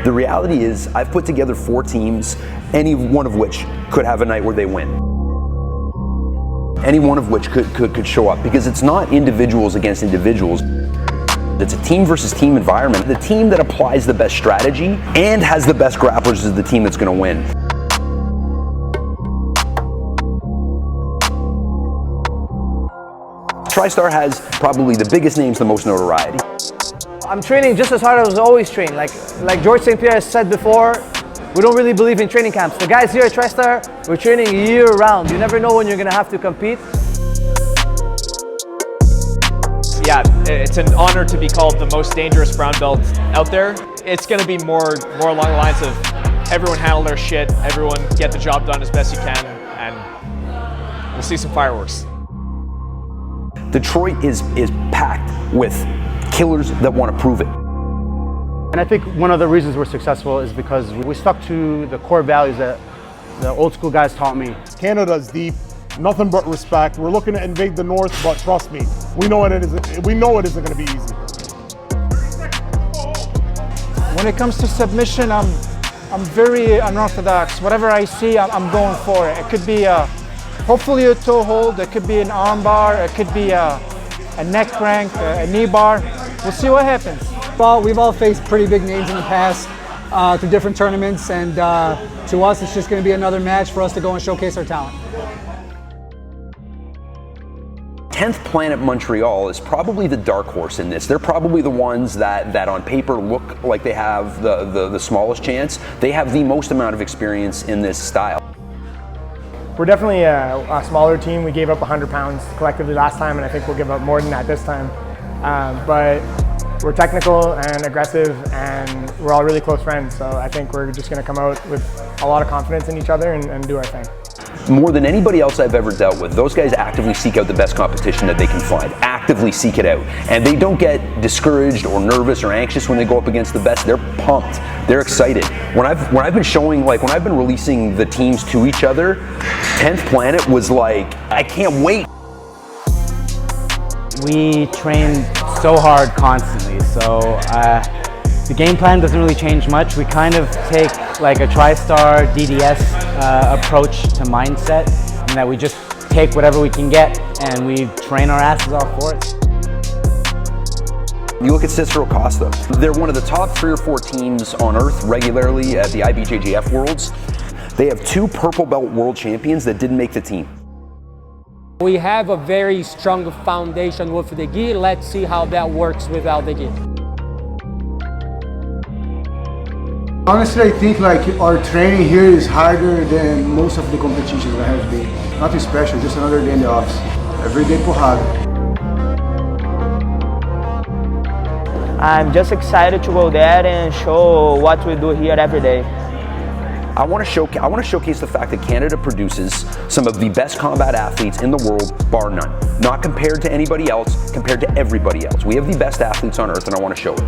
The reality is, I've put together 4 teams, any one of which could have a night where they win. Any one of which could show up, because it's not individuals against individuals. It's a team versus team environment. The team that applies the best strategy and has the best grapplers is the team that's going to win. Tristar has probably the biggest names, the most notoriety. I'm training just as hard as I was always trained. Like George St. Pierre has said before, we don't really believe in training camps. The guys here at Tristar, we're training year round. You never know when you're going to have to compete. Yeah, it's an honor to be called the most dangerous brown belt out there. It's going to be more along the lines of everyone handle their shit, everyone get the job done as best you can, and we'll see some fireworks. Detroit is packed with killers that want to prove it. And I think one of the reasons we're successful is because we stuck to the core values that the old school guys taught me. Canada's deep, nothing but respect. We're looking to invade the north, but trust me, we know it isn't going to be easy. When it comes to submission, I'm very unorthodox. Whatever I see, I'm going for it. It could be hopefully a toe hold, it could be an arm bar, it could be a neck crank, a knee bar. We'll see what happens. Well, we've all faced pretty big names in the past through different tournaments, and to us, it's just going to be another match for us to go and showcase our talent. 10th Planet Montreal is probably the dark horse in this. They're probably the ones that on paper look like they have the smallest chance. They have the most amount of experience in this style. We're definitely a smaller team. We gave up 100 pounds collectively last time, and I think we'll give up more than that this time. But we're technical and aggressive, and we're all really close friends. So I think we're just going to come out with a lot of confidence in each other and do our thing. More than anybody else I've ever dealt with, those guys actively seek out the best competition that they can find. Actively seek it out. And they don't get discouraged or nervous or anxious when they go up against the best. They're pumped. They're excited. When I've been showing, like when I've been releasing the teams to each other, 10th Planet was like, I can't wait. We train so hard constantly, so the game plan doesn't really change much. We kind of take like a Tristar DDS approach to mindset, and that we just take whatever we can get and we train our asses off for it. You look at Cicero Costha, they're one of the top 3 or 4 teams on earth regularly at the IBJJF Worlds. They have 2 purple belt world champions that didn't make the team. We have a very strong foundation with the gi. Let's see how that works without the gi. Honestly, I think like our training here is harder than most of the competitions I have been. Nothing special, just another day in the office. Every day porrada. I'm just excited to go there and show what we do here every day. I want to showcase the fact that Canada produces some of the best combat athletes in the world, bar none. Not compared to anybody else, compared to everybody else. We have the best athletes on earth, and I want to show it.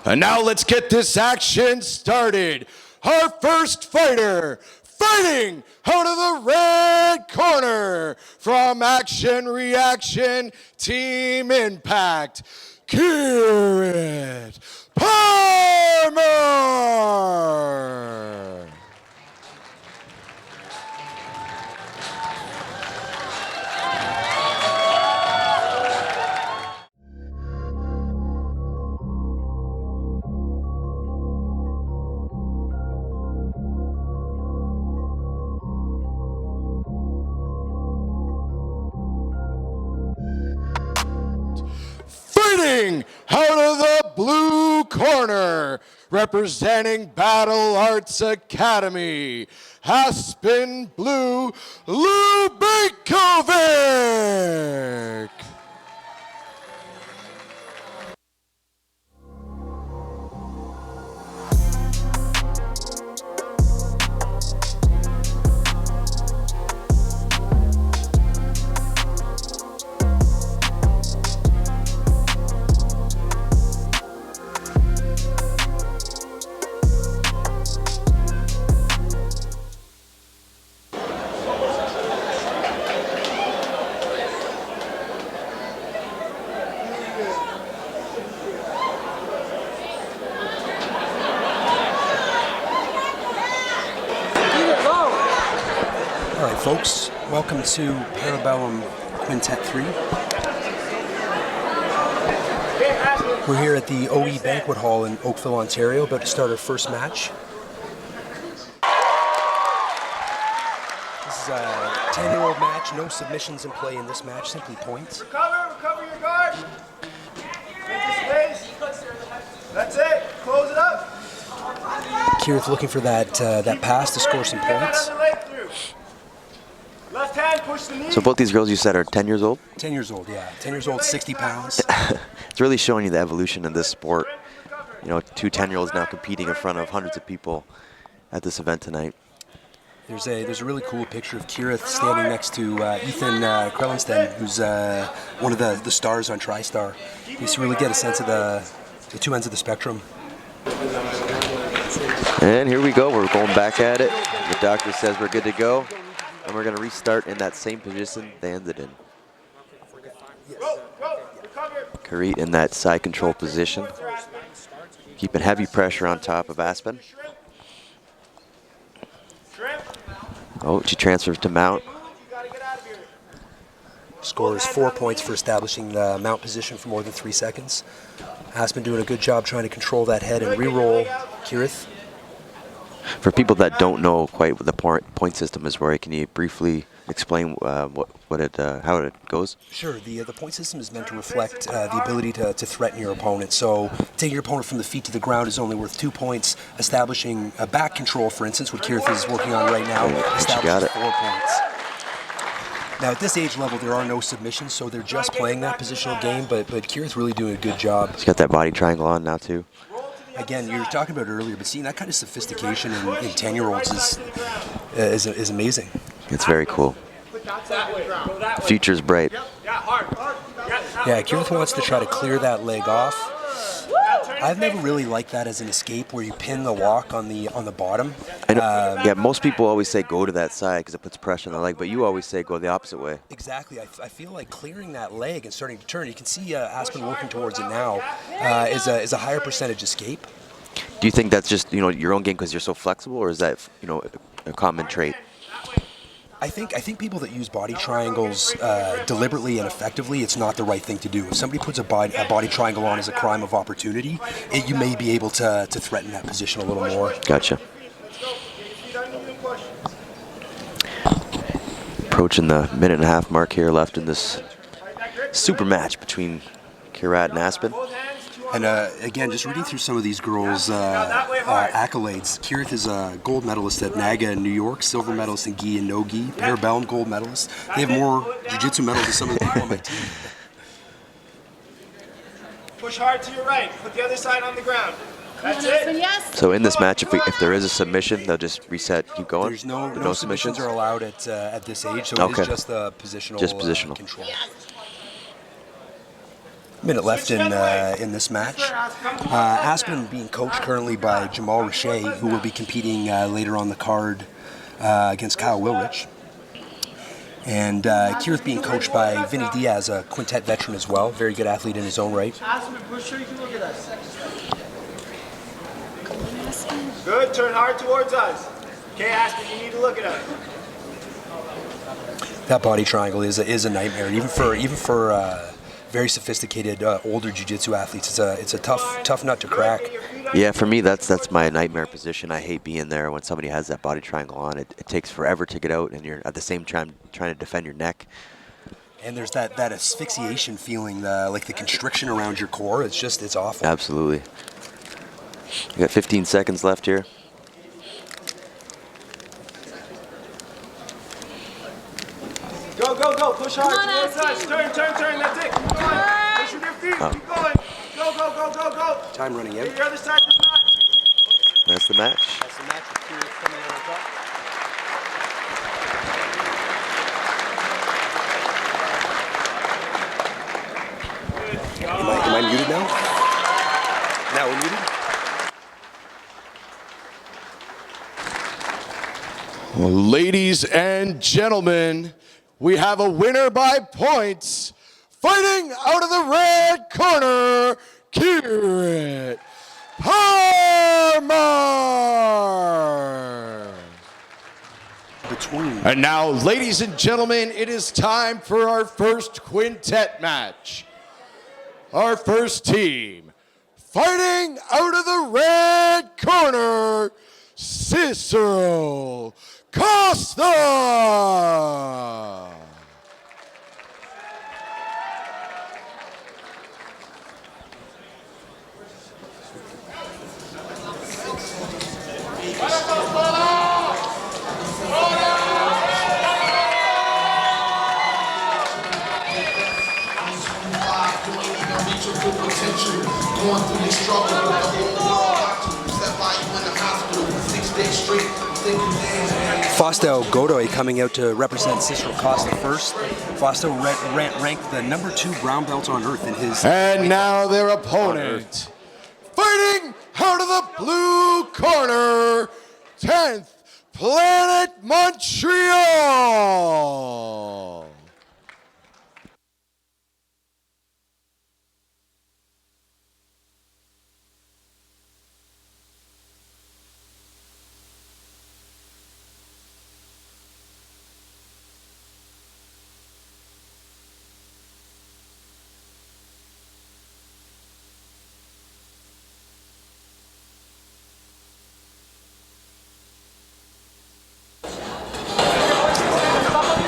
And now let's get this action started. Our first fighter, fighting out of the red corner from Action Reaction Team Impact, Keerat Parmar. Fighting out of the blue corner, representing Battle Arts Academy, Aspen Blue, Ljubinkovic. All right, folks, welcome to Bellum Quintet 3. We're here at the OE Banquet Hall in Oakville, Ontario, about to start our first match. This is a 10-year-old match, no submissions in play in this match, simply points. Recover your guard. Space. That's it. Close it up. Keerat looking for that pass to score some points. Left hand, push the knee. So both these girls you said are 10 years old? 10 years old, yeah. 10 years old, 60 pounds. It's really showing you the evolution in this sport. You know, two 10-year-olds now competing in front of hundreds of people at this event tonight. There's a really cool picture of Keerat standing next to Ethan Krellensten, who's one of the stars on Tristar. You just really get a sense of the two ends of the spectrum. And here we go. We're going back at it. The doctor says we're good to go. And we're going to restart in that same position they ended in. Keerat in that side control position. Keeping heavy pressure on top of Aspen. Oh, she transfers to mount. Scores 4 points for establishing the mount position for more than 3 seconds. Aspen doing a good job trying to control that head and re-roll Keerat. For people that don't know quite what the point system is, Rory, can you briefly explain how it goes? Sure. The point system is meant to reflect the ability to threaten your opponent. So taking your opponent from the feet to the ground is only worth 2 points. Establishing a back control, for instance, what Keerat is working on right now, establishes 4 points. Now at this age level, there are no submissions, so they're just playing that positional game. But Keerat's really doing a good job. She's got that body triangle on now too. Again, you were talking about it earlier, but seeing that kind of sophistication in 10-year-olds is amazing. It's very cool. Future's bright. Yeah, Keerat wants to try to clear that leg off. I've never really liked that as an escape where you pin the walk on the bottom. I know, yeah, most people always say go to that side because it puts pressure on the leg, but you always say go the opposite way. Exactly. I feel like clearing that leg and starting to turn, you can see Aspen working towards it now, is a higher percentage escape. Do you think that's just your own game because you're so flexible, or is that a common trait? I think people that use body triangles deliberately and effectively, it's not the right thing to do. If somebody puts a body triangle on as a crime of opportunity, you may be able to threaten that position a little more. Gotcha. Approaching the minute-and-a-half mark here left in this super match between Keerat and Aspen. And again, just reading through some of these girls' accolades, Keerat is a gold medalist at NAGA in New York, silver medalist in gi and no gi, Bellum gold medalist. They have more jiu-jitsu medals than some of the people on my team. Push hard to your right. Put the other side on the ground. That's it. So in this match, if there is a submission, they'll just reset, keep going? There's no submissions are allowed at this age, so it is just the positional, control. Minute left in this match. Aspen being coached currently by Jamaal Richey, who will be competing later on the card against Willrich. And Keerat being coached by Vinny Diaz, a quintet veteran as well, very good athlete in his own right. Good. Turn hard towards us. Okay, Aspen, you need to look at us. That body triangle is a nightmare, even for very sophisticated older jiu-jitsu athletes. It's a tough nut to crack. Yeah, for me that's my nightmare position. I hate being there when somebody has that body triangle on. It takes forever to get out, and you're at the same time trying to defend your neck. And there's that asphyxiation feeling, like the constriction around your core. It's awful. Absolutely. You got 15 seconds left here. Go. Push hard towards us. Turn. That's it. Keep going. Push with your feet. Keep going. Go. Time running out. The other side does not. That's the match. That's the match with Keerat coming out on top. Am I muted now? Now we're muted? Ladies and gentlemen, we have a winner by points. Fighting out of the red corner, Keerat Parmar. But between. And now, ladies and gentlemen, it is time for our first quintet match. Our first team, fighting out of the red corner, Cicero Costha. Going through this struggle with the whole world. Step by you in the hospital 6 days straight. Fausto Godoy coming out to represent Cicero Costha first. Fausto ranked the #2 brown belt on earth in his. And now their opponent, fighting out of the blue corner, 10th Planet Montreal.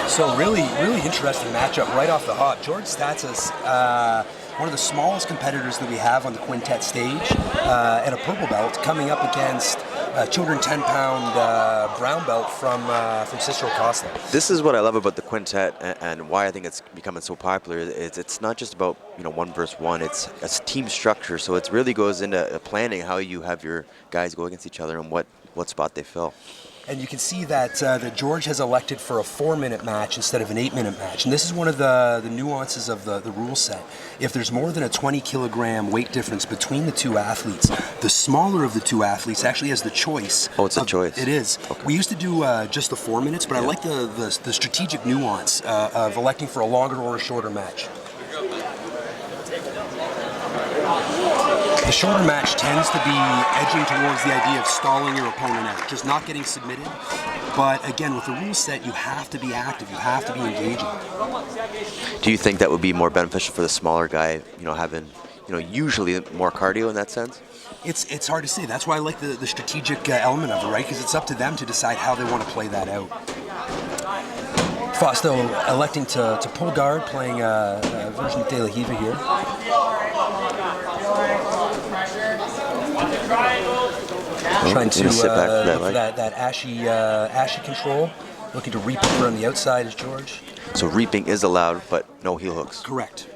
So really interesting matchup right off the hop. George Statsas, one of the smallest competitors that we have on the quintet stage, and a purple belt coming up against a 210-pound brown belt from Cicero Costha. This is what I love about the quintet, and why I think it's becoming so popular. Is it's not just about 1 versus 1. It's a team structure. So it really goes into planning how you have your guys go against each other and what spot they fill. And you can see that that George has elected for a 4-minute match instead of an 8-minute match. And this is one of the nuances of the rule set. If there's more than a 20-kilogram weight difference between the two athletes, the smaller of the two athletes actually has the choice. Oh, it's a choice. It is. Okay. We used to do just the 4 minutes, but I like the strategic nuance of electing for a longer or a shorter match. The shorter match tends to be edging towards the idea of stalling your opponent out, just not getting submitted. But again, with the rule set, you have to be active, you have to be engaging. Do you think that would be more beneficial for the smaller guy, having, usually more cardio in that sense? It's hard to say. That's why I like the strategic element of it, right? Because it's up to them to decide how they want to play that out. Fausto electing to pull guard, playing a version of De La Hiva here. Trying to sit back for that ashy control. Looking to reap over on the outside is George. So reaping is allowed, but no heel hooks. Correct.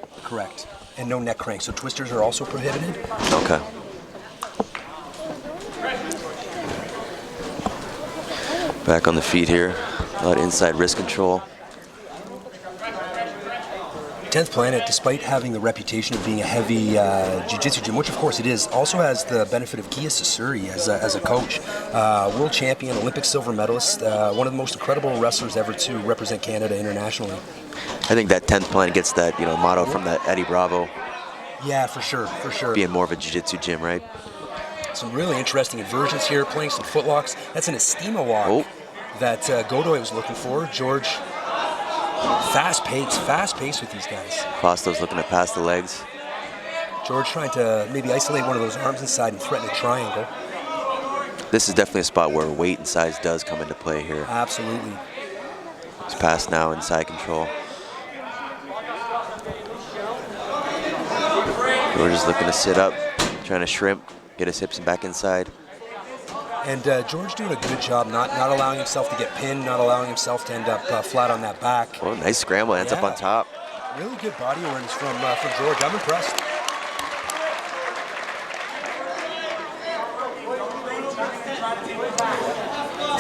And no neck crank. So twisters are also prohibited. Okay. Back on the feet here. A lot of inside wrist control. 10th Planet, despite having the reputation of being a heavy jiu-jitsu gym, which of course it is, also has the benefit of Kia Sasuri as a coach. World champion, Olympic silver medalist, one of the most incredible wrestlers ever to represent Canada internationally. I think that 10th Planet gets that motto from that Eddie Bravo. Yeah, for sure. Being more of a jiu-jitsu gym, right? Some really interesting inversions here, playing some footlocks. That's an Estima walk that Godoy was looking for. George, fast pace with these guys. Fausto's looking to pass the legs. George trying to maybe isolate one of those arms inside and threaten a triangle. This is definitely a spot where weight and size does come into play here. Absolutely. It's pass now, inside control. George is looking to sit up, trying to shrimp, get his hips back inside. And George doing a good job not allowing himself to get pinned, not allowing himself to end up flat on that back. Oh, nice scramble, ends up on top. Really good body awareness from George. I'm impressed.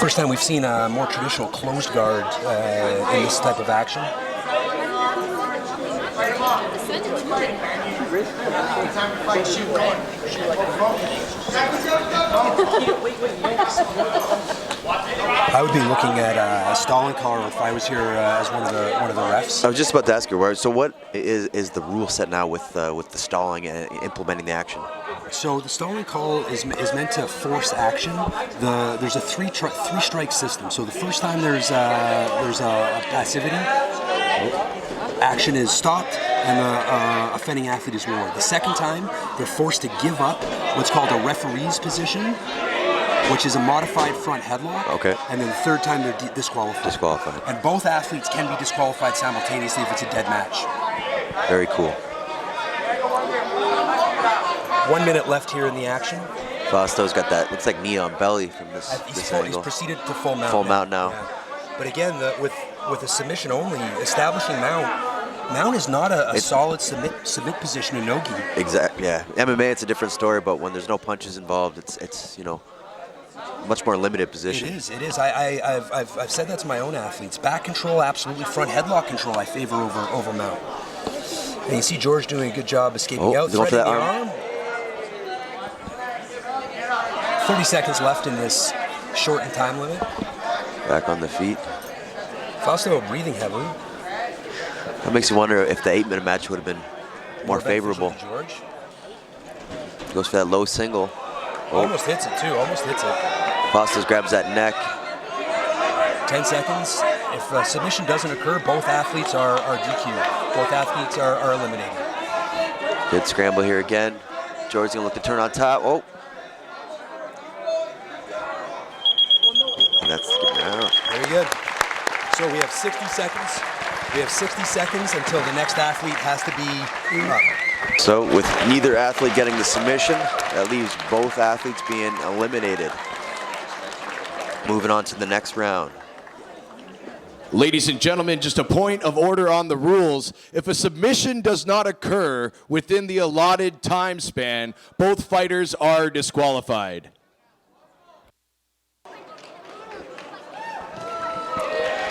First time we've seen a more traditional closed guard in this type of action. I would be looking at a stalling call if I was here as one of the refs. I was just about to ask you, so what is the rule set now with the stalling and implementing the action? So the stalling call is meant to force action. There's a three strike system. So the first time there's a passivity, action is stopped, and the offending athlete is warned. The second time, they're forced to give up what's called a referee's position, which is a modified front headlock. Okay. And then the third time, they're disqualified. Disqualified. And both athletes can be disqualified simultaneously if it's a dead match. Very cool. 1 minute left here in the action. Fausto's got that, looks like neon belly from this angle. He's proceeded to full mount. Full mount now. Yeah. But again, with a submission only, establishing mount is not a solid submit position in no-gi. Exactly. Yeah. MMA, it's a different story, but when there's no punches involved, it's you know, much more limited position. It is. I've said that to my own athletes. Back control, absolutely. Front headlock control, I favor over mount. And you see George doing a good job escaping out, going for that arm. 30 seconds left in this shortened time limit. Back on the feet. Fausto breathing heavily. That makes you wonder if the 8-minute match would have been more favorable. George goes for that low single. Almost hits it too. Almost hits it. Fausto grabs that neck. 10 seconds. If submission doesn't occur, both athletes are DQ'd. Both athletes are eliminated. Good scramble here again. George's gonna look to turn on top. Oh. And that's getting out. Very good. So we have 60 seconds. We have 60 seconds until the next athlete has to be up. So with neither athlete getting the submission, that leaves both athletes being eliminated. Moving on to the next round. Ladies and gentlemen, just a point of order on the rules. If a submission does not occur within the allotted time span, both fighters are disqualified.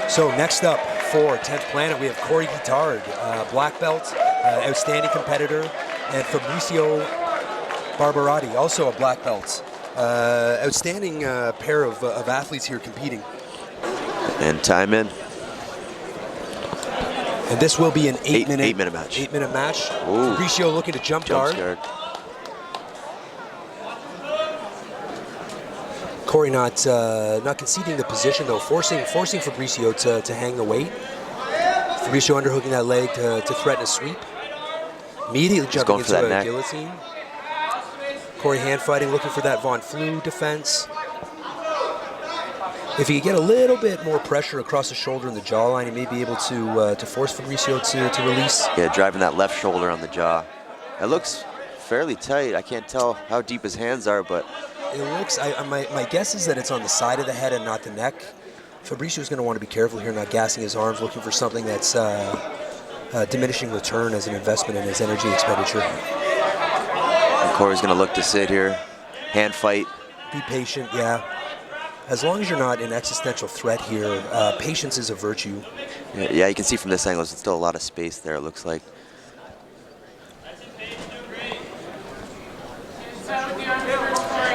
So next up for 10th Planet, we have Corey Guitard, black belt, outstanding competitor, and Fabricio Barbarati, also a black belt. Outstanding pair of athletes here competing. And time in. And this will be an 8-minute match. 8-minute match. Ooh. Fabricio looking to jump guard. Corey not conceding the position though, forcing Fabricio to hang the weight. Fabricio underhooking that leg to threaten a sweep. Immediately jumping into a guillotine. Corey hand fighting, looking for that Von Flue defense. If he could get a little bit more pressure across the shoulder and the jawline, he may be able to force Fabricio to release. Yeah, driving that left shoulder on the jaw. It looks fairly tight. I can't tell how deep his hands are, but it looks. My guess is that it's on the side of the head and not the neck. Fabricio's going to want to be careful here, not gassing his arms, looking for something that's diminishing return as an investment in his energy expenditure. And Corey's going to look to sit here, hand fight. Be patient, yeah. As long as you're not in existential threat here, patience is a virtue. Yeah, you can see from this angle, there's still a lot of space there, it looks like.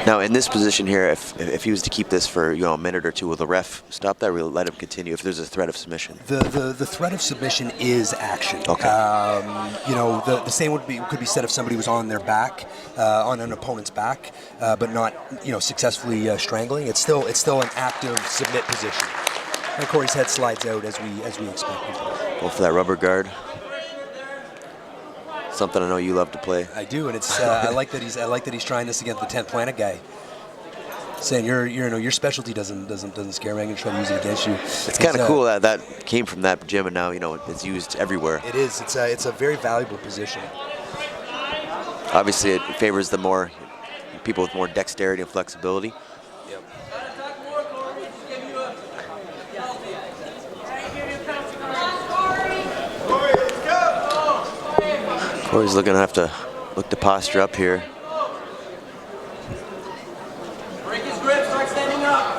Now, in this position here, if he was to keep this for a minute or two, will the ref stop that or will let him continue if there's a threat of submission? The threat of submission is action. Okay. The same could be said if somebody was on their back, on an opponent's back, but not successfully strangling. It's still an active submit position. And Corey's head slides out as we expected. Go for that rubber guard. Something I know you love to play. I do, and it's I like that he's trying this against the 10th Planet guy. Saying your specialty doesn't scare me. I'm gonna try to use it against you. It's kind of cool that came from that gym, and now it's used everywhere. It is. It's a very valuable position. Obviously, it favors the more people with more dexterity and flexibility. Yep. Corey's looking to have to look to posture up here. Break his grip, start standing up.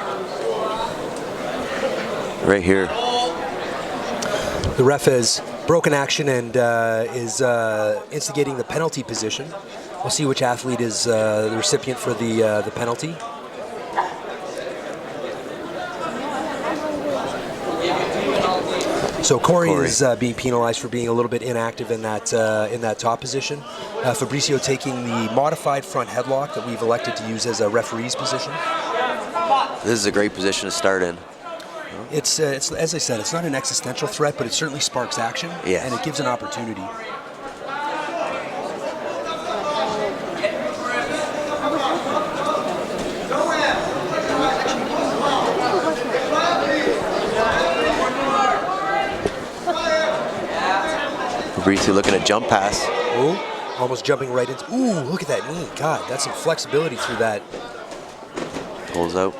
Right here. The ref has broken action and is instigating the penalty position. We'll see which athlete is the recipient for the penalty. So Corey is being penalized for being a little bit inactive in that top position. Fabricio taking the modified front headlock that we've elected to use as a referee's position. This is a great position to start in. It's as I said, it's not an existential threat, but it certainly sparks action, and it gives an opportunity. Fabricio looking at jump pass. Ooh, almost jumping right into. Ooh, look at that knee. God, that's some flexibility through that. Pulls out.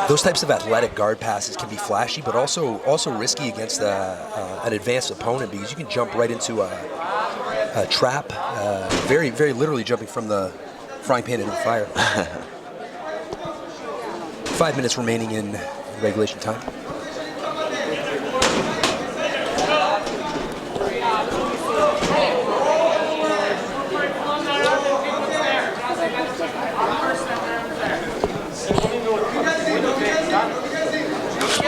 Those types of athletic guard passes can be flashy, but also risky against an advanced opponent because you can jump right into a trap, very literally jumping from the frying pan into the fire. 5 minutes remaining in regulation time.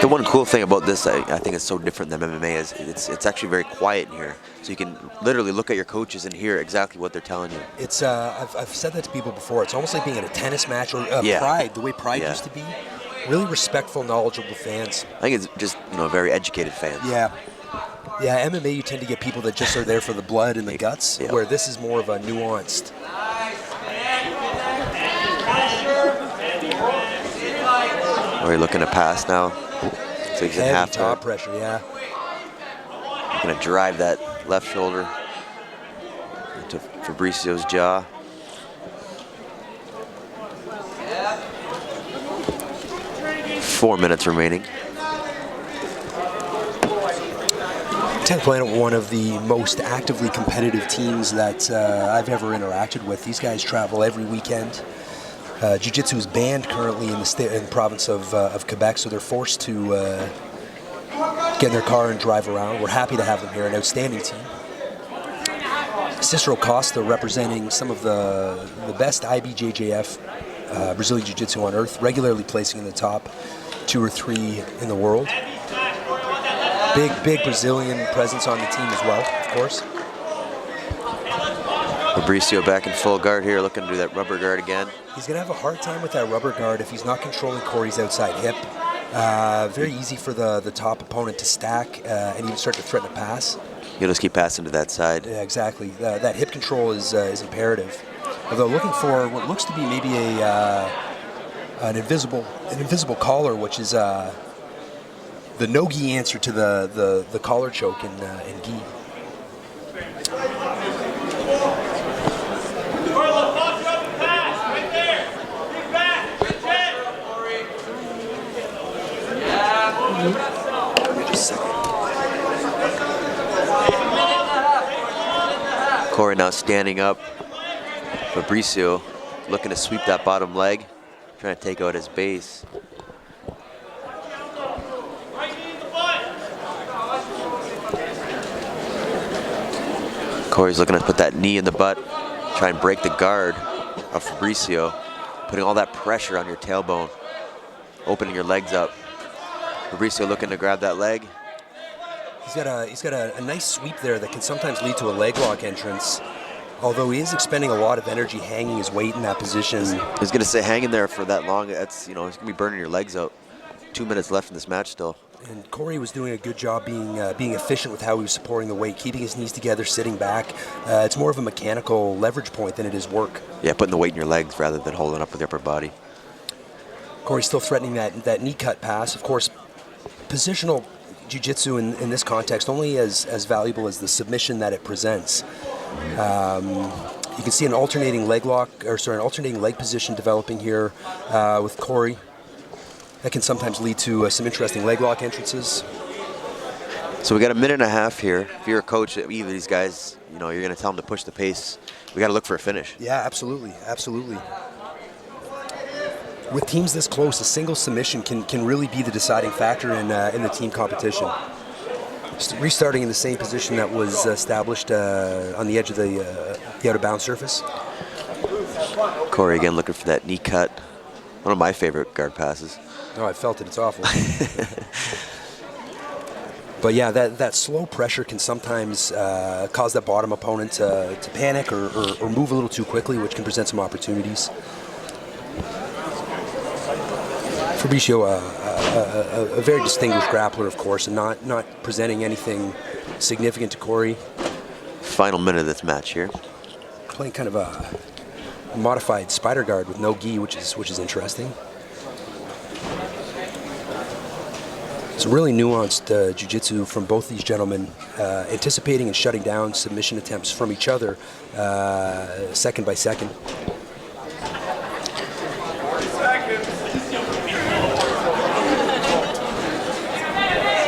The one cool thing about this, I think it's so different than MMA, is it's actually very quiet in here. So you can literally look at your coaches and hear exactly what they're telling you. It's I've said that to people before. It's almost like being at a tennis match or Pride, the way Pride used to be. Really respectful, knowledgeable fans. I think it's just very educated fans. Yeah, MMA you tend to get people that just are there for the blood and the guts, where this is more of a nuanced. We're looking to pass now. So he's in half top pressure, Gonna drive that left shoulder into Fabricio's jaw. Four minutes remaining. Tenth Planet, one of the most actively competitive teams that I've ever interacted with. These guys travel every weekend. Jiu-Jitsu is banned currently in the province of Quebec, so they're forced to get in their car and drive around. We're happy to have them here, an outstanding team. Cicero Costha representing some of the best IBJJF Brazilian Jiu-Jitsu on earth, regularly placing in the top 2 or 3 in the world. Big Brazilian presence on the team as well, of course. Fabricio back in full guard here, looking to do that rubber guard again. He's going to have a hard time with that rubber guard if he's not controlling Corey's outside hip. Very easy for the top opponent to stack and even start to threaten a pass. You'll just keep passing to that side. Yeah, exactly. That hip control is imperative. Although looking for what looks to be maybe an invisible collar, which is the no-gi answer to the collar choke in gi. Corey now standing up. Fabricio looking to sweep that bottom leg, trying to take out his base. Corey's looking to put that knee in the butt, try and break the guard of Fabricio, putting all that pressure on your tailbone, opening your legs up. Fabricio looking to grab that leg. He's got a nice sweep there that can sometimes lead to a leg lock entrance. Although he is expending a lot of energy hanging his weight in that position. I was gonna say hanging there for that long, it's gonna be burning your legs out. 2 minutes left in this match still. And Corey was doing a good job being efficient with how he was supporting the weight, keeping his knees together, sitting back. It's more of a mechanical leverage point than it is work. Yeah, putting the weight in your legs rather than holding up with the upper body. Corey's still threatening that knee cut pass. Of course, positional jiu-jitsu in this context only as valuable as the submission that it presents. You can see an alternating leg position developing here with Corey. That can sometimes lead to some interesting leg lock entrances. So we got a minute and a half here. If you're a coach at either of these guys, you're going to tell them to push the pace. We got to look for a finish. Yeah, absolutely. With teams this close, a single submission can really be the deciding factor in the team competition. Just restarting in the same position that was established on the edge of the out-of-bounds surface. Corey again looking for that knee cut. One of my favorite guard passes. Oh, I felt it. It's awful. But yeah, that slow pressure can sometimes cause that bottom opponent to panic or move a little too quickly, which can present some opportunities. Fabricio, a very distinguished grappler, of course, and not presenting anything significant to Corey. Final minute of this match here. Playing kind of a modified spider guard with no gi, which is interesting. Some really nuanced jiu-jitsu from both these gentlemen, anticipating and shutting down submission attempts from each other second by second.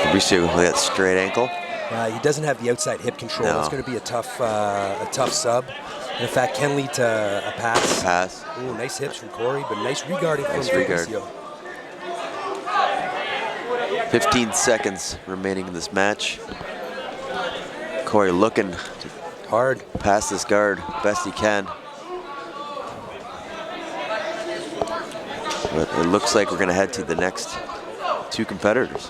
Fabricio with that straight ankle. He doesn't have the outside hip control. No. It's going to be a tough sub. And in fact, can lead to a pass. Pass. Ooh, nice hips from Corey, but nice regarding from regard. Fabricio. 15 seconds remaining in this match. Corey looking to hard pass this guard best he can. But it looks like we're going to head to the next two competitors.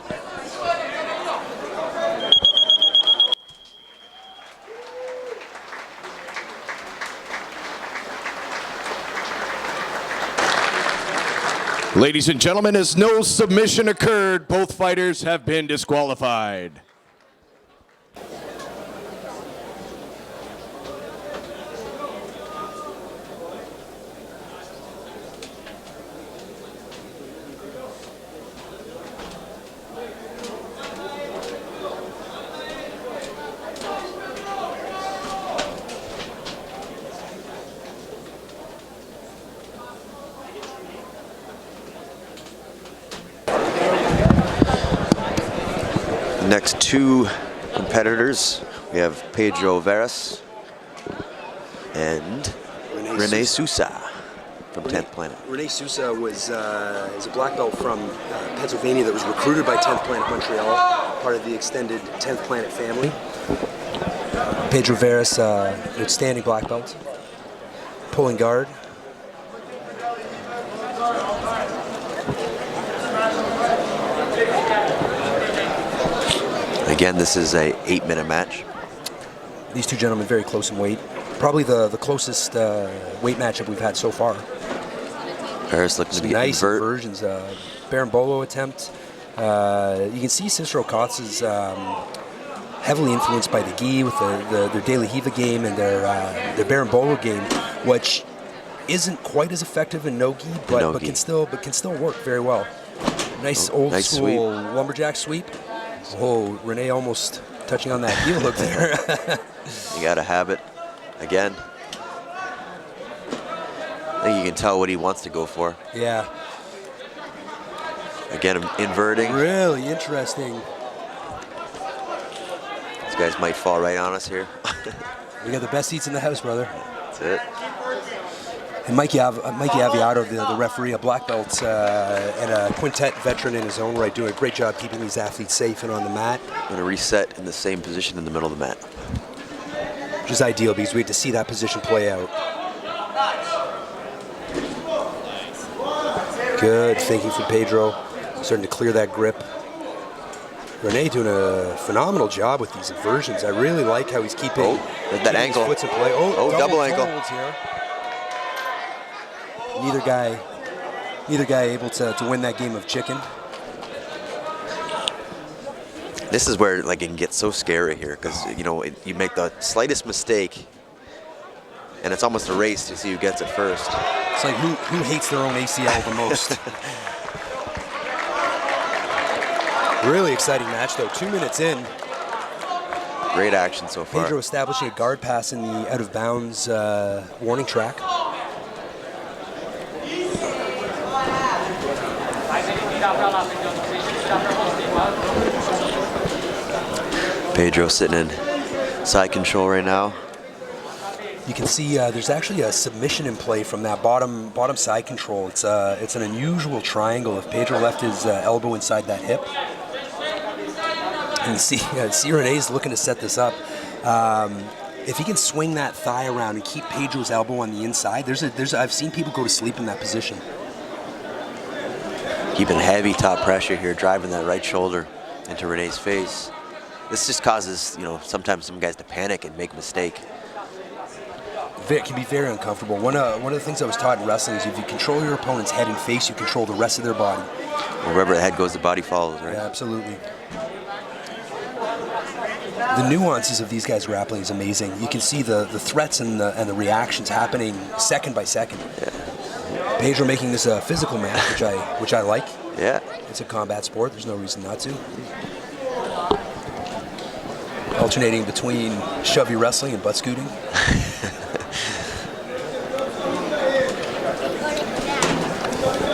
Ladies and gentlemen, as no submission occurred, both fighters have been disqualified. Next two competitors, we have Pedro Veras and Rene Sousa from 10th Planet. Rene Sousa is a black belt from Pennsylvania that was recruited by 10th Planet Montreal, part of the extended 10th Planet family. Pedro Veras, outstanding black belt, pulling guard. Again, this is a 8-minute match. These two gentlemen very close in weight. Probably the closest weight matchup we've had so far. Paris looking to be nice inversions. Berimbolo attempt. You can see Cicero Kotz is heavily influenced by the gi with their De La Hiva game and their Berimbolo game, which isn't quite as effective in no gi, but can still work very well. Nice old school sweep. lumberjack sweep. Oh, Rene almost touching on that heel hook there. You got to have it. Again, I think you can tell what he wants to go for. Yeah. Again, inverting. Really interesting. These guys might fall right on us here. We got the best seats in the house, brother. That's it. And Mikey Aviato, the referee, a black belt and a quintet veteran in his own right, doing a great job keeping these athletes safe and on the mat. Going to reset in the same position in the middle of the mat. Which is ideal because we had to see that position play out. Good thinking from Pedro, starting to clear that grip. Rene doing a phenomenal job with these inversions. I really like how he's keeping that ankle. His foots in play. Oh, double ankle. Here. Neither guy able to win that game of chicken. This is where it can get so scary here because you make the slightest mistake and it's almost a race to see who gets it first. It's like who hates their own ACL the most. Really exciting match though. 2 minutes in. Great action so far. Pedro establishing a guard pass in the out of bounds warning track. Pedro sitting in side control right now. You can see there's actually a submission in play from that bottom side control. It's an unusual triangle. If Pedro left his elbow inside that hip, and you see Rene's looking to set this up. If he can swing that thigh around and keep Pedro's elbow on the inside, I've seen people go to sleep in that position. Keeping heavy top pressure here, driving that right shoulder into Rene's face. This just causes, you know, sometimes some guys to panic and make a mistake. It can be very uncomfortable. One of the things I was taught in wrestling is if you control your opponent's head and face, you control the rest of their body. Well, wherever the head goes, the body follows, right? Yeah, absolutely. The nuances of these guys grappling is amazing. You can see the threats and the reactions happening second by second. Yeah. Pedro making this a physical match, which I like. Yeah. It's a combat sport. There's no reason not to. Alternating between shovey wrestling and butt scooting.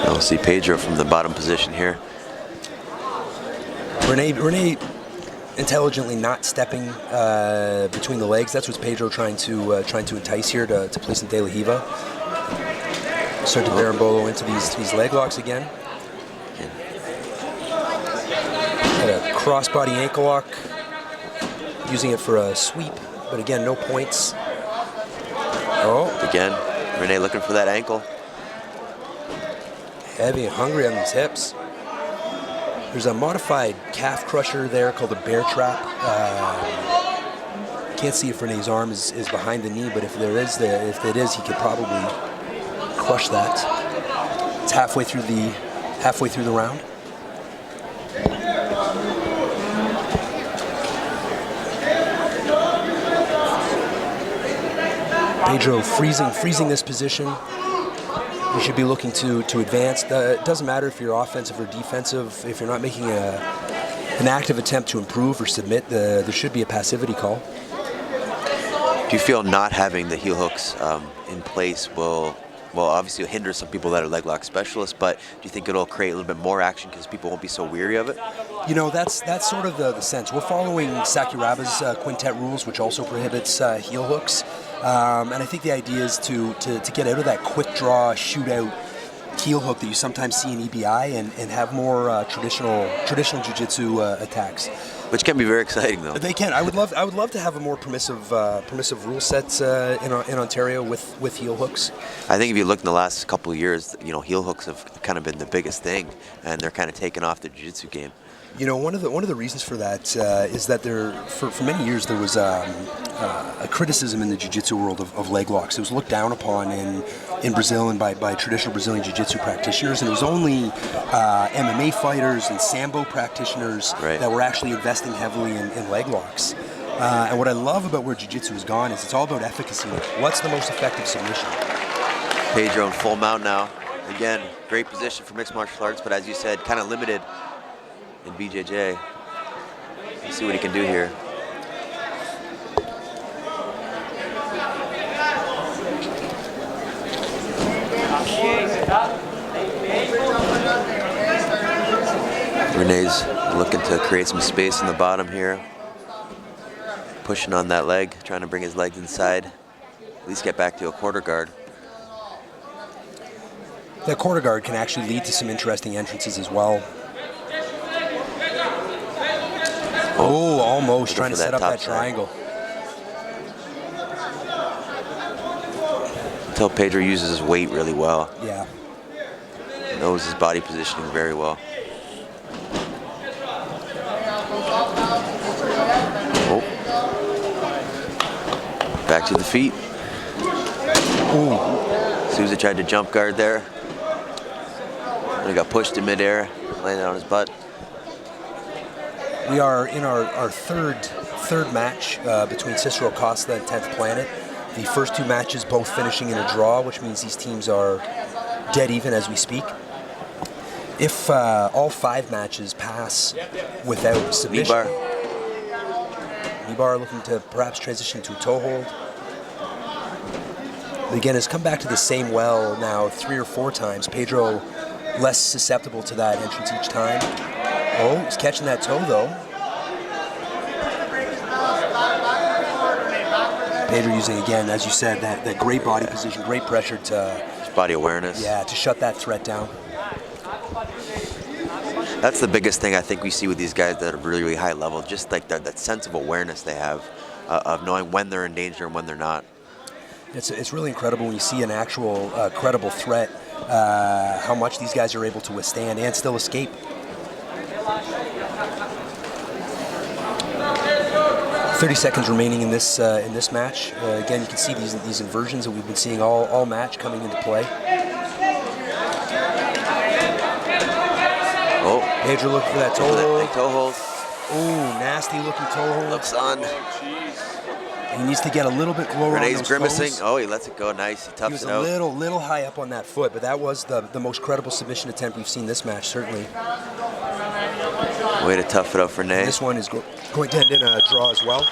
We'll see Pedro from the bottom position here. Rene intelligently not stepping between the legs. That's what Pedro trying to entice here to place the De La Hiva. Start to barambolo into these leg locks again. Got a crossbody ankle lock, using it for a sweep, but again, no points. Oh, again, Rene looking for that ankle. Heavy and hungry on these hips. There's a modified calf crusher there called a bear trap. Can't see if Rene's arm is behind the knee, but if it is, he could probably crush that. It's halfway through the round. Pedro freezing this position. You should be looking to advance. It doesn't matter if you're offensive or defensive. If you're not making an active attempt to improve or submit, there should be a passivity call. Do you feel not having the heel hooks in place will obviously hinder some people that are leg lock specialists, but do you think it'll create a little bit more action because people won't be so weary of it? You know, that's sort of the sense. We're following Sakuraba's quintet rules, which also prohibits heel hooks. And I think the idea is to get out of that quick draw, shootout heel hook that you sometimes see in EBI and have more traditional jiu-jitsu attacks. Which can be very exciting, though. They can. I would love to have a more permissive rule set in Ontario with heel hooks. I think if you look in the last couple of years, you know, heel hooks have kind of been the biggest thing, and they're kind of taken off the jiu-jitsu game. You know, one of the reasons for that is that for many years there was a criticism in the jiu-jitsu world of leg locks. It was looked down upon in Brazil and by traditional Brazilian jiu-jitsu practitioners, and it was only MMA fighters and Sambo practitioners that were actually investing heavily in leg locks. And what I love about where jiu-jitsu has gone is it's all about efficacy. What's the most effective submission? Pedro in full mount now. Again, great position for mixed martial arts, but as you said, kind of limited in BJJ. Let's see what he can do here. Rene's looking to create some space in the bottom here. Pushing on that leg, trying to bring his legs inside. At least get back to a quarter guard. That quarter guard can actually lead to some interesting entrances as well. Oh, almost trying to set up that triangle. Until Pedro uses his weight really well. Yeah. Knows his body positioning very well. Oh. Back to the feet. Ooh. Souza tried to jump guard there. And he got pushed in midair, landed on his butt. We are in our third match between Cicero, Costha, and 10th Planet. The first two matches both finishing in a draw, which means these teams are dead even as we speak. If all 5 matches pass without submission, Nibar looking to perhaps transition to a toe hold. But again, has come back to the same well now 3 or 4 times. Pedro less susceptible to that entrance each time. Oh, he's catching that toe though. Pedro using again, as you said, that great body position, great pressure to... His body awareness. Yeah, to shut that threat down. That's the biggest thing I think we see with these guys that are really, really high level, just like that sense of awareness they have of knowing when they're in danger and when they're not. It's really incredible when you see an actual credible threat, how much these guys are able to withstand and still escape. 30 seconds remaining in this match. Again, you can see these inversions that we've been seeing all match coming into play. Oh, Pedro looking for that toe hold. Big toe hold. Oh, nasty looking toe hold. Looks on. He needs to get a little bit lower on Renee's those grimacing. toes. Oh, he lets it go. Nice. He toughs it out. He was a little high up on that foot, but that was the most credible submission attempt we've seen this match, certainly. Way to tough it out for Rene. This one is going to end in a draw as well.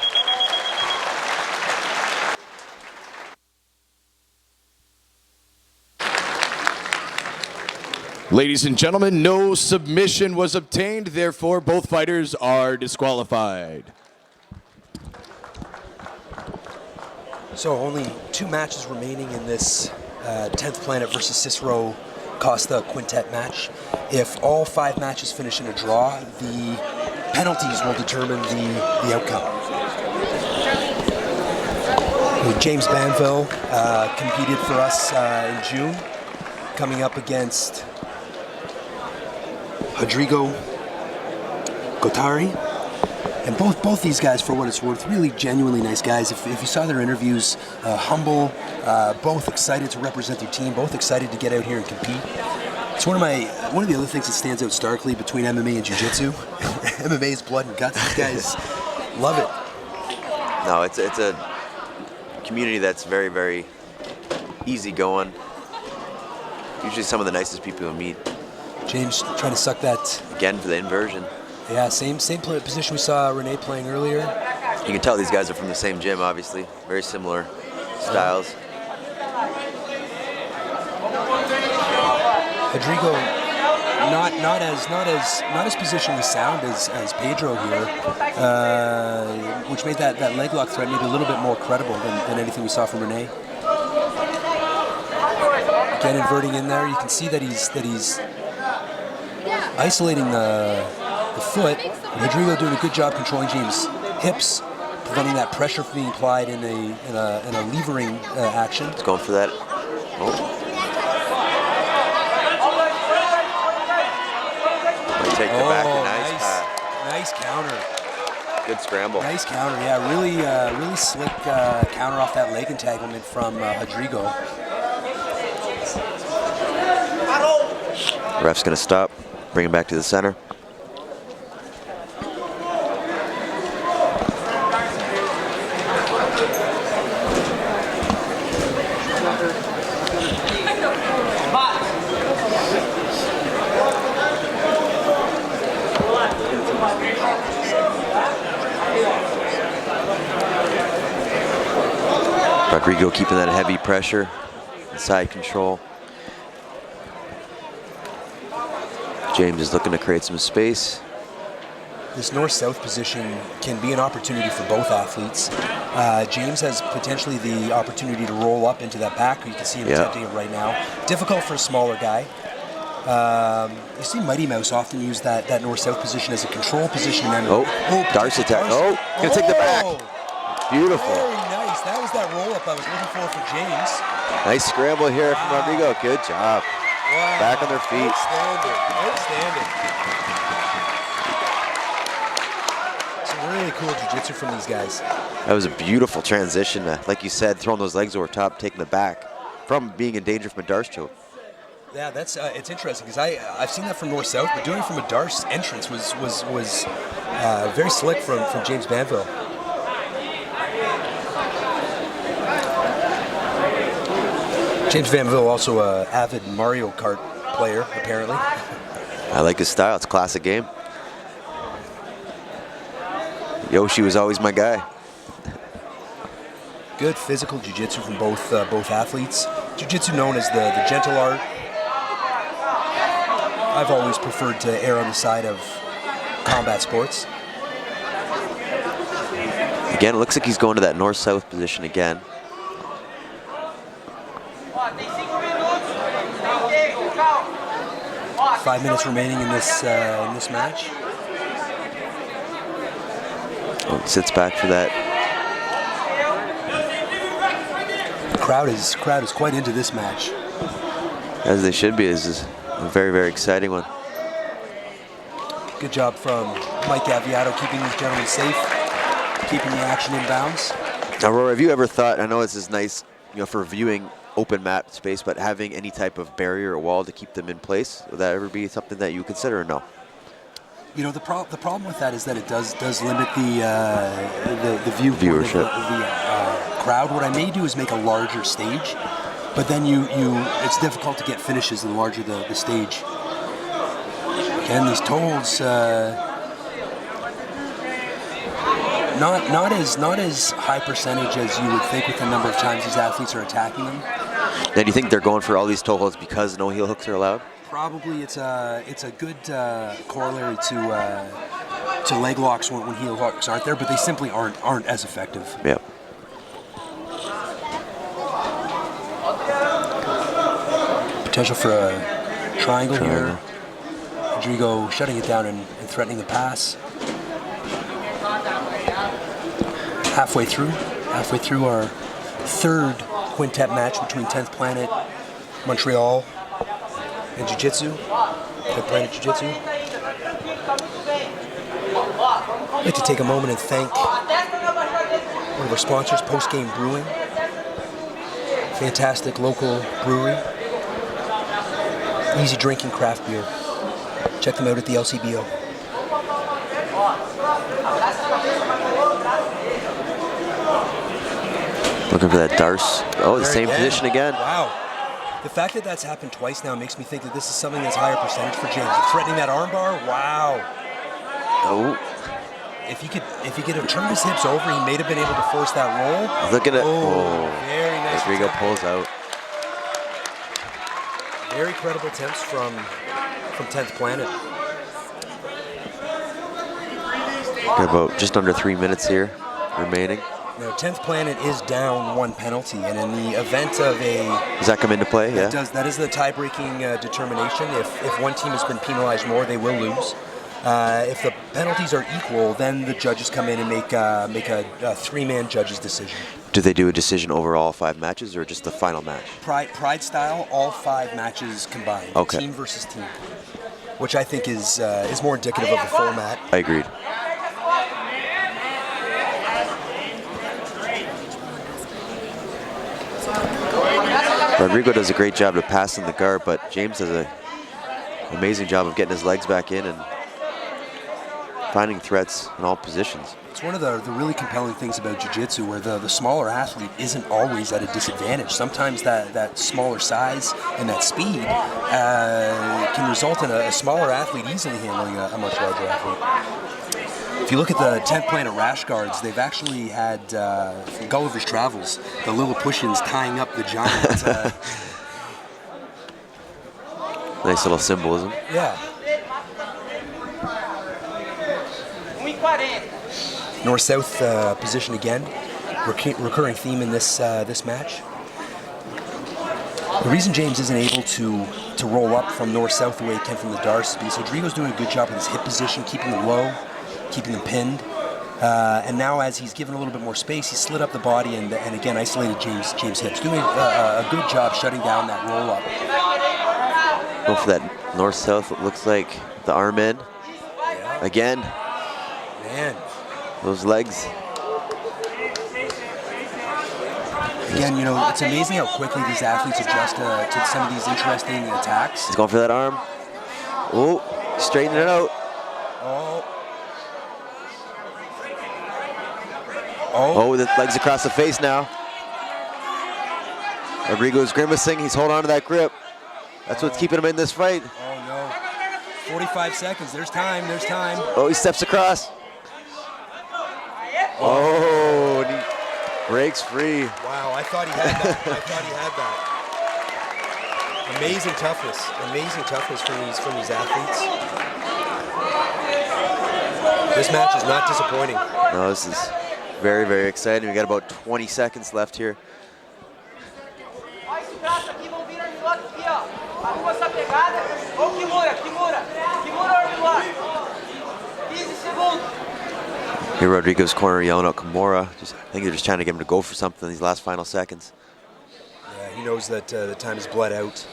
Ladies and gentlemen, no submission was obtained. Therefore, both fighters are disqualified. So only 2 matches remaining in this 10th Planet versus Cicero Costha Quintet match. If all 5 matches finish in a draw, the penalties will determine the outcome. James Banville competed for us in June, coming up against Rodrigo Gotari. And both these guys, for what it's worth, really genuinely nice guys. If you saw their interviews, humble, both excited to represent their team, both excited to get out here and compete. It's one of the other things that stands out starkly between MMA and Jiu-Jitsu. MMA is blood and guts. These guys love it. No, it's a community that's very, very easygoing. Usually some of the nicest people you'll meet. James trying to suck that. Again for the inversion. Yeah, same position we saw Rene playing earlier. You can tell these guys are from the same gym, obviously. Very similar styles. Rodrigo, not as positionally sound as Pedro here, which made that leg lock threat maybe a little bit more credible than anything we saw from Rene. Again, inverting in there, you can see that he's isolating the foot. Rodrigo doing a good job controlling James' hips, preventing that pressure from being applied in a levering action. He's going for that. Oh. Take the back, nice counter. Good scramble. Nice counter, yeah, really slick counter off that leg entanglement from Rodrigo. Ref's gonna stop, bring him back to the center. Rodrigo keeping that heavy pressure, side control. James is looking to create some space. This north-south position can be an opportunity for both athletes. James has potentially the opportunity to roll up into that back. You can see him attempting it right now. Difficult for a smaller guy. You see Mighty Mouse often use that north-south position as a control position. Darce attack. Oh, gonna take the back. Beautiful. Very nice. That was that roll-up I was looking for James. Nice scramble here from Rodrigo. Good job. Wow. Back on their feet. Outstanding. Some really cool jiu-jitsu from these guys. That was a beautiful transition. Like you said, throwing those legs over top, taking the back from being in danger from a Darce choke. Yeah, that's it's interesting because I've seen that from north-south, but doing it from a Darce entrance was very slick from James Banville. James Banville, also an avid Mario Kart player, apparently. I like his style. It's a classic game. Yoshi was always my guy. Good physical jiu-jitsu from both athletes. Jiu-jitsu known as the gentle art. I've always preferred to err on the side of combat sports. Again, it looks like he's going to that north-south position again. 5 minutes remaining in this match. Oh, sits back for that crowd is quite into this match. As they should be. This is a very, very exciting one. Good job from Mike Aviato keeping these gentlemen safe, keeping the action in bounds. Now, Rory, have you ever thought, I know this is nice, you know, for viewing open mat space, but having any type of barrier or wall to keep them in place, would that ever be something that you consider or no? You know, the problem with that is that it does limit the viewership of the crowd. What I may do is make a larger stage, but then it's difficult to get finishes the larger the stage. Again, these totals not as high percentage as you would think with the number of times these athletes are attacking them. Then you think they're going for all these toe holds because no heel hooks are allowed? Probably it's a good corollary to leg locks when heel hooks aren't there, but they simply aren't as effective. Yeah. Potential for a triangle here. Rodrigo shutting it down and threatening the pass. Halfway through our third quintet match between 10th Planet, Montreal, and Jiu-Jitsu. 10th Planet Jiu-Jitsu. I'd like to take a moment and thank one of our sponsors, Post Game Brewing. Fantastic local brewery. Easy drinking craft beer. Check them out at the LCBO. Looking for that Darce. Oh, the same position again. Wow. The fact that that's happened twice now makes me think that this is something that's higher percentage for James. Threatening that armbar, wow. Oh. If he could have turned his hips over, he may have been able to force that roll. Look at it. Oh, very nice. Rodrigo pulls out. Very credible attempts from 10th Planet. Got about just under 3 minutes here remaining. Now, 10th Planet is down one penalty, and in the event of a... Does that come into play? Yeah. That is the tie-breaking determination. If one team has been penalized more, they will lose. If the penalties are equal, then the judges come in and make a three-man judge's decision. Do they do a decision over all 5 matches or just the final match? Pride style, all 5 matches combined. Okay. Team versus team, which I think is more indicative of the format. I agreed. Rodrigo does a great job of passing the guard, but James does an amazing job of getting his legs back in and finding threats in all positions. It's one of the really compelling things about jiu-jitsu, where the smaller athlete isn't always at a disadvantage. Sometimes that smaller size and that speed can result in a smaller athlete easily handling a much larger athlete. If you look at the 10th Planet rash guards, they've actually had, from Gulliver's Travels, the Lilliputians tying up the giant. Nice little symbolism. Yeah. North-south position again, recurring theme in this match. The reason James isn't able to roll up from north-south the way he can from the Darce is because Rodrigo's doing a good job with his hip position, keeping them low, keeping them pinned. And now as he's given a little bit more space, he slid up the body and again isolated James' hips, doing a good job shutting down that roll-up. Go for that north-south, it looks like the arm in. Yeah. Again. Man. Those legs. Again, you know, it's amazing how quickly these athletes adjust to some of these interesting attacks. He's going for that arm. Oh, straightening it out. Oh, the legs across the face now. Rodrigo's grimacing. He's holding on to that grip. That's what's keeping him in this fight. Oh, no. 45 seconds. There's time. There's time. Oh, he steps across. Oh, and he breaks free. Wow, I thought he had that. Amazing toughness from these athletes. This match is not disappointing. No, this is very, very exciting. We got about 20 seconds left here. Here Rodrigo's corner yelling out Kimura. I think they're just trying to get him to go for something in these last final seconds. He knows that the time is bled out.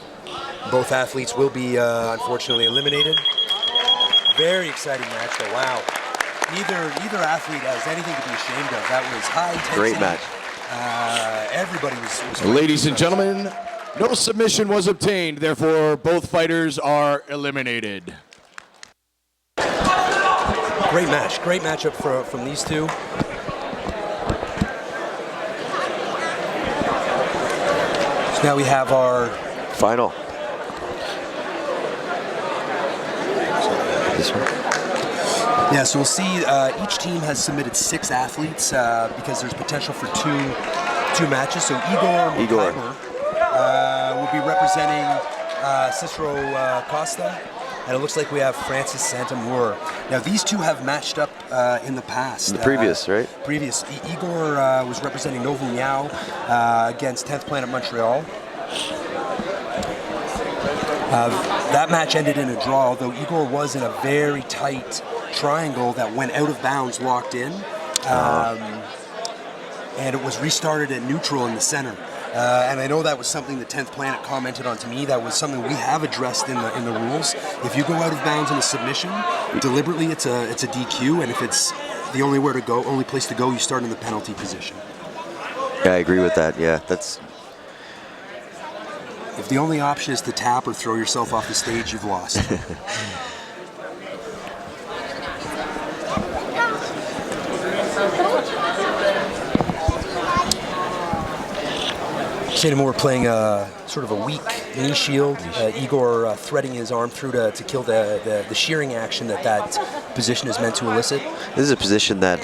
Both athletes will be unfortunately eliminated. Very exciting match though, wow. Neither athlete has anything to be ashamed of. That was high intensity. Great match. Everybody was Ladies and gentlemen, no submission was obtained, therefore both fighters are eliminated. Great match, great matchup from these two. So now we have our final. This one? Yeah, so we'll see. Each team has submitted 6 athletes because there's potential for two matches. So Igor. Will be representing Cicero Costha, and it looks like we have Francis Santamur. Now these two have matched up in the past. In the previous, right? Previous. Igor was representing Novo Miao against 10th Planet Montreal. That match ended in a draw, although Igor was in a very tight triangle that went out of bounds, locked in, and it was restarted at neutral in the center. And I know that was something the 10th Planet commented on to me. That was something we have addressed in the rules. If you go out of bounds in a submission, deliberately it's a DQ, and if it's the only place to go, you start in the penalty position. Yeah, I agree with that. Yeah, that's. If the only option is to tap or throw yourself off the stage, you've lost. Santamur playing sort of a weak knee shield. Igor threading his arm through to kill the shearing action that position is meant to elicit. This is a position that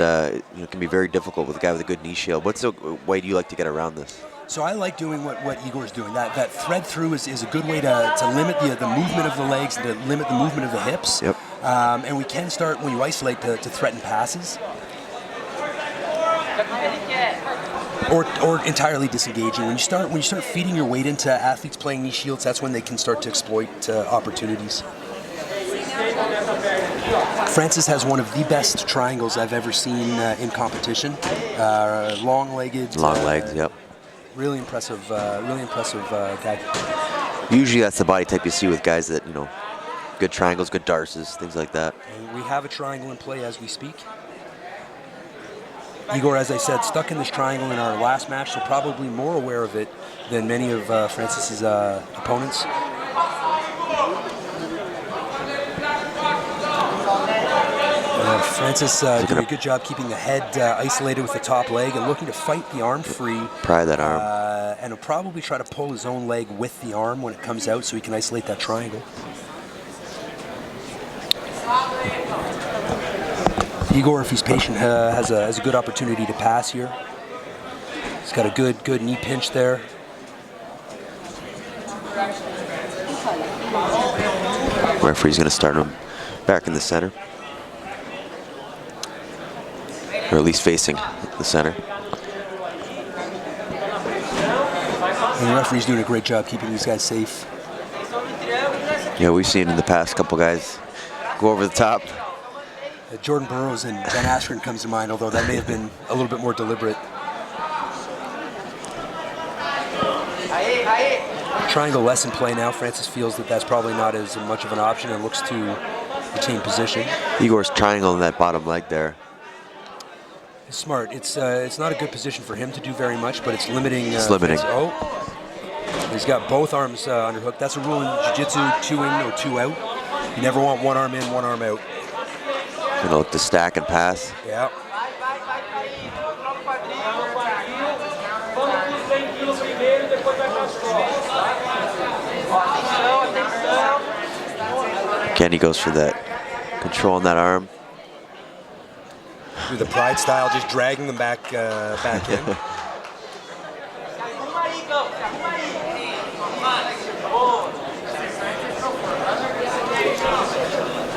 can be very difficult with a guy with a good knee shield. What's the way do you like to get around this? So I like doing what Igor's doing. That thread through is a good way to limit the movement of the legs, to limit the movement of the hips. Yep. And we can start, when you isolate, to threaten passes. Or entirely disengaging. When you start feeding your weight into athletes playing knee shields, that's when they can start to exploit opportunities. Francis has one of the best triangles I've ever seen in competition. Long-legged. Long legs, yep. Really impressive guy. Usually that's the body type you see with guys that, good triangles, good darces, things like that. And we have a triangle in play as we speak. Igor, as I said, stuck in this triangle in our last match, so probably more aware of it than many of Francis's opponents. Francis doing a good job keeping the head isolated with the top leg and looking to fight the arm free. Pry that arm. And he'll probably try to pull his own leg with the arm when it comes out so he can isolate that triangle. Igor, if he's patient, has a good opportunity to pass here. He's got a good knee pinch there. Referee's going to start him back in the center. Or at least facing the center. And the referee's doing a great job keeping these guys safe. Yeah, we've seen in the past couple guys go over the top. Jordan Burroughs and Ben Askren comes to mind, although that may have been a little bit more deliberate. Triangle less in play now. Francis feels that that's probably not as much of an option and looks to retain position. Igor's triangle in that bottom leg there. It's smart. It's not a good position for him to do very much, but it's limiting. It's limiting. Oh, he's got both arms underhooked. That's a rule in jiu-jitsu: 2 in or 2 out. You never want one arm in, one arm out. Gonna look to stack and pass. Yeah. Kenny goes for that control on that arm. Do the pride style, just dragging them back in.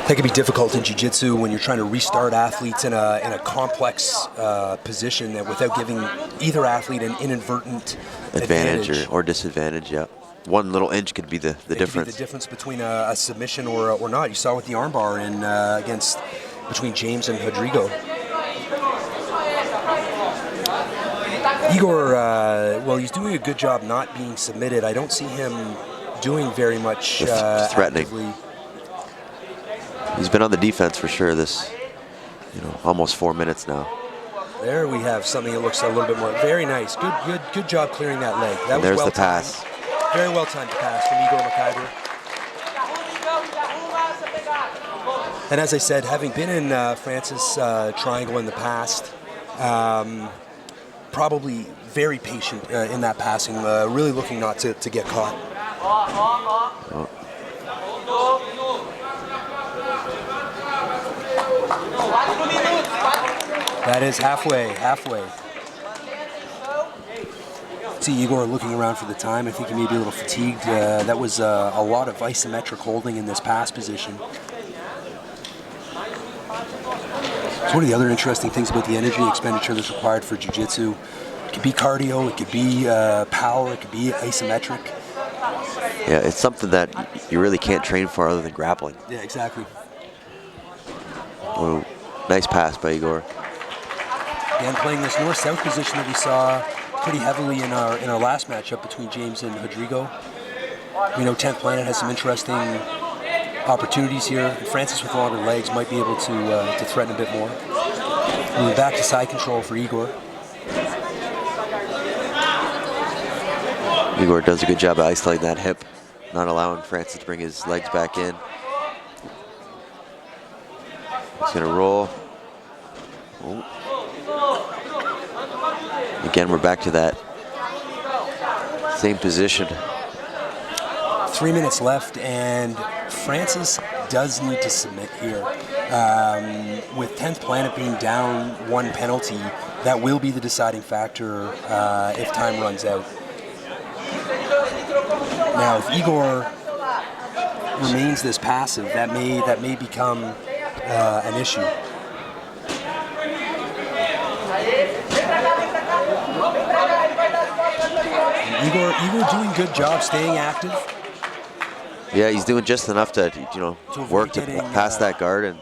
That can be difficult in jiu-jitsu when you're trying to restart athletes in a complex position that without giving either athlete an inadvertent advantage. or disadvantage. Yeah, one little inch could be the difference. Could be the difference between a submission or not. You saw with the armbar between James and Rodrigo. Igor, well, he's doing a good job not being submitted. I don't see him doing very much threatening. actively. He's been on the defense for sure this, almost 4 minutes now. There we have something that looks a little bit more. Very nice. Good job clearing that leg. That was There's well the pass. timed. Very well timed pass from Igor Mcilvenny. And as I said, having been in Francis triangle in the past, probably very patient in that passing, really looking not to get caught. Oh. That is halfway. See Igor looking around for the time. I think he may be a little fatigued. That was a lot of isometric holding in this pass position. So one of the other interesting things about the energy expenditure that's required for jiu-jitsu, it could be cardio, it could be power, it could be isometric. Yeah, it's something that you really can't train for other than grappling. Yeah, exactly. Oh, nice pass by Igor. Again, playing this north-south position that we saw pretty heavily in our last matchup between James and Rodrigo. We know 10th Planet has some interesting opportunities here. Francis with longer legs might be able to threaten a bit more. Moving back to side control for Igor. Igor does a good job of isolating that hip, not allowing Francis to bring his legs back in. He's gonna roll. Oh. Again, we're back to that same position. 3 minutes left, and Francis does need to submit here. With 10th Planet being down 1 penalty, that will be the deciding factor if time runs out. Now, if Igor remains this passive, that may become an issue. Igor doing good job staying active. Yeah, he's doing just enough to work to pass that guard and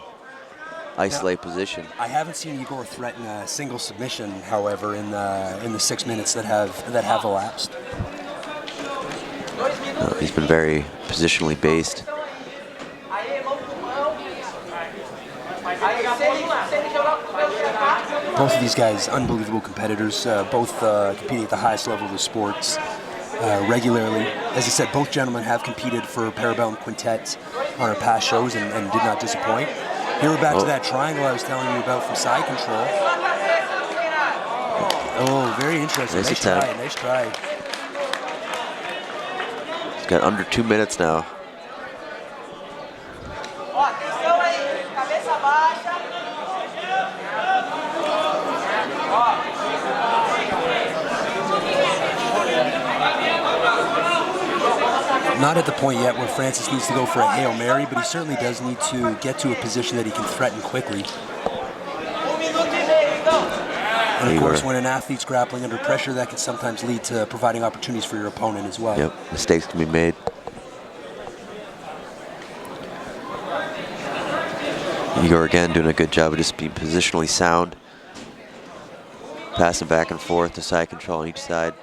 isolate position. I haven't seen Igor threaten a single submission, however, in the 6 minutes that have elapsed. He's been very positionally based. Both of these guys, unbelievable competitors, both competing at the highest level of the sports regularly. As I said, both gentlemen have competed for Bellum Quintet on our past shows and did not disappoint. Here we're back to that triangle I was telling you about from side control. Oh, very interesting. Nice attempt. Nice try. He's got under 2 minutes now. Not at the point yet where Francis needs to go for a Hail Mary, but he certainly does need to get to a position that he can threaten quickly. And of course, when an athlete's grappling under pressure, that can sometimes lead to providing opportunities for your opponent as well. Yep, mistakes can be made. Igor again doing a good job of just being positionally sound. Passing back and forth to side control on each side.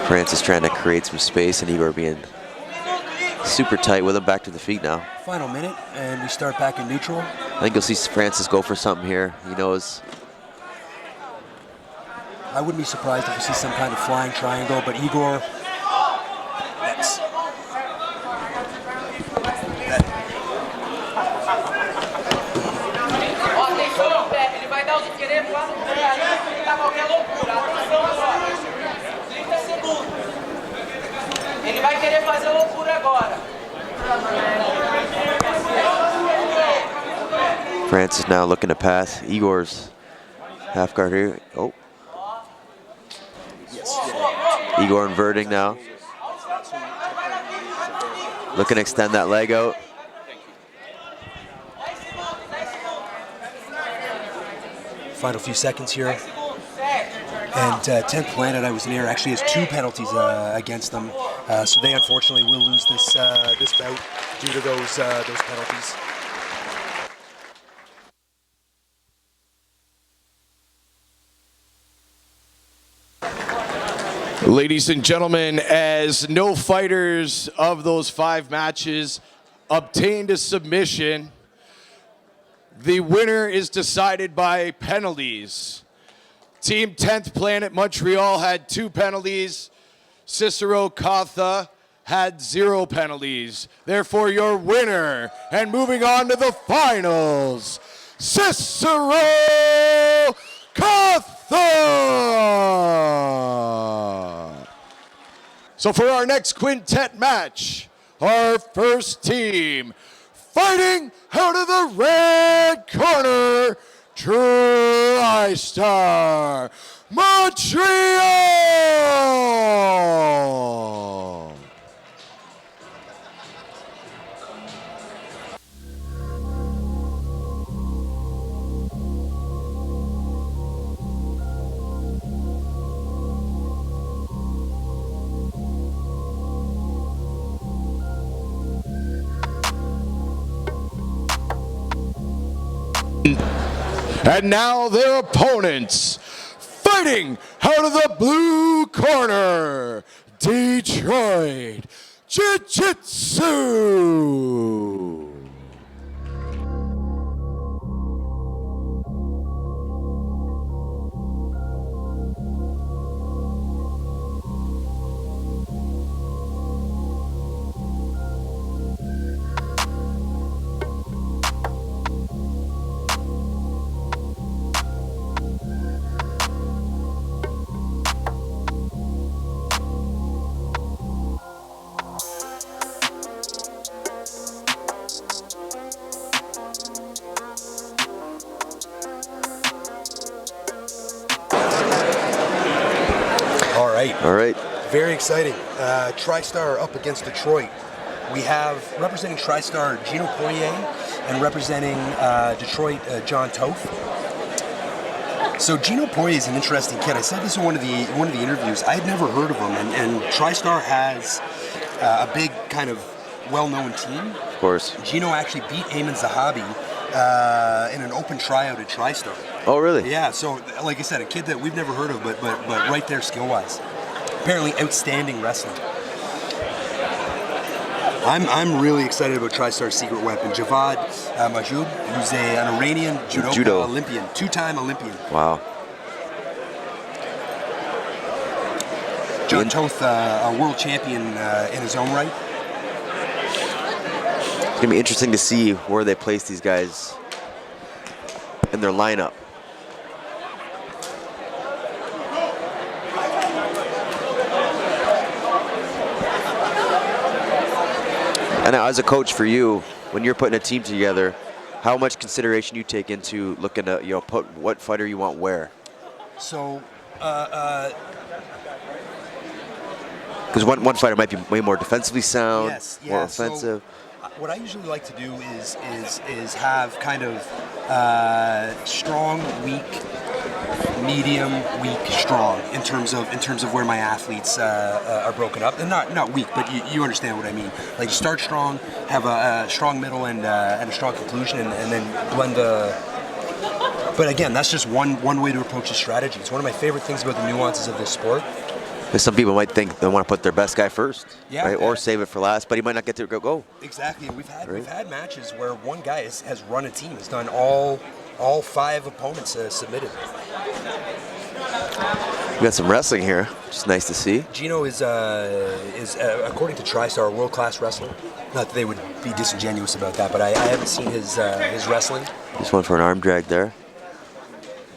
Francis trying to create some space and Igor being super tight with him. Back to the feet now. Final minute, and we start back in neutral. I think you'll see Francis go for something here. He knows. I wouldn't be surprised if we see some kind of flying triangle, but Igor, that's... Ele vai querer fazer loucura agora. Francis now looking to pass. Igor's half guard here. Oh. Igor inverting now. Looking to extend that leg out. Final few seconds here. And 10th Planet, I was near, actually has 2 penalties against them. So they unfortunately will lose this this bout due to those penalties. Ladies and gentlemen, as no fighters of those 5 matches obtained a submission, the winner is decided by penalties. Team 10th Planet Montreal had 2 penalties. Cicero Costha had 0 penalties. Therefore, your winner, and moving on to the finals, Cicero Costha! So for our next quintet match, our first team, fighting out of the red corner, Tristar, Montreal! And now their opponents, fighting out of the blue corner, Detroit Jiu-Jitsu. All right. Very exciting. Tristar up against Detroit. We have representing Tristar Gino Poirier and representing Detroit John Toth. So Gino Poirier is an interesting kid. I said this in one of the interviews. I had never heard of him, and Tristar has a big kind of well-known team. Of course. Gino actually beat Ayman Zahabi in an open tryout at Tristar. Oh, really? Yeah. So, like I said, a kid that we've never heard of, but right there skill-wise. Apparently, outstanding wrestling. I'm really excited about Tristar's secret weapon, Javad Majoub, who's an Iranian judo Olympian, 2-time Olympian. Wow. John Toth, a world champion in his own right. It's going to be interesting to see where they place these guys in their lineup. And now, as a coach for you, when you're putting a team together, how much consideration you take into looking at, put what fighter you want where? So, because one fighter might be way more defensively sound, more offensive. So what I usually like to do is have kind of strong, weak, medium, weak, strong in terms of where my athletes are broken up, and not weak, but you understand what I mean. Like start strong, have a strong middle and a strong conclusion, and then blend the. But again, that's just one way to approach the strategy. It's one of my favorite things about the nuances of this sport. Because some people might think they want to put their best guy first, yeah, right? Or save it for last, but he might not get to go. Exactly. We've had matches where one guy has run a team, has done all 5 opponents submitted. We got some wrestling here, which is nice to see. Gino is according to Tristar, a world-class wrestler. Not that they would be disingenuous about that, but I haven't seen his wrestling. Just went for an arm drag there.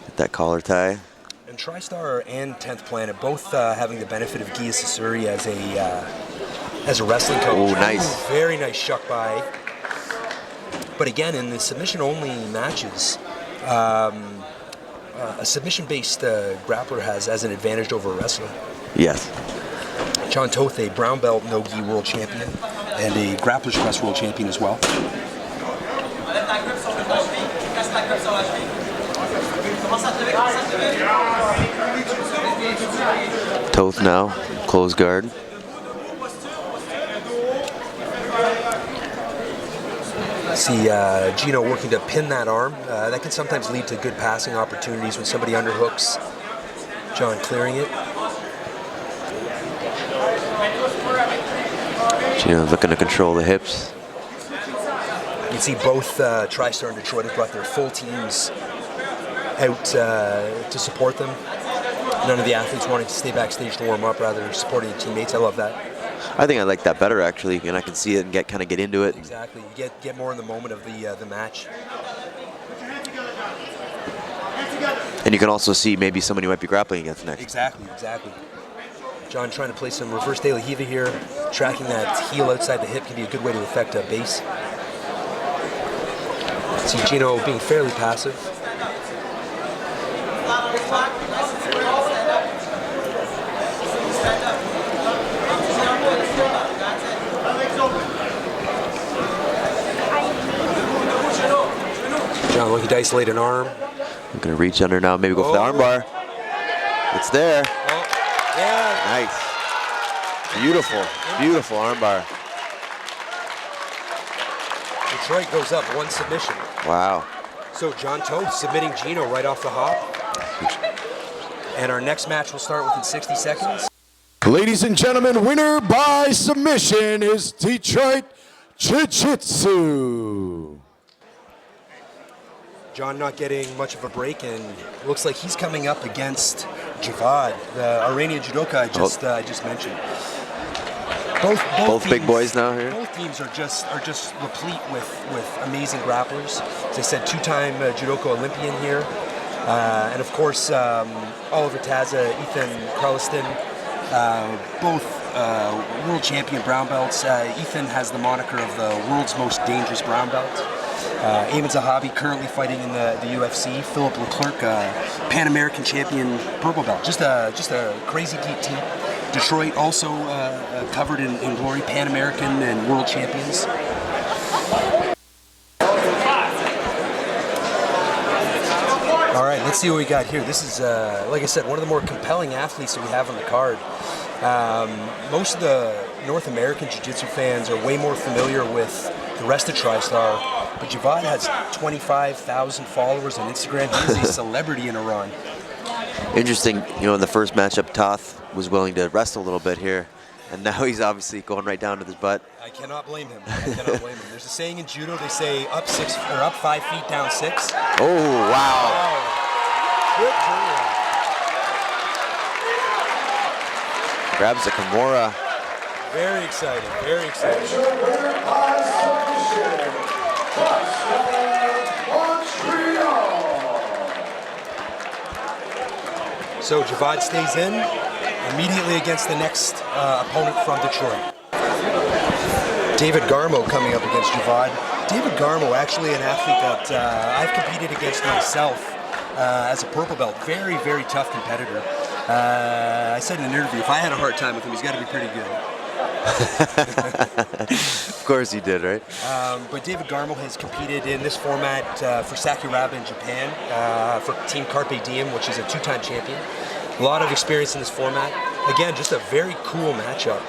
Get that collar tie. And Tristar and 10th Planet both having the benefit of Gia Sasuri as a wrestling coach. Oh, nice. Very nice shuck by. But again, in the submission-only matches, a submission-based grappler has an advantage over a wrestler. Yes. John Toth, a brown belt no-gi world champion and a grappler's press world champion as well. Toth now, close guard. See Gino working to pin that arm. That can sometimes lead to good passing opportunities when somebody underhooks. John clearing it. Gino looking to control the hips. You can see both Tristar and Detroit have brought their full teams out to support them. None of the athletes wanting to stay backstage to warm up, rather than supporting the teammates. I love that. I think I like that better, actually, and I can see it and kind of get into it. Exactly. You get more in the moment of the match. And you can also see maybe somebody might be grappling against next. Exactly. John trying to play some reverse de la Hiva here. Tracking that heel outside the hip can be a good way to affect a base. See Gino being fairly passive. John looking to isolate an arm. I'm going to reach under now, maybe go for the armbar. It's there. Oh, yeah. Nice. Beautiful armbar. Detroit goes up, one submission. Wow. So John Toth submitting Gino right off the hop. And our next match will start within 60 seconds. Ladies and gentlemen, winner by submission is Detroit Jiu-Jitsu. John not getting much of a break, and looks like he's coming up against Javad, the Iranian judoka I just mentioned. Both big boys now here. Both teams are just replete with amazing grapplers. As I said, two-time judoka Olympian here, and of course Oliver Taza, Ethan Carleston, both world champion brown belts. Ethan has the moniker of the world's most dangerous brown belt. Eamon Zahabi currently fighting in the UFC. Philip Leclerc, Pan American champion purple belt. Just a crazy deep team. Detroit also covered in glory, Pan American and world champions. All right, let's see what we got here. This is, like I said, one of the more compelling athletes that we have on the card. Most of the North American Jiu-Jitsu fans are way more familiar with the rest of Tristar, but Javad has 25,000 followers on Instagram. He is a celebrity in Iran. Interesting, in the first matchup, Toth was willing to wrestle a little bit here, and now he's obviously going right down to his butt. I cannot blame him. There's a saying in judo, they say up 5 feet, down 6. Oh, wow. Good turnaround. Grabs the Kimura. Very exciting, very exciting. So Javad stays in immediately against the next opponent from Detroit. David Garmo coming up against Javad. David Garmo, actually an athlete that I've competed against myself as a purple belt. Very, very tough competitor. I said in an interview, if I had a hard time with him, he's got to be pretty good. Of course he did, right? But David Garmo has competed in this format for Sakuraba in Japan, for Team Carpe Diem, which is a 2-time champion. A lot of experience in this format. Again, just a very cool matchup.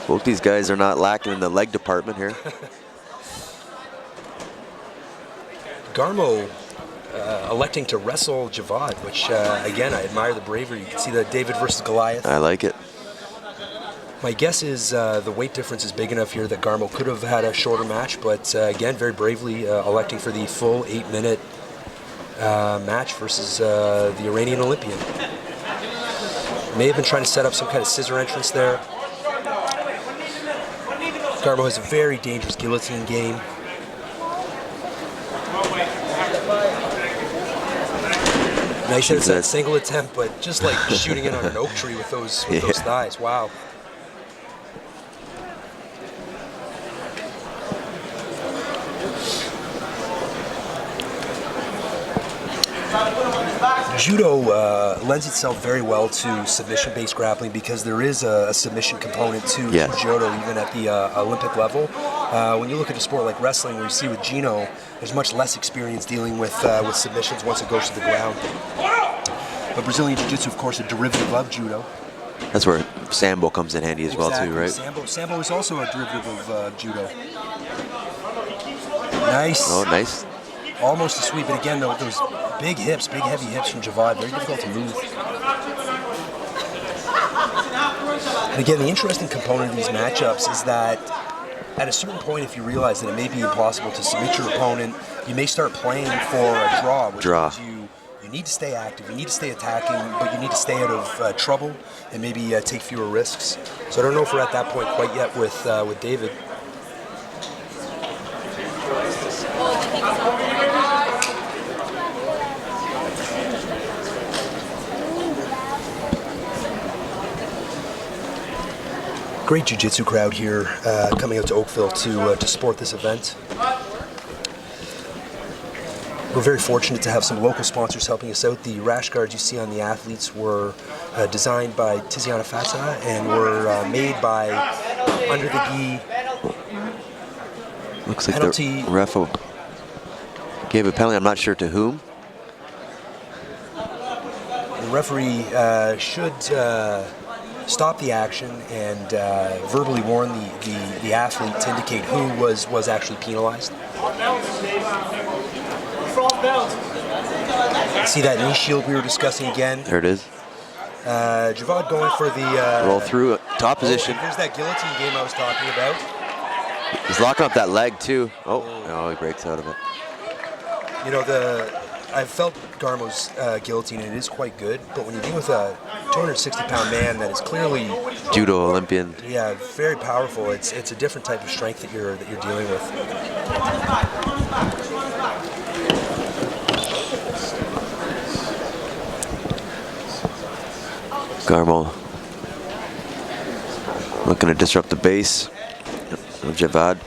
Both these guys are not lacking in the leg department here. Garmo electing to wrestle Javad, which, again, I admire the bravery. You can see the David versus Goliath. I like it. My guess is the weight difference is big enough here that Garmo could have had a shorter match, but again, very bravely electing for the full 8-minute match versus the Iranian Olympian. May have been trying to set up some kind of scissor entrance there. Garmo has a very dangerous guillotine game. Nice that it's that single attempt, but just like shooting it on an oak tree with those thighs. Wow. Judo lends itself very well to submission-based grappling because there is a submission component to judo, even at the Olympic level. When you look at a sport like wrestling, where you see with Gino, there's much less experience dealing with submissions once it goes to the ground. But Brazilian Jiu-Jitsu, of course, a derivative of judo. That's where Sambo comes in handy as well, too, right? Sambo is also a derivative of judo. Nice. Oh, nice. Almost a sweep, but again, though, those big hips, big heavy hips from Javad, very difficult to move. And again, the interesting component of these matchups is that at a certain point, if you realize that it may be impossible to submit your opponent, you may start playing for a draw, which means you need to stay active, you need to stay attacking, but you need to stay out of trouble and maybe take fewer risks. So I don't know if we're at that point quite yet with David. Great jiu-jitsu crowd here coming out to Oakville to support this event. We're very fortunate to have some local sponsors helping us out. The rash guards you see on the athletes were designed by Tiziana Fata and were made by Under the Gi. Looks like the ref gave a penalty. I'm not sure to whom. The referee should stop the action and verbally warn the athlete to indicate who was actually penalized. See that knee shield we were discussing again? There it is. Javad going for the... roll through, top position. Here's that guillotine game I was talking about. He's locking up that leg too. Oh, he breaks out of it. You know, I've felt Garmo's guillotine, and it is quite good, but when you deal with a 260-pound man that is clearly... Judo Olympian. Yeah, very powerful. It's a different type of strength that you're dealing with. Garmo looking to disrupt the base of Javad.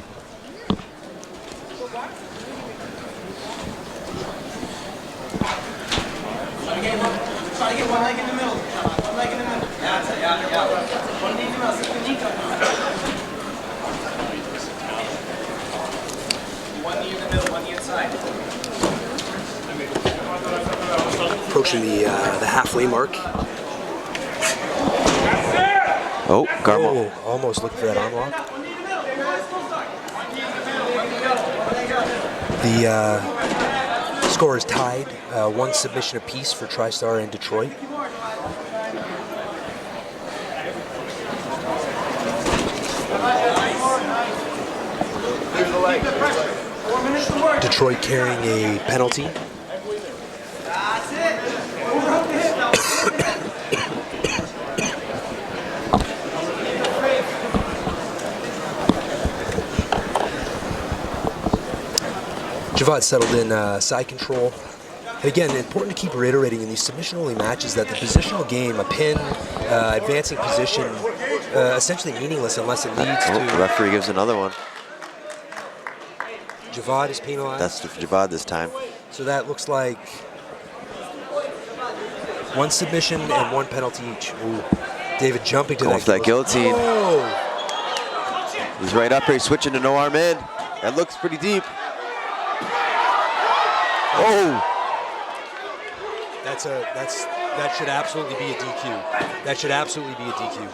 Approaching the halfway mark. Oh, Garmo. Oh, almost looking for that arm lock. The score is tied, one submission apiece for Tristar and Detroit. Detroit carrying a penalty. Javad settled in side control. And again, important to keep reiterating in these submission-only matches that the positional game, a pin, advancing position, essentially meaningless unless it leads to... The referee gives another one. Javad is penalized. That's Javad this time. So that looks like one submission and one penalty each. Ooh. David jumping to that guillotine. Oh. He's right up here, he's switching to no arm in. That looks pretty deep. Oh! That should absolutely be a DQ. That should absolutely be a DQ.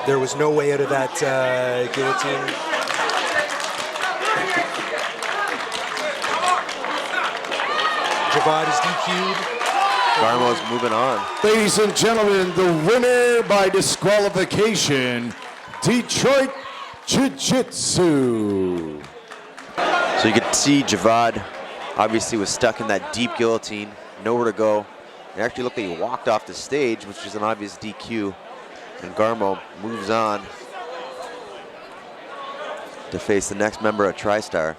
There was no way out of that guillotine. Javad is DQ'd. Garmo's moving on. Ladies and gentlemen, the winner by disqualification, Detroit Jiu-Jitsu. So you could see Javad obviously was stuck in that deep guillotine, nowhere to go. It actually looked like he walked off the stage, which is an obvious DQ. And Garmo moves on to face the next member of Tristar.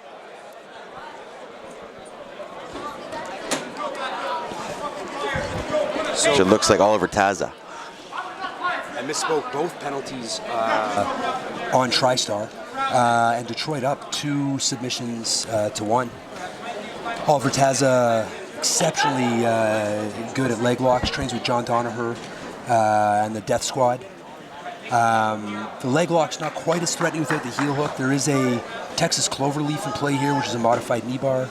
Which it looks like Oliver Taza. I misspoke, both penalties on Tristar, and Detroit up 2 submissions to 1. Oliver Taza exceptionally good at leg locks, trains with John Donaher and the Death Squad. The leg lock's not quite as threatening without the heel hook. There is a Texas Cloverleaf in play here, which is a modified knee bar.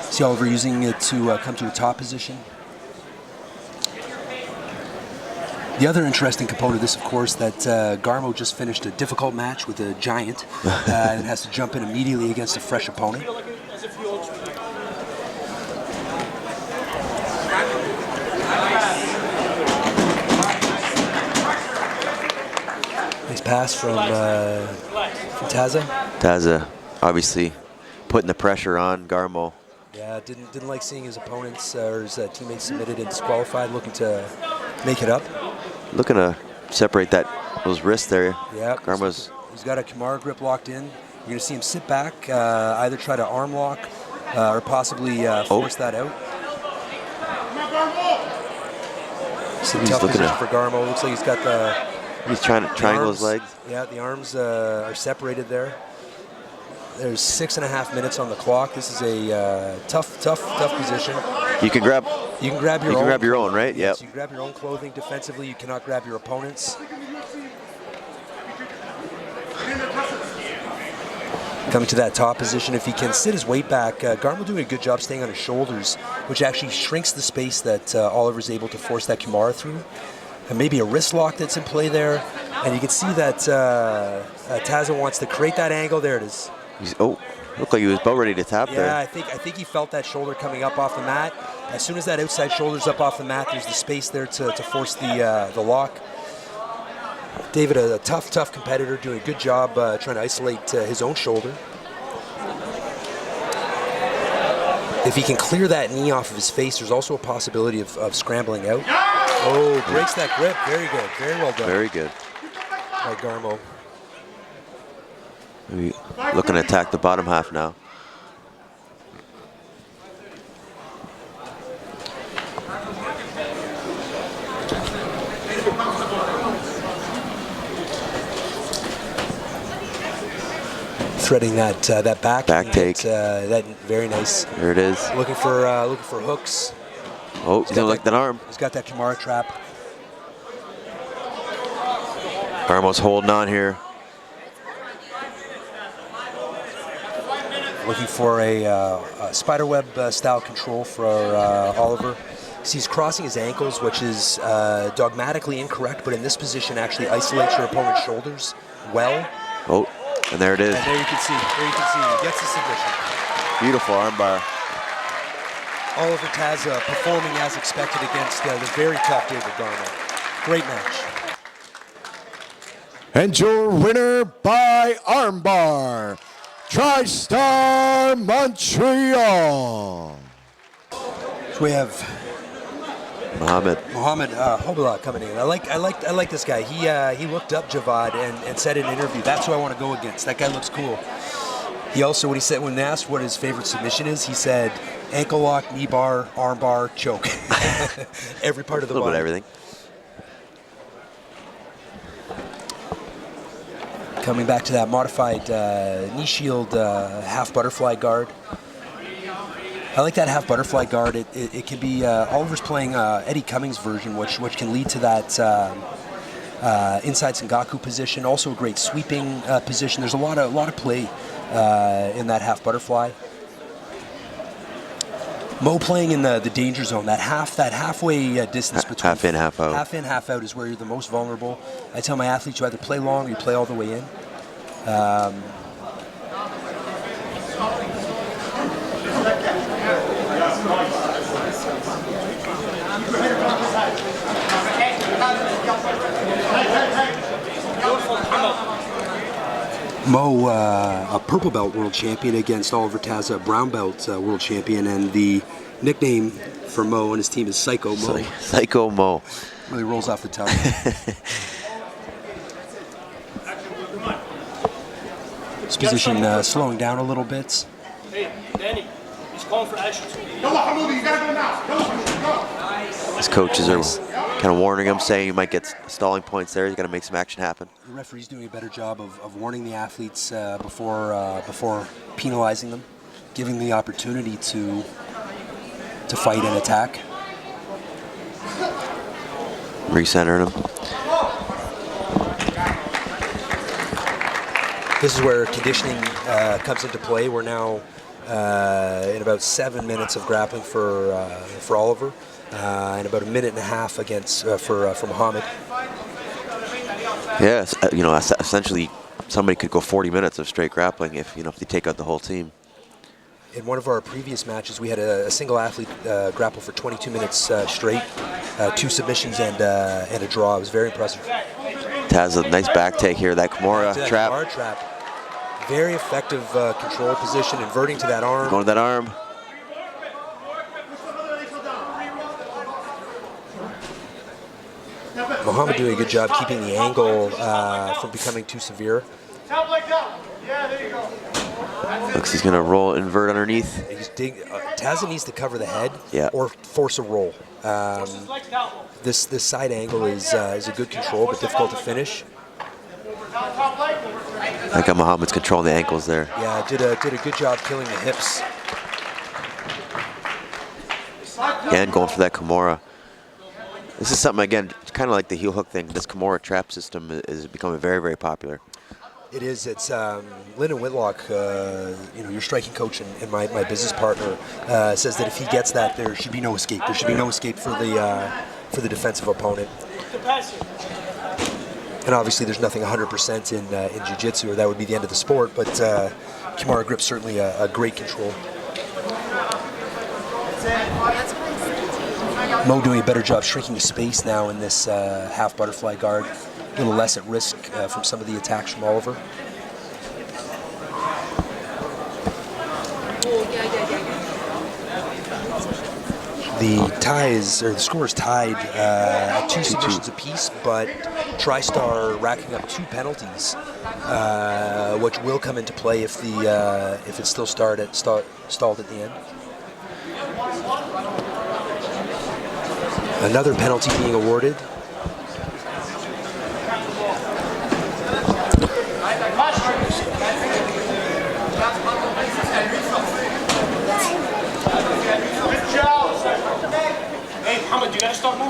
See Oliver using it to come to a top position. The other interesting component of this, of course, that Garmo just finished a difficult match with a giant and has to jump in immediately against a fresh opponent. Nice pass from Taza. Taza, obviously, putting the pressure on Garmo. Yeah, didn't like seeing his opponents or his teammates submitted and disqualified, looking to make it up. Looking to separate those wrists there. Yeah, Garmo's. He's got a Kimura grip locked in. You're going to see him sit back, either try to arm lock or possibly force that out. It's a tough position for Garmo. Looks like he's got the. He's trying to triangle his legs. Yeah, the arms are separated there. There's 6.5 minutes on the clock. This is a tough position. You can grab. You can grab your own. You can grab your own, right? Yes, Yep. you can grab your own clothing defensively. You cannot grab your opponent's. Coming to that top position, if he can sit his weight back, Garmo doing a good job staying on his shoulders, which actually shrinks the space that Oliver's able to force that Kimura through. And maybe a wrist lock that's in play there. And you can see that Taza wants to create that angle. There it is. Looked like he was about ready to tap there. Yeah, I think he felt that shoulder coming up off the mat. As soon as that outside shoulder's up off the mat, there's the space there to force the lock. David, a tough competitor, doing a good job trying to isolate his own shoulder. If he can clear that knee off of his face, there's also a possibility of scrambling out. Oh, breaks that grip. Very good. Very well done. Very good. By Garmo. Maybe looking to attack the bottom half now. Threading that back take. That very nice. There it is. Looking for hooks. Oh, he's gonna lick that arm. He's got that Kimura trap. Garmo's holding on here. Looking for a spiderweb style control for Oliver. He's crossing his ankles, which is dogmatically incorrect, but in this position actually isolates your opponent's shoulders well. Oh, and there it is. And there you can see, he gets the submission. Beautiful armbar. Oliver Taza performing as expected against the very tough David Garmo. Great match. And your winner by armbar, Tristar Montreal. So we have Mohamed Hobila coming in. I like this guy. He looked up Javad and said in an interview, that's who I want to go against. That guy looks cool. He also, when asked what his favorite submission is, he said ankle lock, knee bar, arm bar, choke. Every part of the body. A little bit of everything. Coming back to that modified knee shield half butterfly guard. I like that half butterfly guard. It can be Oliver's playing Eddie Cummings' version, which can lead to that inside Sengaku position. Also a great sweeping position. There's a lot of play in that half butterfly. Mo playing in the danger zone. That halfway distance between half in, half out. Half in, half out is where you're the most vulnerable. I tell my athletes, you either play long or you play all the way in. Mo, a purple belt world champion against Oliver Taza, a brown belt world champion, and the nickname for Mo and his team is Psycho Mo. Psycho Mo. Really rolls off the tongue. This position slowing down a little bit. Hey, Danny, he's calling for action. His coaches are kind of warning him, saying he might get stalling points there. He's got to make some action happen. The referee's doing a better job of warning the athletes before penalizing them, giving the opportunity to fight and attack. Recentering him. This is where conditioning comes into play. We're now in about 7 minutes of grappling for Oliver, and about 1.5 minutes against for Muhammad. Yes, essentially somebody could go 40 minutes of straight grappling if if they take out the whole team. In one of our previous matches, we had a single athlete grapple for 22 minutes straight, 2 submissions and a draw. It was very impressive. Taz, a nice back take here. That Kimura trap. Hard trap. Very effective control position, inverting to that arm. Going to that arm. Muhammad doing a good job keeping the angle from becoming too severe. Looks he's going to roll invert underneath. Taz needs to cover the head Yeah. or force a roll. This side angle is a good control, but difficult to finish. I got Muhammad's controlling the ankles there. Yeah, did a good job killing the hips. Again, going for that Kimura. This is something, again, kind of like the heel hook thing. This Kimura trap system is becoming very, very popular. It is. It's Lyndon Whitlock, your striking coach and my business partner, says that if he gets that, there should be no escape. There should be no escape for the defensive opponent. And obviously, there's nothing 100% in jiu-jitsu, or that would be the end of the sport. But Kimura grip's certainly a great control. Mo doing a better job shrinking the space now in this half butterfly guard. A little less at risk from some of the attacks from Oliver. The score is tied at 2 submissions apiece, but Tristar racking up 2 penalties, which will come into play if it's still stalled at the end. Another penalty being awarded.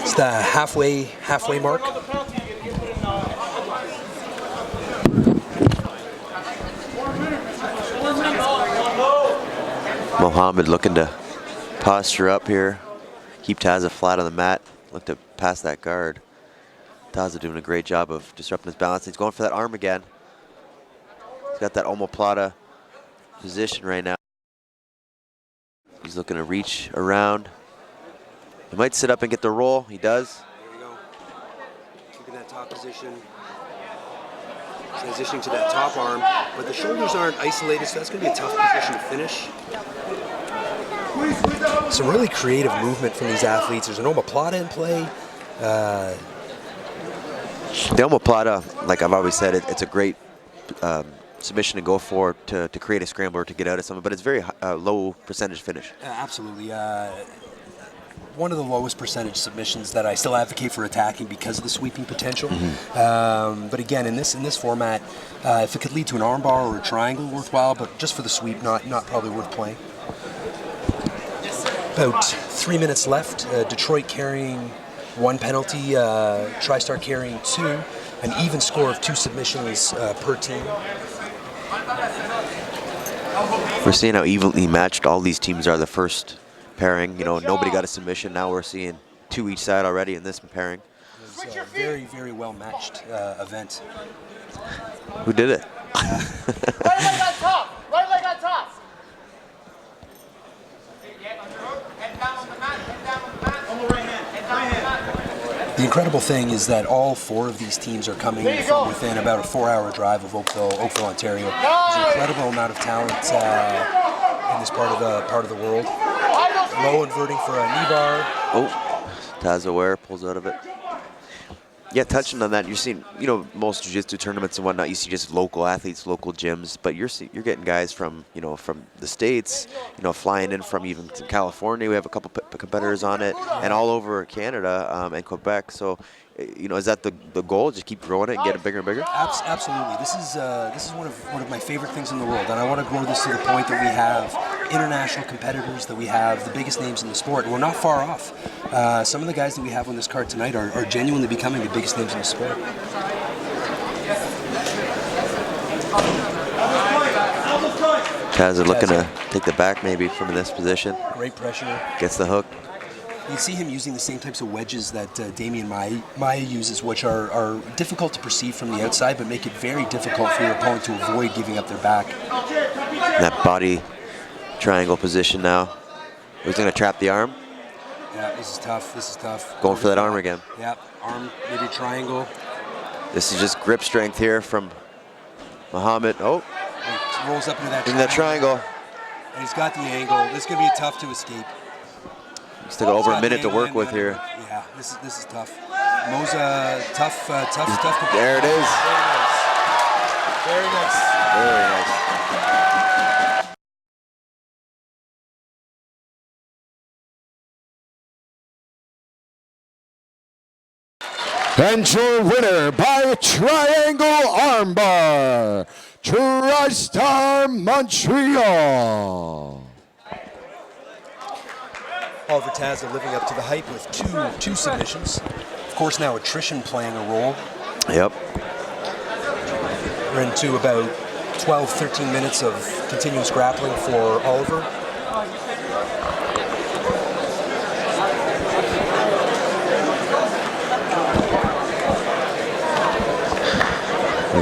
It's the halfway mark. Muhammad looking to posture up here. Keep Taza flat on the mat. Look to pass that guard. Taza doing a great job of disrupting his balance. He's going for that arm again. He's got that omoplata position right now. He's looking to reach around. He might sit up and get the roll. He does. There you go. Keeping that top position. Transitioning to that top arm. But the shoulders aren't isolated, so that's going to be a tough position to finish. Some really creative movement from these athletes. There's an omoplata in play. The omoplata, like I've always said, it's a great submission to go for to create a scrambler to get out of something, but it's very low percentage finish. Absolutely. One of the lowest percentage submissions that I still advocate for attacking because of the sweeping potential. But again, in this format, if it could lead to an armbar or a triangle, worthwhile. But just for the sweep, not probably worth playing. About 3 minutes left. Detroit carrying 1 penalty, Tristar carrying 2. An even score of 2 submissions per team. We're seeing how evenly matched all these teams are. The first pairing, nobody got a submission. Now we're seeing 2 each side already in this pairing. It was a very, very well matched event. Who did it? Right leg on top. Right leg on top. Head down on the mat. Head down on the mat. On the right hand. Head down on the mat. The incredible thing is that all 4 of these teams are coming from within about a 4-hour drive of Oakville, Ontario. There's an incredible amount of talent in this part of the world. Low inverting for a knee bar. Oh, Taz aware, pulls out of it. Yeah, touching on that, you're seeing, most jiu-jitsu tournaments and whatnot, you see just local athletes, local gyms, but you're getting guys from, from the States, flying in from even California. We have a couple competitors on it, and all over Canada and Quebec. So, is that the goal? Just keep growing it and get it bigger and bigger? Absolutely. This is one of my favorite things in the world, and I want to grow this to the point that we have international competitors, that we have the biggest names in the sport. We're not far off. Some of the guys that we have on this card tonight are genuinely becoming the biggest names in the sport. Taza looking to take the back maybe from this position. Great pressure. Gets the hook. You see him using the same types of wedges that Damian Maya uses, which are difficult to perceive from the outside, but make it very difficult for your opponent to avoid giving up their back. That body triangle position now. He's going to trap the arm. Yeah, this is tough. This is tough. Going for that arm again. Yeah, arm, maybe triangle. This is just grip strength here from Muhammad. Oh. He rolls up into that triangle. And he's got the angle. This is going to be tough to escape. He's still got over a minute to work with here. Yeah, this is tough. Moza, tough. There it is. Very nice. Very nice. And your winner by triangle armbar, Tristar Montreal. Oliver Taza living up to the hype with two submissions. Of course, now attrition playing a role. Yep. We're into about 12, 13 minutes of continuous grappling for Oliver.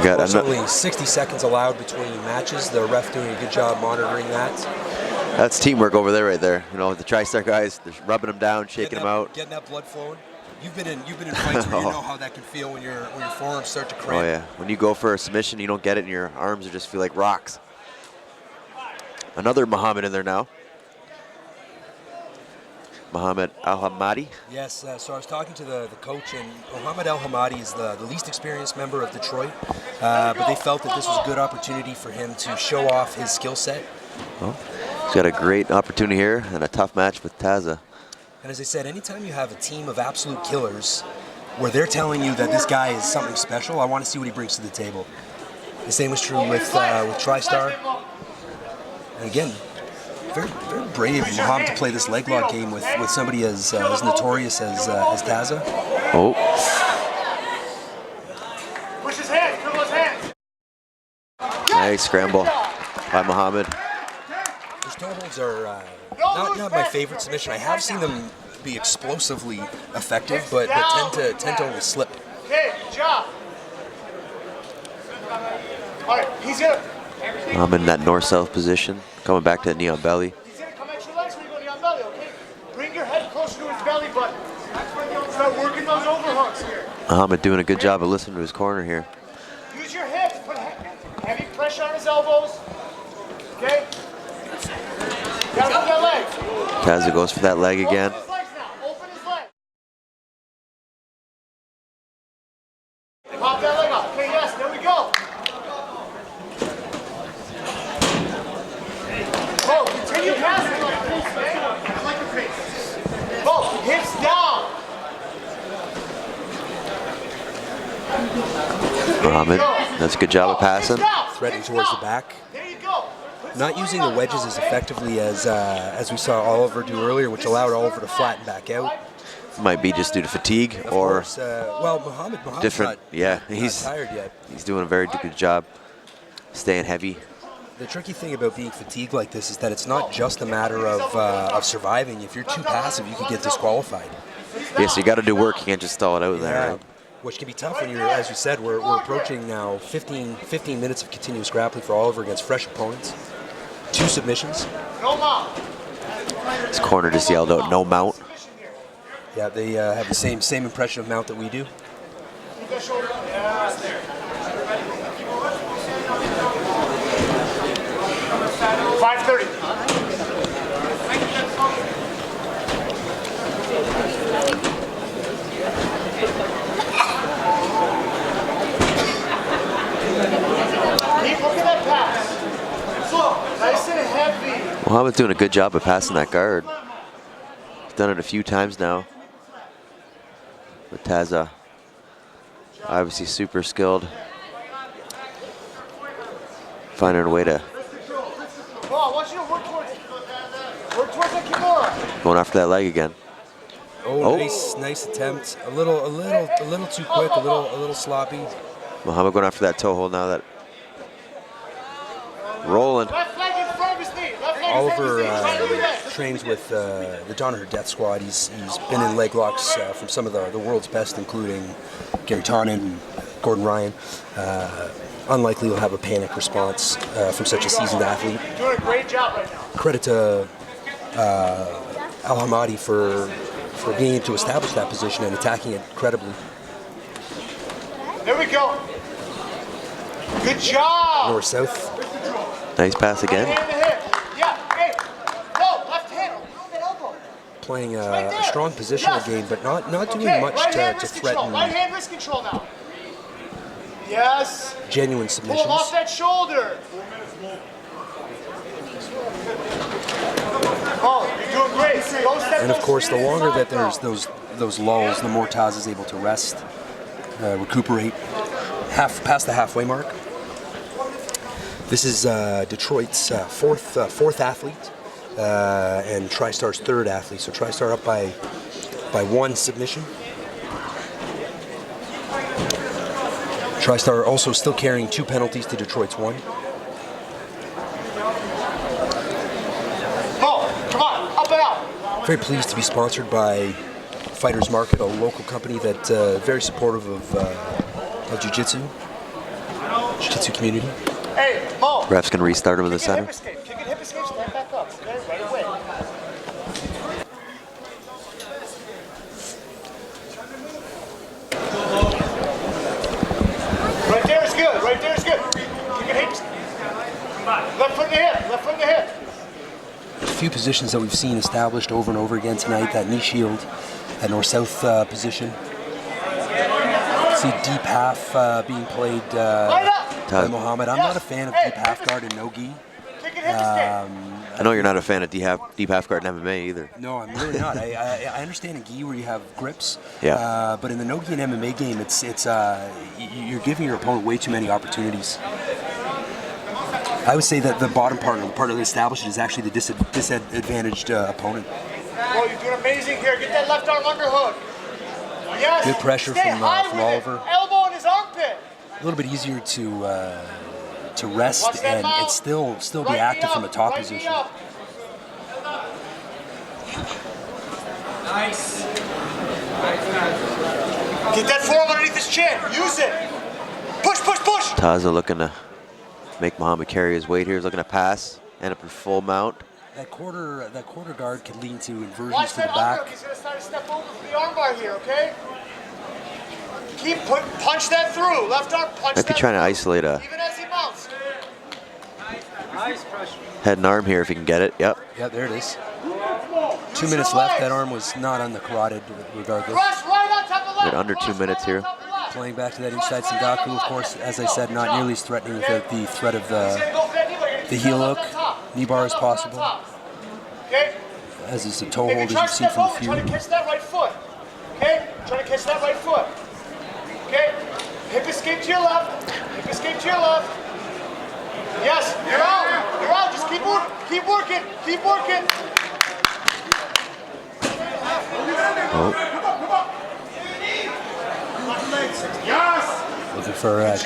There's only 60 seconds allowed between matches. The ref doing a good job monitoring that. That's teamwork over there, right there. You know, the Tristar guys, they're rubbing them down, shaking them out. Getting that blood flowing. You've been in fights where you know how that can feel when your forearms start to cramp. Oh yeah, when you go for a submission, you don't get it, and your arms just feel like rocks. Another Muhammad in there now. Muhammad Al-Hamadi. Yes, so I was talking to the coach, and Muhammad Al-Hamadi is the least experienced member of Detroit, but they felt that this was a good opportunity for him to show off his skill set. Well, he's got a great opportunity here and a tough match with Taza. And as I said, anytime you have a team of absolute killers where they're telling you that this guy is something special, I want to see what he brings to the table. The same was true with Tristar. And again, very, very brave of Muhammad to play this leg lock game with somebody as notorious as Taza. Oh. Push his hand, dribble his hand. Nice scramble by Muhammad. Those toe holds are not my favorite submission. I have seen them be explosively effective, but tend to only slip. Okay, good job. All right, he's gonna. I'm in that north-south position, coming back to the knee on belly. He's gonna come at your legs when you go knee on belly, okay? Bring your head closer to his belly button. Start working those overhooks here. Muhammad doing a good job of listening to his corner here. Use your hips, put heavy pressure on his elbows. Okay? Gotta move that leg. Taza goes for that leg again. Open his legs now. Open his leg. Pop that leg up. Okay, yes, there we go. Oh, continue passing like this, man. I like your pace. Oh, hips down. Muhammad does a good job of passing. Threading towards the back. There you go. Not using the wedges as effectively as we saw Oliver do earlier, which allowed Oliver to flatten back out. Might be just due to fatigue or Muhammad's different. He's not tired yet. He's doing a very good job staying heavy. The tricky thing about being fatigued like this is that it's not just a matter of surviving. If you're too passive, you could get disqualified. Yeah, so you got to do work. You can't just stall it out there. Right? Which can be tough when you're, as you said, we're approaching now 15 minutes of continuous grappling for Oliver against fresh opponents. 2 submissions. His corner just yelled out, "No mount." Yeah, they have the same impression of mount that we do. 5:30. Keep looking at that pass. Nice and heavy. Muhammad's doing a good job of passing that guard. He's done it a few times now. But Taza, obviously super skilled. Finding a way to going after that leg again. Oh, nice attempt. A little too quick. A little sloppy. Muhammad going after that toe hold now. That rolling. Left leg in front Oliver trains with the Donner Death Squad. He's been in leg locks from some of the world's best, including Gary Tonin and Gordon Ryan. Unlikely he'll have a panic response from such a seasoned athlete. Doing a great job right now. Credit to Al-Hamadi for being able to establish that position and attacking it credibly. There we go. Good job. North-south. Nice pass again. Right hand to hip. Yeah, hey. No, left hand. Elbow. Playing a strong positional game, but not doing much right to threaten right hand wrist control now. Yes. genuine Pull submissions. him off that shoulder. Oh, you're doing great. Don't step And of those course, the feet longer inside, that there's those lulls, the more Taz is able to rest, recuperate, past the halfway mark. This is Detroit's fourth athlete and Tristar's third athlete. So Tristar up by one submission. Tristar also still carrying 2 penalties to Detroit's 1. Oh, come on, up and out. Very pleased to be sponsored by Fighters Market, a local company that very supportive of jiu-jitsu community. Hey, Mo. Refs can restart him in the Kick it, center. hip escape. Kick it, hip escape, stand back up. Okay, right away. Right there is good. Right there is good. Kick it, hip escape. Left foot in the hip. Left foot in the hip. A few positions that we've seen established over and over again tonight. That knee shield, that north-south position. See deep half being played by Mohammed. I'm not a fan of deep half guard and no gi. I know you're not a fan of deep half guard in MMA either. No, I'm really not. I understand in gi where you have grips. Yeah. But in the no gi and MMA game, it's you're giving your opponent way too many opportunities. I would say that the bottom part, the part that established, is actually the disadvantaged opponent. Oh, you're doing amazing here. Get that left arm underhook. Yes. Good pressure Stay from high with Oliver. it. Elbow in his armpit. A little bit easier to rest and still be active from a top position. Nice. Get that forearm underneath his chin. Use it. Push, push, push. Taza looking to make Muhammad carry his weight here. He's looking to pass, end up in full mount. That quarter guard can lead to inversions Watch to the that back. underhook. He's going to start to step over for the armbar here, okay? Punch that through. Left arm, punch Might be that trying to through. isolate a Even as he mounts. Nice pressure. head and arm here if he can get it. Yep. Yeah, there it is. 2 minutes left. That arm was not on the carotid regardless. Press right on top of left. We're under 2 minutes here. Playing back to that inside Sengaku, of course, as I said, not nearly as threatening without the threat of the heel hook. Knee bar is possible. Okay? As is the toe If hold, you as try you've to seen step from the over, try to feud. catch that right foot. Okay? Try to catch that right foot. Okay? Hip escape to your left. Hip escape to your left. Yes, you're out. You're out. Just keep working. Keep working. Yes. Looking for at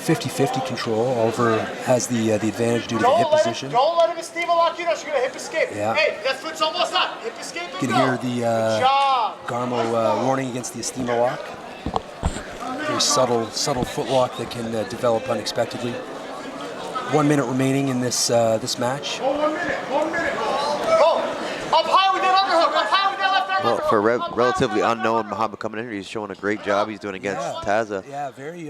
50-50 control. Oliver has the advantage due to the hip position. Don't let him esteem a lock. You know, you're going to hip escape. Yeah. Hey, that foot's almost up. Hip escape and You go. can hear the Good job. Garmo warning against the Estima lock. Very subtle footlock that can develop unexpectedly. 1 minute remaining in this match. 1 minute. 1 minute. Go. Up high with that underhook. Up high with that left arm. Well, for a relatively unknown Muhammad coming in here, he's showing a great job. He's doing against Taza. Yeah, very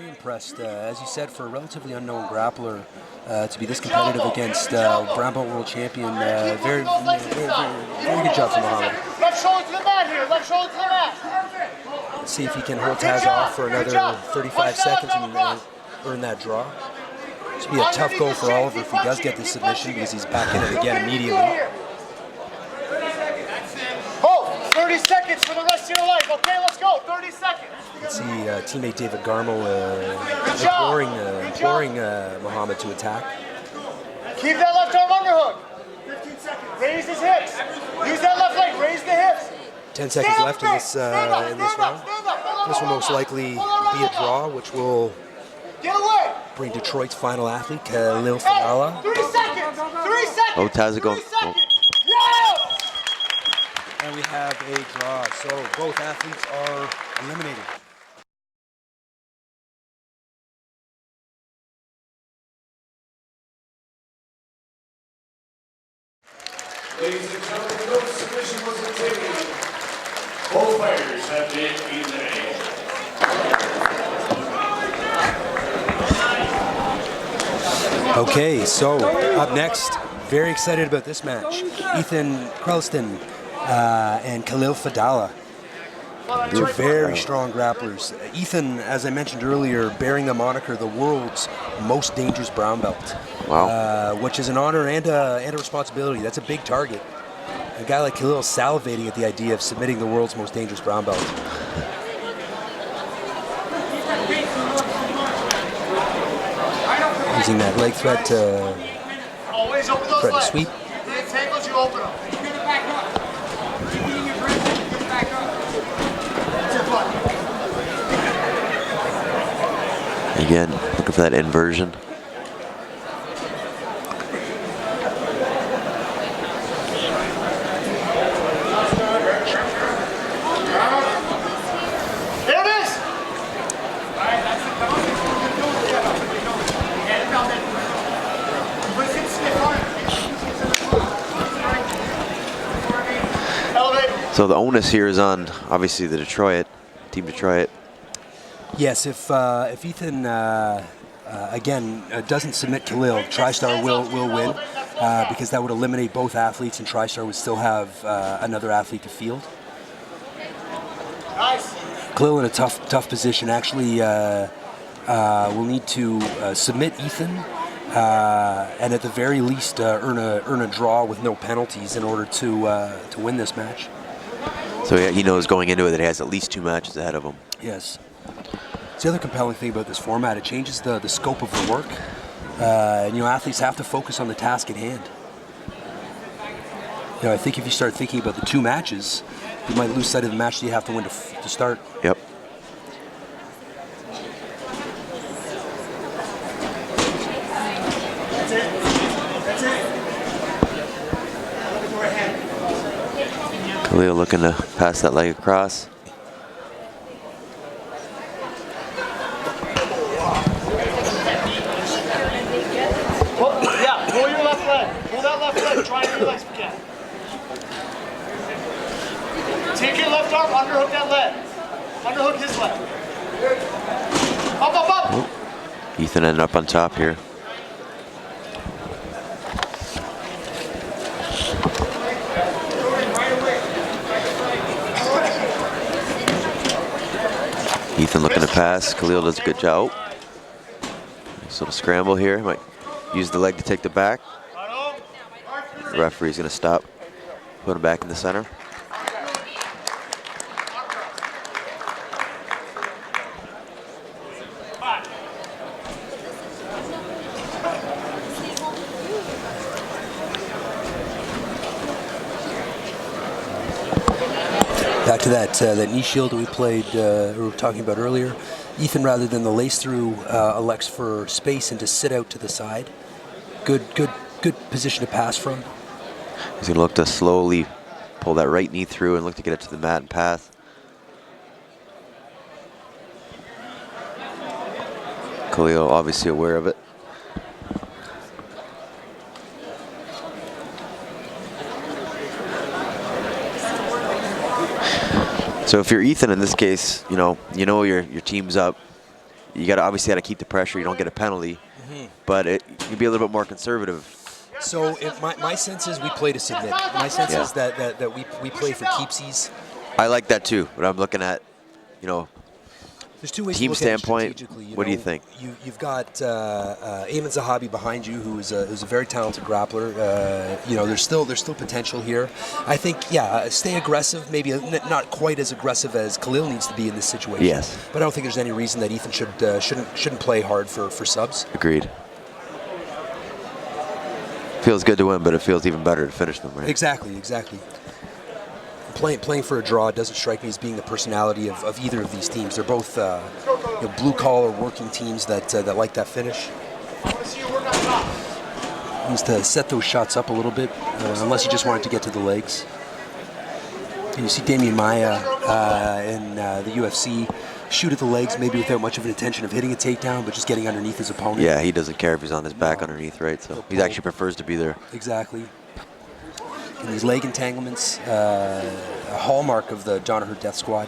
impressed. As you said, for a relatively unknown grappler to be this competitive against brown belt world champion, very good job from Muhammad. Left shoulder to the mat here. Left shoulder to the mat. Let's see if he can hold Taz off for another 35 seconds and earn that draw. This will be a tough goal for Oliver if he does get the submission because he's back in it again immediately. Hold 30 seconds for the rest of your life. Okay, let's go. 30 seconds. Let's see teammate David Garmo imploring Muhammad to attack. Keep that left arm underhook. 15 seconds. Raise his hips. Use that left leg. Raise the hips. 10 seconds left in this round. This will most likely be a draw, which will Get away. bring Detroit's final athlete, Khalil Fadala. 3 seconds! 3 seconds! Oh, how's it going? 3 seconds! Yeah! And we have a draw, so both athletes are eliminated. Ladies and gentlemen, no submission was obtained. Both fighters have been eliminated. Okay, so up next, very excited about this match. Ethan Krellston and Khalil Fadala. Two very strong grapplers. Ethan, as I mentioned earlier, bearing the moniker the world's most dangerous brown belt. Wow. Which is an honor and a responsibility. That's a big target. A guy like Khalil is salivating at the idea of submitting the world's most dangerous brown belt. Using that leg threat to Always open those threat to legs. sweep. The tangles, you open them. Again, looking for that inversion. There it is! So the onus here is on, obviously, the Team Detroit. Yes, if Ethan again doesn't submit Khalil, Tristar will win because that would eliminate both athletes, and Tristar would still have another athlete to field. Nice. Khalil in a tough position. Actually, will need to submit Ethan, and at the very least earn a draw with no penalties in order to win this match. So yeah, he knows going into it that he has at least 2 matches ahead of him. Yes. It's the other compelling thing about this format. It changes the scope of the work. And, athletes have to focus on the task at hand. I think if you start thinking about the 2 matches, you might lose sight of the match that you have to win to start. Yep. That's it. That's it. Khalil looking to pass that leg across. Yeah, pull your left leg. Pull that left leg. Try your legs again. Take your left arm, underhook that leg. Underhook his leg. Up, up, up. Oh. Ethan ended up on top here. Ethan looking to pass. Khalil does a good job. Nice little scramble here. Might use the leg to take the back. The referee's going to stop. Put him back in the center. Back to that knee shield that we were talking about earlier. Ethan, rather than the lace through, elects for space and to sit out to the side. Good position to pass from. He's going to look to slowly pull that right knee through and look to get it to the mat and path. Khalil obviously aware of it. So if you're Ethan in this case, you know your team's up. You obviously got to keep the pressure. You don't get a penalty, but you'd be a little bit more conservative. So my sense is we play to submit. My sense is that we play for keepsies. I like that too, but I'm looking at, There's 2 ways team to look at it standpoint. strategically. What do you think? You've got Ayman Zahabi behind you, who's a very talented grappler. There's still potential here. I think, stay aggressive. Maybe not quite as aggressive as Khalil needs to be in this situation. Yes. But I don't think there's any reason that Ethan shouldn't play hard for subs. Agreed. Feels good to win, but it feels even better to finish them, right? Exactly. playing for a draw doesn't strike me as being the personality of either of these teams. They're both blue-collar working teams that like that finish. Needs to set those shots up a little bit, unless you just want it to get to the legs. And you see Damian Maia in the UFC shoot at the legs, maybe without much of an intention of hitting a takedown, but just getting underneath his opponent. Yeah, he doesn't care if he's on his back underneath, right? So he actually prefers to be there. Exactly. And these leg entanglements, a hallmark of the Danaher Death Squad.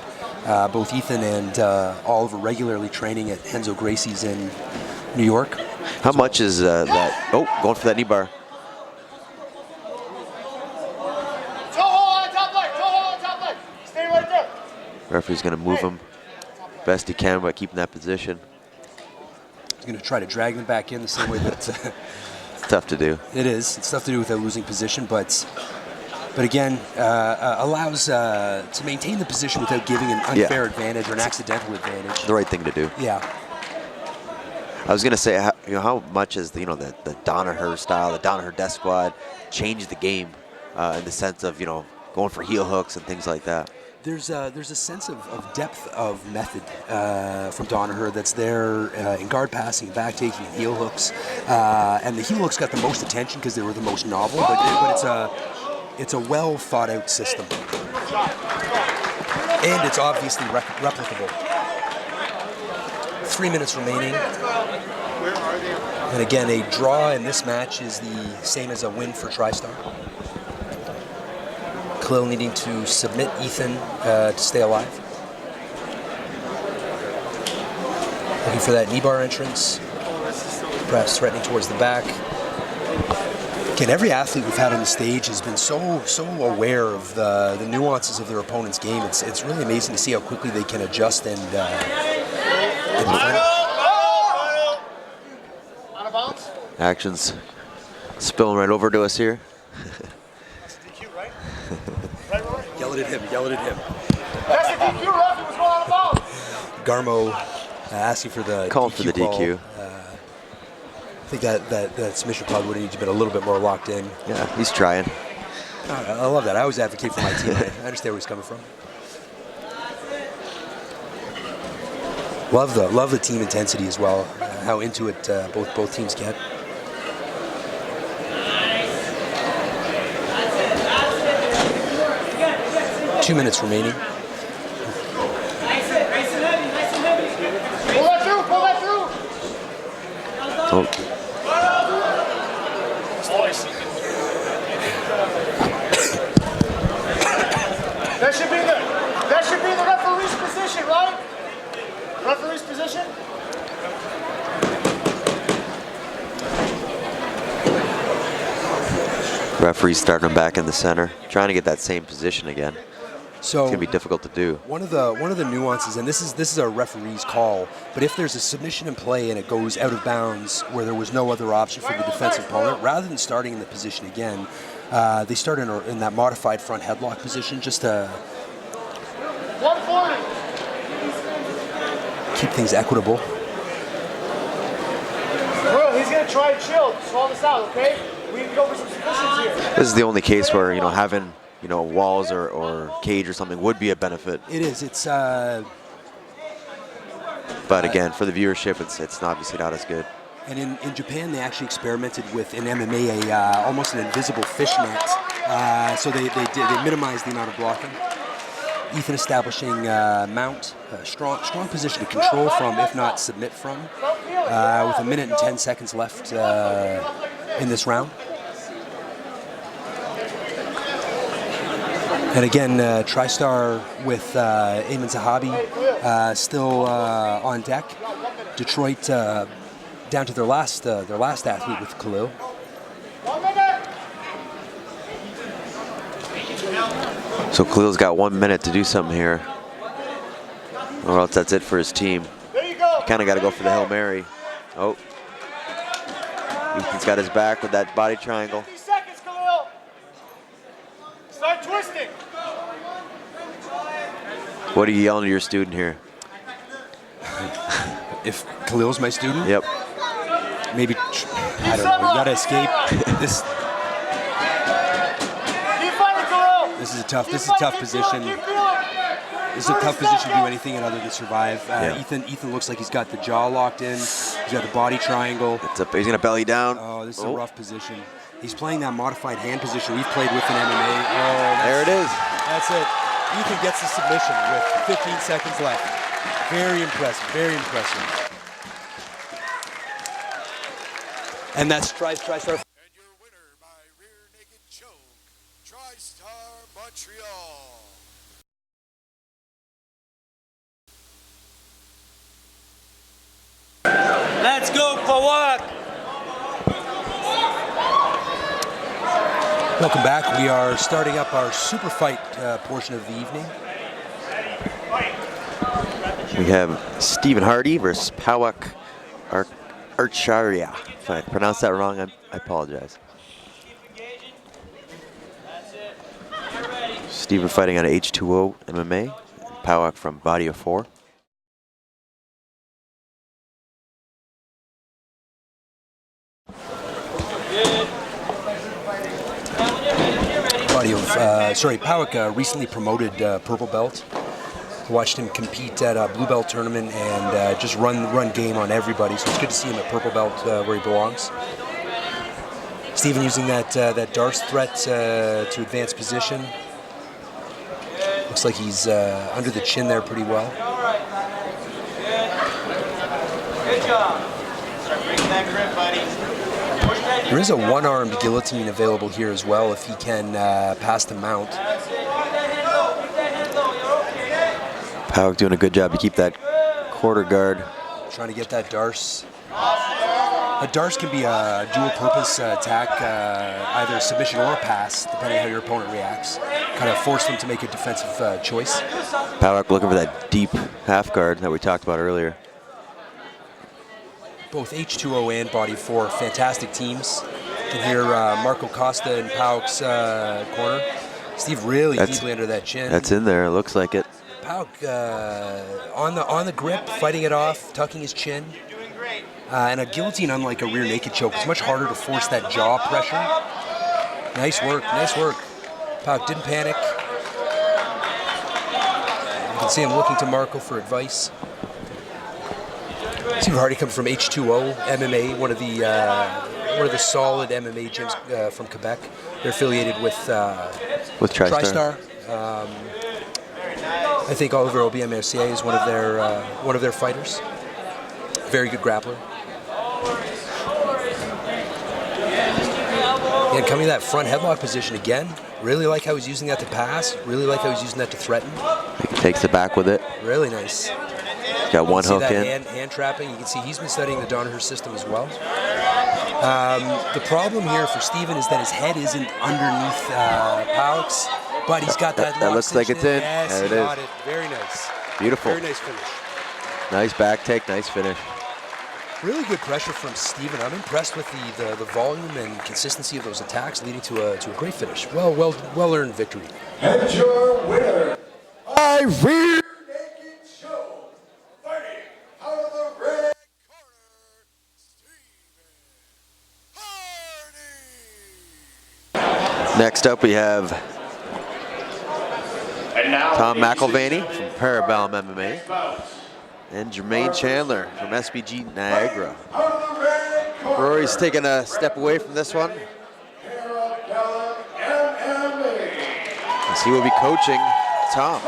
Both Ethan and Oliver regularly training at Renzo Gracie's in New York. How much is that? Oh, going for that knee bar. Toe hold on top leg, toe hold on top leg. Stay right there. Referee's going to move him best he can by keeping that position. He's going to try to drag them back in the same way that it's tough to do. It is. It's tough to do without losing position, but again, allows to maintain the position without giving an unfair advantage or an accidental advantage. The right thing to do. Yeah. I was going to say, how much has the Danaher style, the Danaher Death Squad, changed the game in the sense of going for heel hooks and things like that? There's a sense of depth of method from Danaher that's there in guard passing, back taking, heel hooks, and the heel hooks got the most attention because they were the most novel. But it's a well thought out system, and it's obviously replicable. 3 minutes remaining. And again, a draw in this match is the same as a win for Tristar. Khalil needing to submit Ethan to stay alive. Looking for that knee bar entrance. Perhaps threatening towards the back. Again, every athlete we've had on the stage has been so aware of the nuances of their opponent's game. It's really amazing to see how quickly they can adjust and Action's spilling right over to us here. Yell it at him, yell it at him. That's the DQ, ref. He was going out of bounds. Garmo asking for the call DQ for the DQ. I think that submission probably would have needed to be a little bit more locked in. Yeah, he's trying. I love that. I always advocate for my team. I understand where he's coming from. Love the team intensity as well. How into it both teams get. Two minutes remaining. Pull that through, pull that through. Oh. That should be the referee's position, right? Referee's position. Referee's starting him back in the center, trying to get that same position again. So it's gonna be difficult to do. One of the nuances, and this is a referee's call, but if there's a submission in play and it goes out of bounds where there was no other option for the defensive opponent, rather than starting in the position again, they start in that modified front headlock position just to keep things equitable. Bro, he's gonna try and chill. Swallow this out, okay? We need to go for some submissions here. This is the only case where having walls or cage or something would be a benefit. It is. It's. But again, for the viewership, it's obviously not as good. And in Japan, they actually experimented with in MMA almost an invisible fishnet, so they minimized the amount of blocking. Ethan establishing mount, strong position to control from, if not submit from, with 1 minute and 10 seconds left in this round. And again, Tristar with Ayman Zahabi still on deck. Detroit down to their last athlete with Khalil. So Khalil's got 1 minute to do something here, or else that's it for his team. Kind of got to go for the Hail Mary. Oh, Ethan's got his back with that body triangle. 50 seconds, Khalil. Start twisting. What are you yelling to your student here? If Khalil's my student? Yep. Maybe, I don't know, you gotta escape. This is a This is a tough position. This is a tough position to do anything in other than survive. Ethan looks like he's got the jaw locked in. He's got the body triangle. He's gonna belly down. Oh, this is a rough position. He's playing that modified hand position we've played with in MMA. Oh, there it is. That's it. Ethan gets the submission with 15 seconds left. Very impressive, very impressive. And that's Tristar. And your winner by rear naked choke, Tristar Montreal. Let's go, Pawak! Welcome back. We are starting up our super fight portion of the evening. We have Stephen Harty versus Pawak Acharya. If I pronounced that wrong, I apologize. Stephen fighting out of H2O MMA, Pawak from Body of 4. Pawak recently promoted purple belt. Watched him compete at a blue belt tournament and just run game on everybody. So it's good to see him at purple belt where he belongs. Stephen using that Darce threat to advance position. Looks like he's under the chin there pretty well. Good job. Start bringing that grip, buddy. There is a one-armed guillotine available here as well if he can pass the mount. Pawak doing a good job to keep that quarter guard. Trying to get that Darce. A Darce can be a dual-purpose attack, either a submission or a pass, depending on how your opponent reacts. Kind of force them to make a defensive choice. Pawak looking for that deep half guard that we talked about earlier. Both H2O and Body 4, fantastic teams. You can hear Marco Costha in Pawak's corner. Steve really deeply under that chin. That's in there, it looks like it. Pawak on the grip, fighting it off, tucking his chin. And a guillotine, unlike a rear naked choke, it's much harder to force that jaw pressure. Nice work, nice work. Pawak didn't panic. You can see him looking to Marco for advice. Steve Harty comes from H2O MMA, one of the solid MMA gyms from Quebec. They're affiliated with Tristar. I think Oliver Obiang-Mercier is one of their fighters. Very good grappler. And coming to that front headlock position again. Really like how he's using that to pass. Really like how he's using that to threaten. Takes it back with it. Really nice. Got one hook in. Hand trapping. You can see he's been studying the Danaher system as well. The problem here for Stephen is that his head isn't underneath Pawak's, but he's got that. That looks like it's in. Yes, there it got is. it. Very nice. Beautiful. Very nice finish. Nice back take, nice finish. Really good pressure from Stephen. I'm impressed with the volume and consistency of those attacks, leading to a great finish. Well earned victory. And your winner, by rear naked choke, fighting out of the red corner, Stephen Harty. Next up we have Tom Mcilvenny from Bellum MMA and Jermaine Chandler from SBG Niagara. Rory's taking a step away from this one. He will be coaching Tom.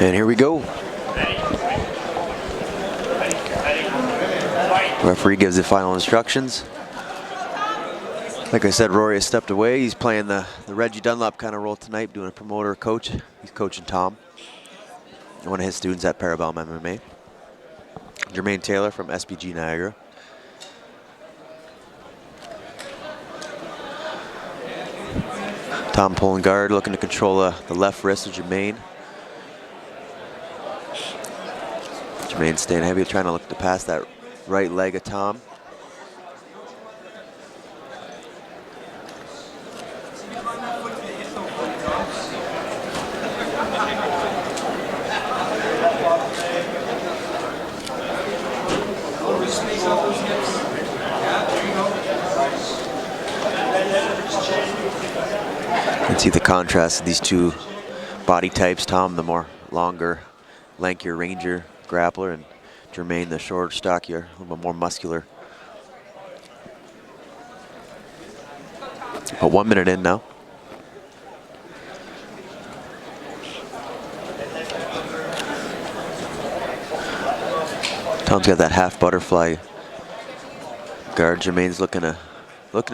And here we go. Referee gives the final instructions. Like I said, Rory has stepped away. He's playing the Reggie Dunlop kind of role tonight, doing a promoter coach. He's coaching Tom, one of his students at Bellum MMA. Jermaine Taylor from SPG Niagara. Tom pulling guard, looking to control the left wrist of Jermaine. Jermaine staying heavy, trying to look to pass that right leg of Tom. You can see the contrast of these two body types. Tom, the more longer, lankier, ranger grappler, and Jermaine, the shorter, stockier, a little bit more muscular. But 1 minute in now. Tom's got that half butterfly guard. Jermaine's looking to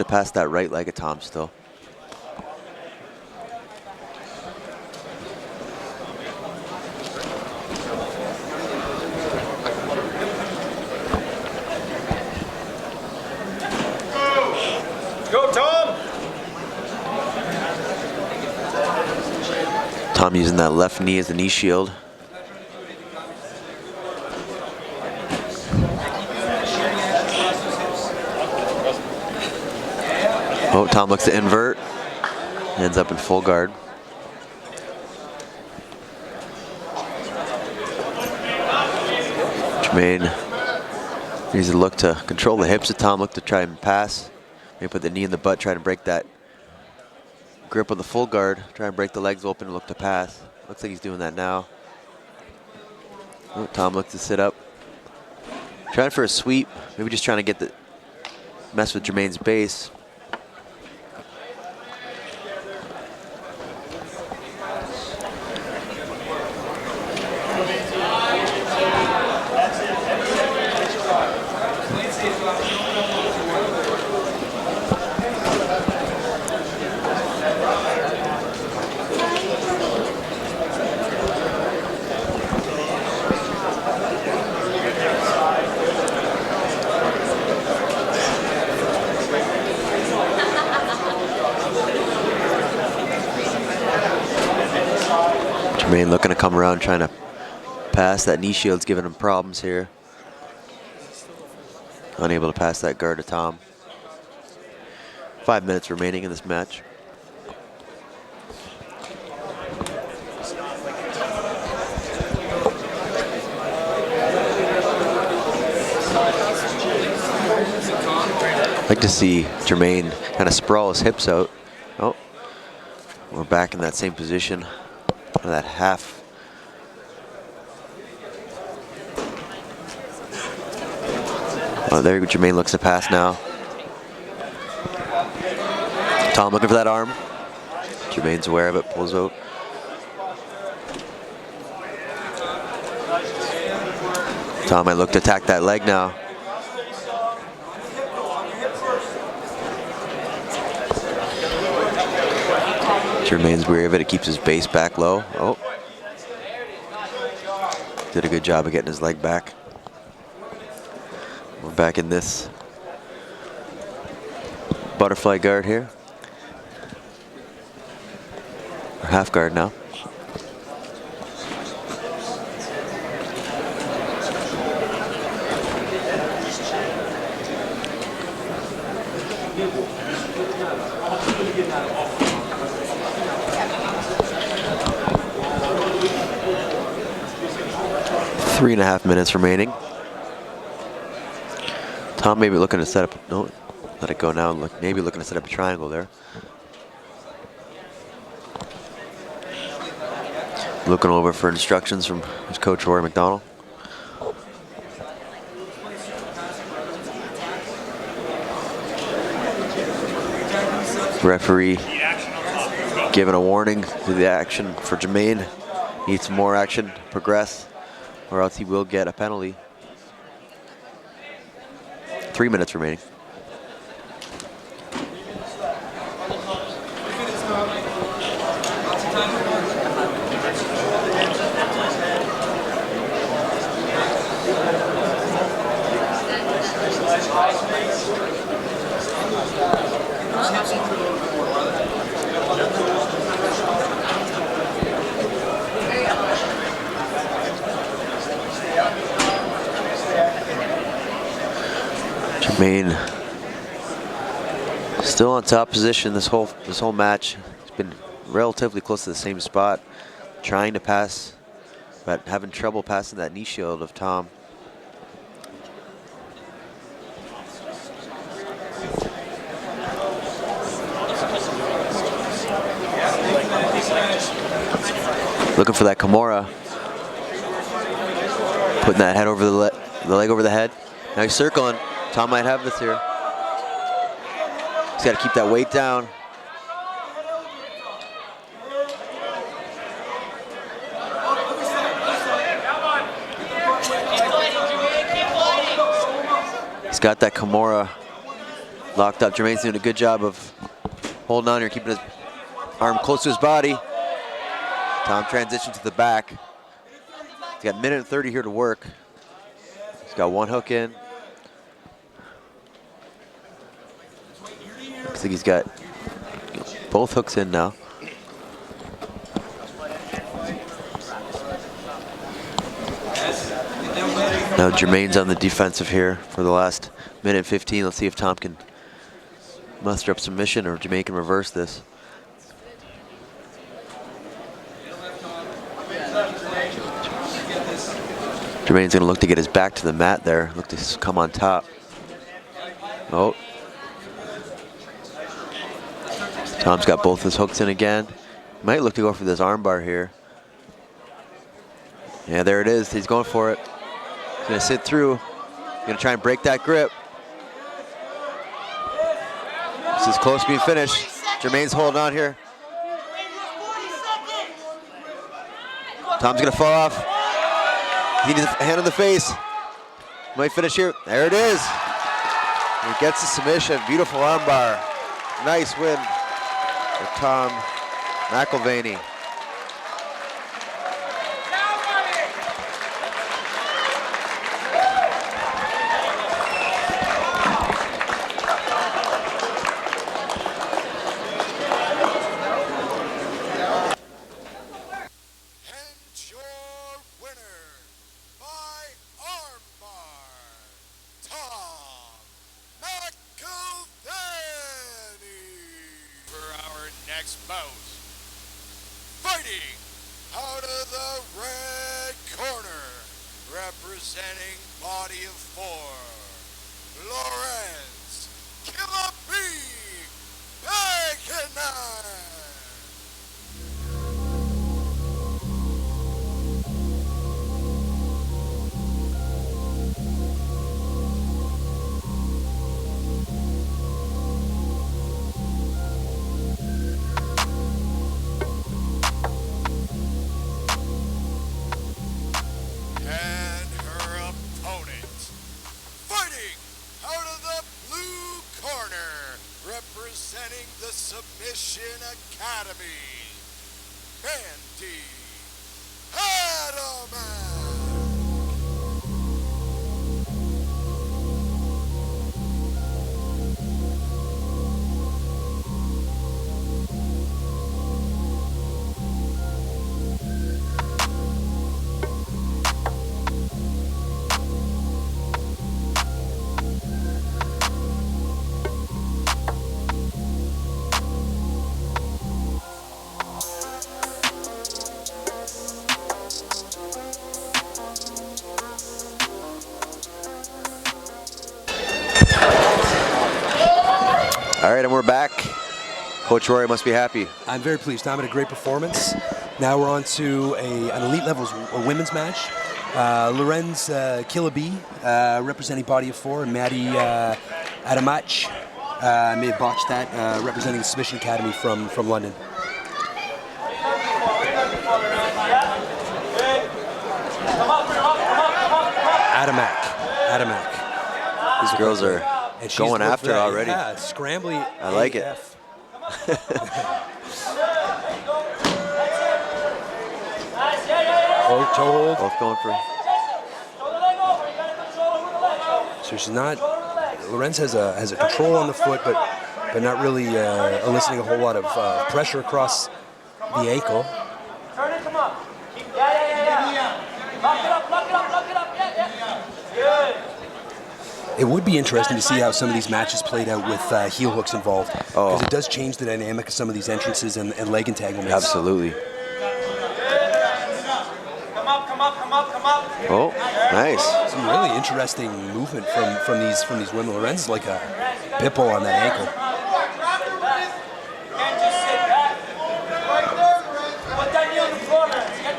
pass that right leg of Tom still. Go, Tom! Tom using that left knee as a knee shield. Oh, Tom looks to invert. Ends up in full guard. Jermaine needs to look to control the hips of Tom, look to try and pass. Maybe put the knee in the butt, try to break that grip on the full guard, try and break the legs open and look to pass. Looks like he's doing that now. Oh, Tom looks to sit up. Trying for a sweep, maybe just trying to get the mess with Jermaine's base. Jermaine looking to come around, trying to pass. That knee shield's giving him problems here. Unable to pass that guard to Tom. 5 minutes remaining in this match. I'd like to see Jermaine kind of sprawl his hips out. Oh, we're back in that same position. That half. Oh, there Jermaine looks to pass now. Tom looking for that arm. Jermaine's aware of it, pulls out. Tom might look to attack that leg now. Jermaine's weary of it. It keeps his base back low. Oh. Did a good job of getting his leg back. We're back in this butterfly guard here. Or half guard now. Three and a half minutes remaining. Tom maybe looking to set up, no, let it go now. Maybe looking to set up a triangle there. Looking over for instructions from his coach, Rory McDonald. Referee giving a warning to the action for Jermaine. Needs some more action to progress, or else he will get a penalty. 3 minutes remaining. Jermaine still on top position this whole match. He's been relatively close to the same spot, trying to pass, but having trouble passing that knee shield of Tom. Looking for that Kimura. Putting that head over the leg over the head. Now he's circling. Tom might have this here. He's got to keep that weight down. He's got that Kimura locked up. Jermaine's doing a good job of holding on here, keeping his arm close to his body. Tom transition to the back. He's got a minute and 30 here to work. He's got one hook in. Looks like he's got both hooks in now. Now Jermaine's on the defensive here for the last minute 15. Let's see if Tom can muster up submission or Jermaine can reverse this. Jermaine's going to look to get his back to the mat there. Look to come on top. Oh. Tom's got both his hooks in again. Might look to go for this armbar here. Yeah, there it is. He's going for it. He's going to sit through. He's going to try and break that grip. This is close to being finished. Jermaine's holding on here. Tom's going to fall off. He needs a hand on the face. Might finish here. There it is. He gets the submission. Beautiful armbar. Nice win for Tom Mcilvenny. Representing body of 4, Lorenz, Baguinan. Representing the Submission Academy, Mandie, Adamache. All right, and we're back. Coach Rory must be happy. I'm very pleased. Tom had a great performance. Now we're on to an elite levels, a women's match. Lorenz representing body of 4, and Maddie Adamache, I may have botched that, representing the Submission Academy from London. girls are And she's going looked after very- already. Yeah, scrambly. I like it. AF. Oh, toe hold. Both going for. So she's not. Lorenz has a control on the foot, but not really eliciting a whole lot of pressure across the ankle. Turn it, come on. Yeah. Lock it up, lock it up, lock it up. Yeah. Good. It would be interesting to see how some of these matches played out with heel hooks involved, because it does change the dynamic of some of these entrances and leg entanglements. Absolutely. Come up. Oh, nice. Some really interesting movement from these women. Lorenz is like a pit bull on that ankle.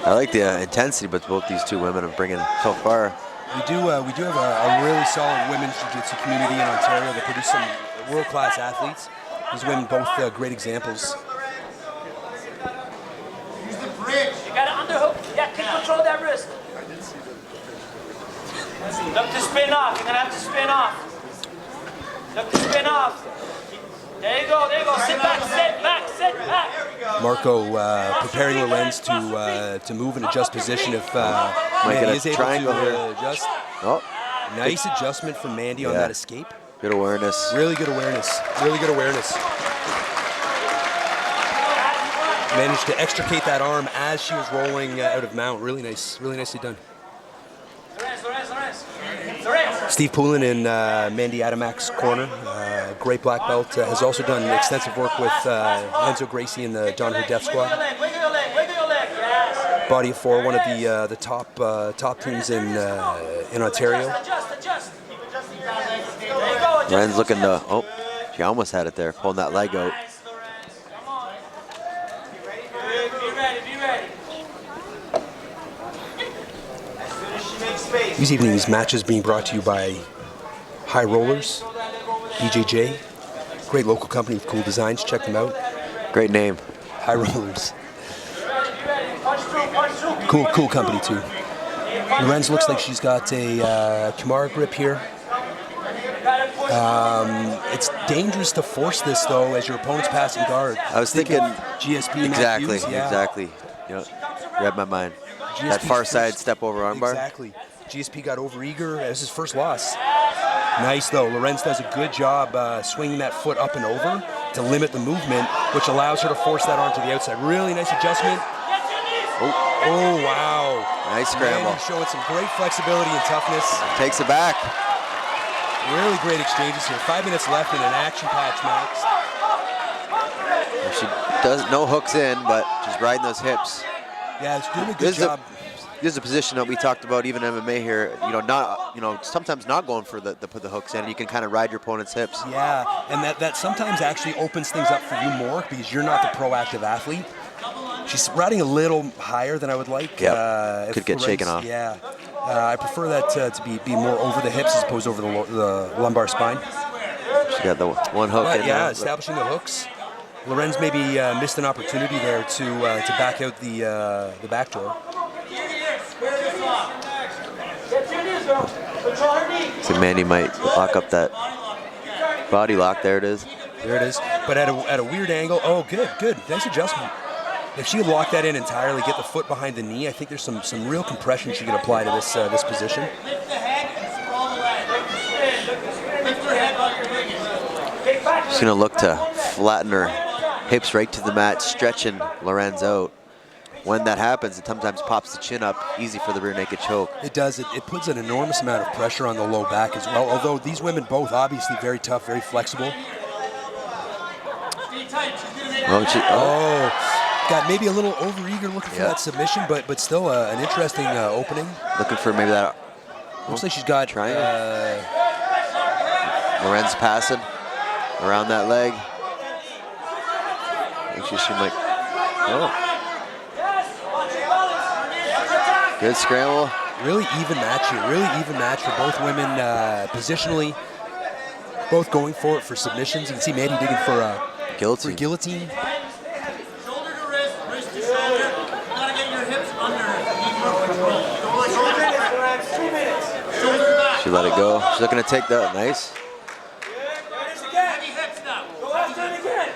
I like the intensity, but both these two women are bringing so far. We do have a really solid women's jiu-jitsu community in Ontario that produce some world-class athletes. These women both great examples. Use the bridge. You got to underhook. Yeah, can control that wrist. Look to spin off. You're going to have to spin off. Look to spin off. There you go. Sit back. Marco preparing Lorenz to move and adjust position if Might Mandie get is a able triangle to here. adjust. Oh, Nice adjustment from Mandie on that escape. Good awareness. Really good awareness. Managed to extricate that arm as she was rolling out of mount. Really nicely done. Lorenz. Steve Poulin in Mandie Adamache's corner. Great black belt. Has also done extensive work with Enzo Gracie in the John Her Death Squad. Wiggle your leg. Yes. Body of four, one of the top teams in Ontario. Adjust. Keep adjusting your leg. There you go. Lorenz looking to. Oh, she almost had it there, pulling that leg out. Come on. Be ready. As soon as she makes space. These evening's matches being brought to you by High Rollers, BJJ, great local company with cool designs. Check them out. Great name. High Rollers. Cool company too. Lorenz looks like she's got a Kimura grip here. It's dangerous to force this though as your opponent's passing guard. I was thinking GSP exactly. You know, read my mind. That far side step over armbar. Exactly. GSP got overeager. That was his first loss. Nice though. Lorenz does a good job swinging that foot up and over to limit the movement, which allows her to force that arm to the outside. Really nice adjustment. Oh wow. Nice scramble. Mandie showing some great flexibility and toughness. Takes it back. Really great exchanges here. 5 minutes left in an action-packed match. She does no hooks in, but she's riding those hips. Yeah, she's doing a good job. This is a position that we talked about, even MMA here. Sometimes not going for the put the hooks in. You can kind of ride your opponent's hips. Yeah, and that sometimes actually opens things up for you more because you're not the proactive athlete. She's riding a little higher than I would like. Yeah, could get shaken off. Yeah, I prefer that to be more over the hips as opposed to over the lumbar spine. She got the one hook in there. Establishing the hooks. Lorenz maybe missed an opportunity there to back out the back door. So Mandie might lock up that body lock. There it is. There it is. But at a weird angle. Oh, good. Nice adjustment. If she would lock that in entirely, get the foot behind the knee, I think there's some real compression she can apply to this position. She's gonna look to flatten her hips right to the mat, stretching Lorenz out. When that happens, it sometimes pops the chin up, easy for the rear naked choke. It does. It puts an enormous amount of pressure on the low back as well, although these women both obviously very tough, very flexible. Got maybe a little overeager looking for that submission, but still an interesting opening. Looking for maybe that. Looks like she's got trying. Lorenz passing around that leg. Actually, she might. Oh. Good scramble. Really even match here. Really even match for both women positionally. Both going for it for submissions. You can see Mandie digging for guillotine. Guillotine. Shoulder to wrist, wrist to shoulder. You gotta get your hips under. You need more control. Shoulder to wrist. 2 minutes. Shoulder to back. She let it go. She's looking to take that. Nice. Go after it again.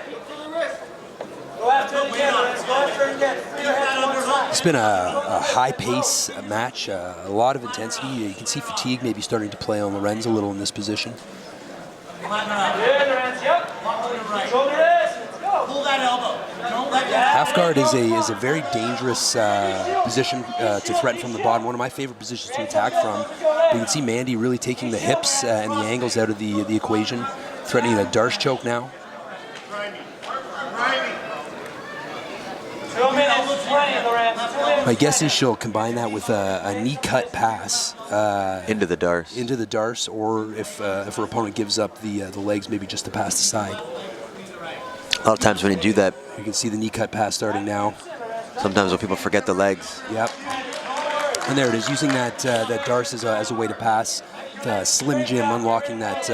Go after it again, Lorenz. Go after it again. Free your head one time. It's been a high-pace match, a lot of intensity. You can see fatigue maybe starting to play on Lorenz a little in this position. Good, Lorenz. Yep. Shoulder this. Let's go. Pull that elbow. Don't let that. Half guard is a very dangerous position to threaten from the bottom. One of my favorite positions to attack from. But you can see Mandie really taking the hips and the angles out of the equation, threatening a Darce choke now. 2 minutes, 20, Lorenz. 2 minutes. My guess is she'll combine that with a knee cut pass into the Darce. Into the Darce, or if her opponent gives up the legs, maybe just to pass the side. A lot of times when you do that, you can see the knee cut pass starting now. Sometimes when people forget the legs. Yep. And there it is, using that Darce as a way to pass. Slim Jim unlocking that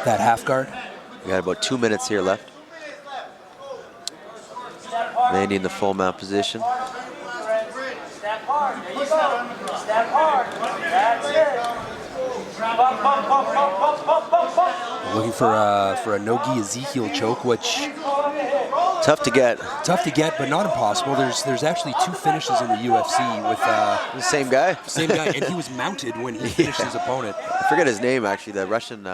half guard. We got about 2 minutes here left. Mandie in the full mount position. Step hard. There you go. Step hard. That's it. Bump, bump, bump, bump, bump, bump, bump, bump. Looking for a no-gi Ezekiel choke, which tough to get. Tough to get, but not impossible. There's actually 2 finishes in the UFC with the same guy. Same guy, and he was mounted when he finished his opponent. I forget his name actually. The Russian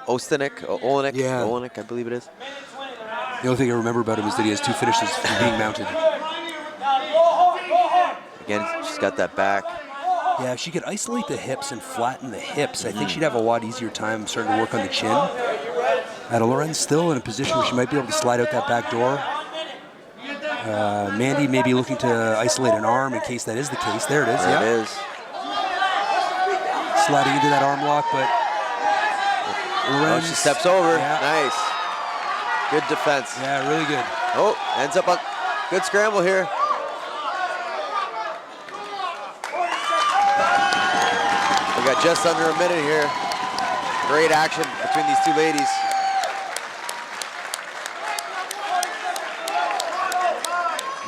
Olenek. Yeah. Olenek, I believe it is. The only thing I remember about him is that he has 2 finishes from being mounted. Again, she's got that back. Yeah, if she could isolate the hips and flatten the hips, I think she'd have a lot easier time starting to work on the chin. Lorenz still in a position where she might be able to slide out that back door. Mandie may be looking to isolate an arm in case that is the case. There it is. There yeah. it is. Sliding into that arm lock, but Lorenz. She steps over. Yeah. Nice. Good defense. Yeah, really good. Oh, ends up on good scramble here. We got just under a minute here. Great action between these 2 ladies.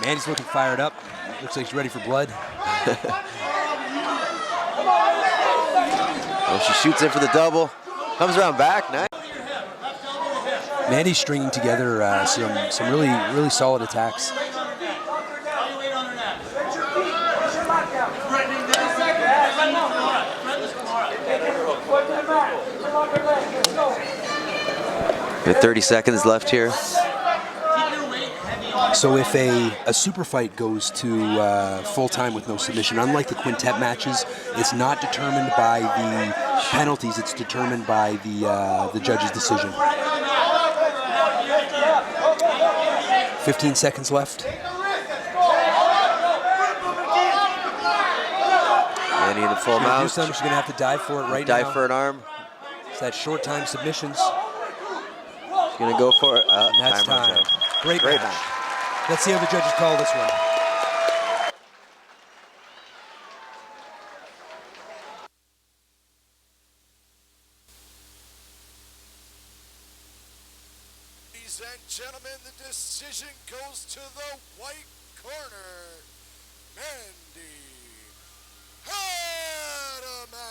Mandie's looking fired up. Looks like she's ready for blood. Oh, she shoots in for the double. Comes around back. Nice. Mandie's stringing together some really solid attacks. We have 30 seconds left here. So if a super fight goes to full time with no submission, unlike the quintet matches, it's not determined by the penalties, it's determined by the judge's decision. 15 seconds left. Mandie in the full mount. She's going to have to dive for it right now. Dive for an arm. It's that short time submissions. She's going to go for it. And that's time. Great match. Let's see how the judges call this one. Ladies and gentlemen, the decision goes to the white corner, Mandie Adamache.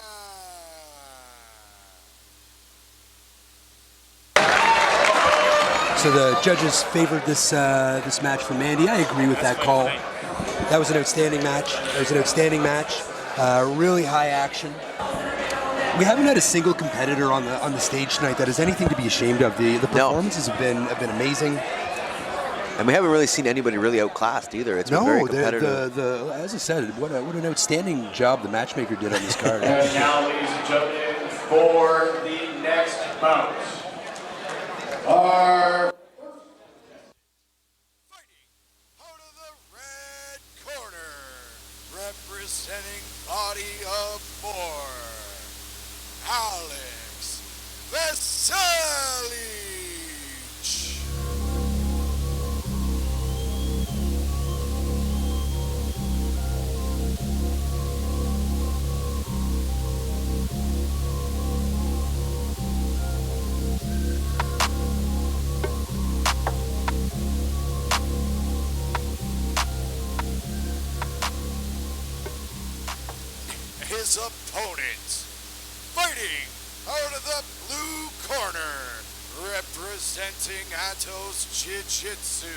So the judges favored this match for Mandie. I agree with that call. That was an outstanding match. Really high action. We haven't had a single competitor on the stage tonight that has anything to be ashamed of. The performances have been amazing. And we haven't really seen anybody really outclassed either. It's been very competitive. As I said, what an outstanding job the matchmaker did on this card. And now, ladies and gentlemen, for the next bout, our representing body of 4, Aleks Veselic. His his opponent. Fighting out of the blue corner, representing Atos Jiu-Jitsu,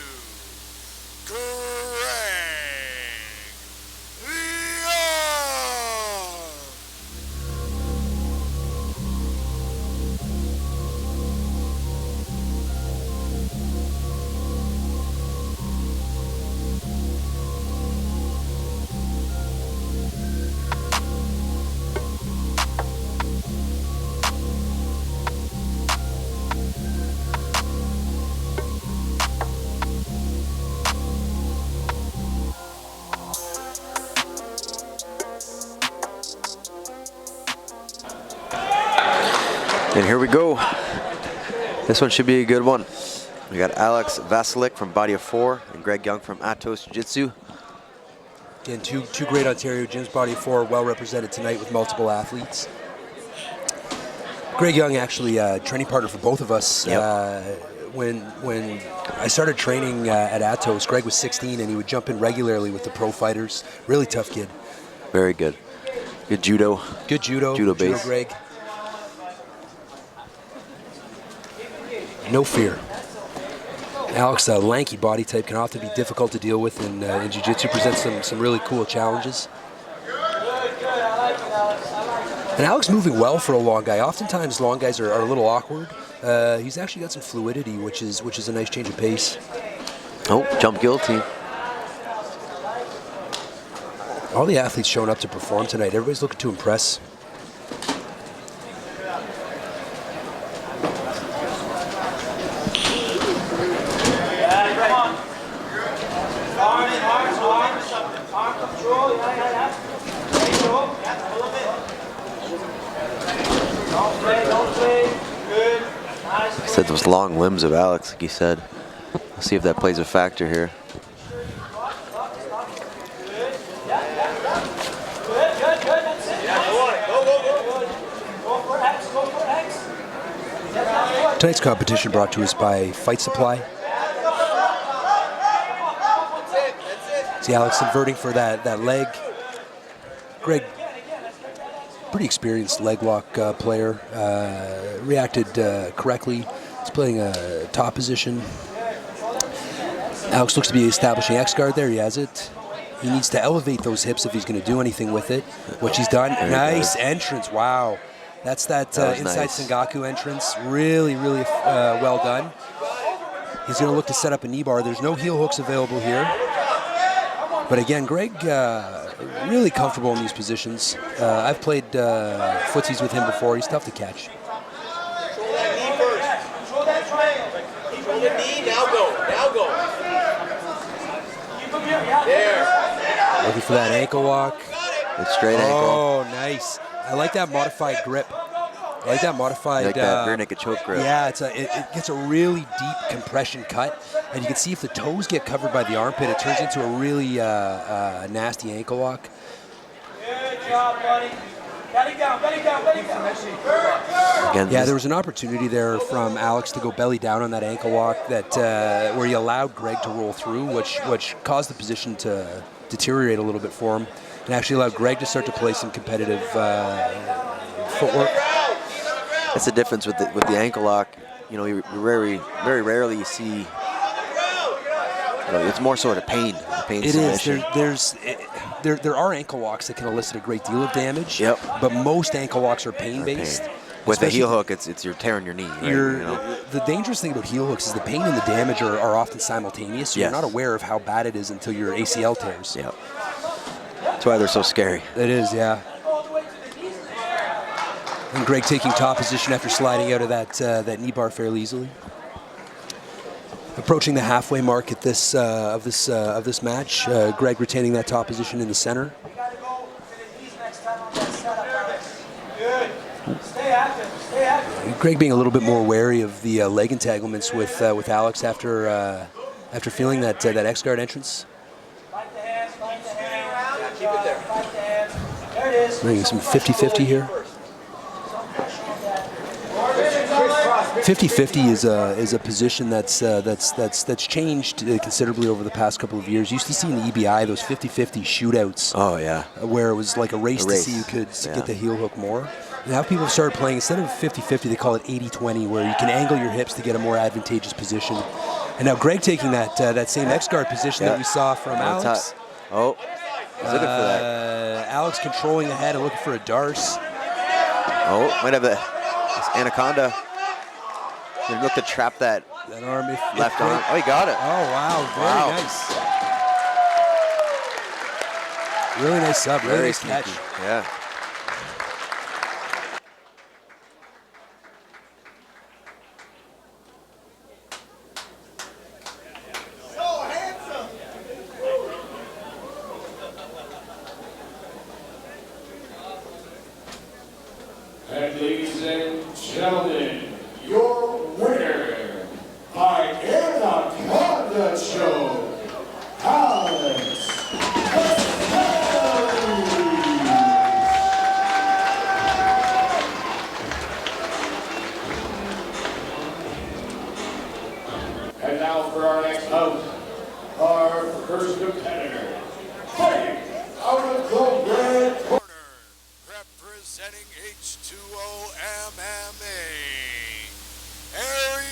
Gregg. And here we go. This one should be a good one. We got Aleks Veselic from Body of 4 and Gregg Young from Atos Jiu-Jitsu. Again, two great Ontario gyms, Body of 4, well represented tonight with multiple athletes. Gregg Young actually training partner for both of us. Yep. When I started training at Atos, Gregg was 16 and he would jump in regularly with the pro fighters. Really tough kid. Very good. Good judo. Good judo. Judo base. Gregg. No fear. Aleks, a lanky body type, can often be difficult to deal with in jiu-jitsu, presents some really cool challenges. And Aleks moving well for a long guy. Oftentimes long guys are a little awkward. He's actually got some fluidity, which is a nice change of pace. Oh, jump guillotine. All the athletes showing up to perform tonight. Everybody's looking to impress. I said those long limbs of Aleks, like he said. Let's see if that plays a factor here. Tonight's competition brought to us by Fight Supply. See Aleks inverting for that leg. Gregg, pretty experienced leg lock player, reacted correctly. He's playing a top position. Aleks looks to be establishing X-guard there, he has it. He needs to elevate those hips if he's going to do anything with it, which he's done. Nice entrance, wow. That's that inside nice. Sengaku entrance, really well done. He's going to look to set up a knee bar. There's no heel hooks available here. But again, Gregg, really comfortable in these positions. I've played footsies with him before. He's tough to catch. Control that knee first. Control that triangle. Control the knee. Now go. Now go. There. Looking for that ankle lock. It's straight ankle. Oh, nice. I like that modified grip. I like that modified. Like that rear naked choke grip. Yeah, it gets a really deep compression cut, and you can see if the toes get covered by the armpit, it turns into a really nasty ankle lock. Good job, buddy. Belly down, belly down, belly down. Again, Yeah, there was an opportunity there from Aleks to go belly down on that ankle lock that where he allowed Gregg to roll through, which caused the position to deteriorate a little bit for him, and actually allowed Gregg to start to play some competitive footwork. That's the difference with the ankle lock. You know, you very rarely see. You know, it's more sort of pain. It is. There are ankle locks that can elicit a great deal of damage. Yep. But most ankle locks are pain-based. With the heel hook, it's you're tearing your knee. Right? The dangerous thing about heel hooks is the pain and the damage are often simultaneous. So you're not aware of how bad it is until your ACL tears. Yep. That's why they're so scary. It is, yeah. And Gregg taking top position after sliding out of that knee bar fairly easily. Approaching the halfway mark at this of this match. Gregg retaining that top position in the center. Gregg being a little bit more wary of the leg entanglements with Aleks after feeling that X-guard entrance. Bringing some 50-50 here. 50-50 is a position that's changed considerably over the past couple of years. You used to see in the EBI those 50-50 shootouts. Oh yeah. Where it was like a race to see who could get the heel hook more. Now people have started playing, instead of 50-50, they call it 80-20, where you can angle your hips to get a more advantageous position. And now Gregg taking that same X-guard position that we saw from Aleks. Oh, he's looking for that. Aleks controlling the head and looking for a darce. Oh, might have this anaconda. He looked to trap that arm. Left arm. Oh, he got it. Oh, wow. Very nice. Really nice sub. Really nice catch. Yeah. And ladies and gentlemen, your winner by Anaconda Show, Aleks. And now for our next bout, our first competitor, fighting out of the red corner, representing H2O MMA, Ariane.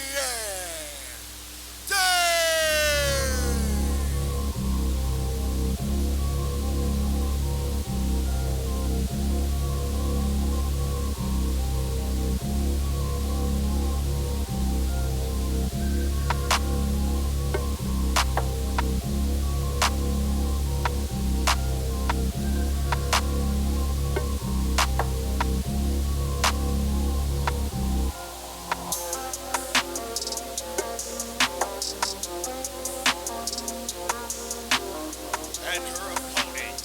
And her opponent,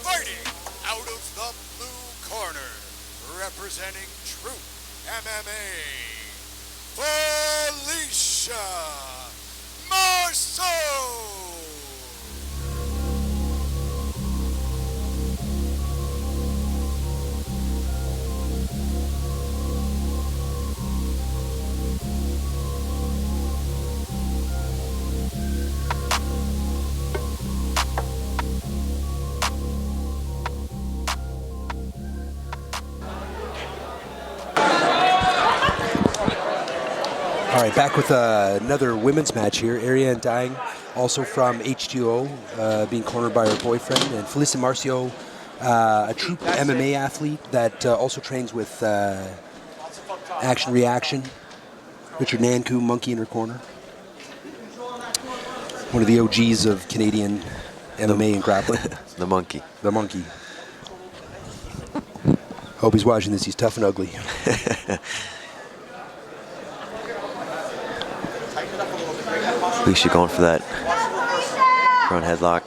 fighting out of the blue corner, representing Troop MMA, Felicia Mareceau. All right, back with another women's match here. Ariane dying, also from H2O, being cornered by her boyfriend. And Felicia Mareceau, a Troop MMA athlete that also trains with Action Reaction. Richard Nanku, monkey in her corner. One of the OGs of Canadian MMA and grappling. The monkey. The monkey. Hope he's watching this. He's tough and ugly. Felicia going for that front headlock,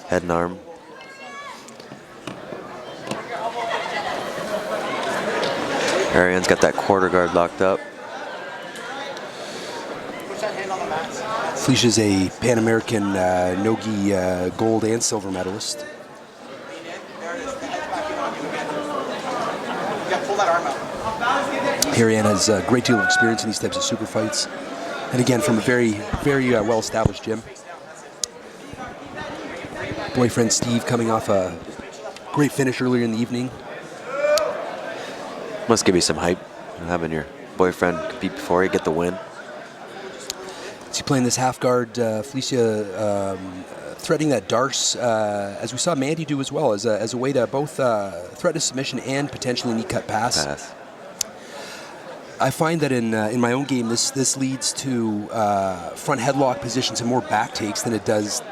head and arm. Ariane's got that quarter guard locked up. Felicia's a Pan American no-gi gold and silver medalist. Ariane has a great deal of experience in these types of super fights. And again, from a very, very well-established gym. Boyfriend Steve coming off a great finish earlier in the evening. Must give you some hype, having your boyfriend compete before you get the win. She's playing this half guard, Felicia threading that darce, as we saw Mandie do as well, as a way to both threaten a submission and potentially knee cut pass. I find that in my own game, this leads to front headlock positions and more back takes than it does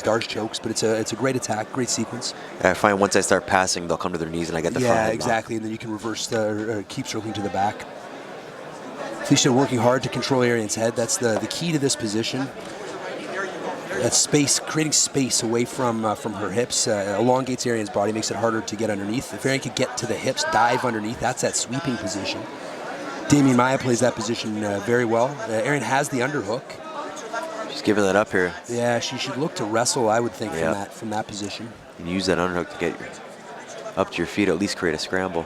darce chokes. But it's a great attack, great sequence. I find once I start passing, they'll come to their knees and I get the front headlock. Yeah, exactly, and then you can reverse or keep stroking to the back. Felicia working hard to control Ariane's head. That's the key to this position. That space, creating space away from her hips, elongates Ariane's body, makes it harder to get underneath. If Ariane could get to the hips, dive underneath, that's that sweeping position. Damien Maya plays that position very well. Ariane has the underhook. She's giving that up here. Yeah, she should look to wrestle, I would think, from that position. And use that underhook to get up to your feet, at least create a scramble.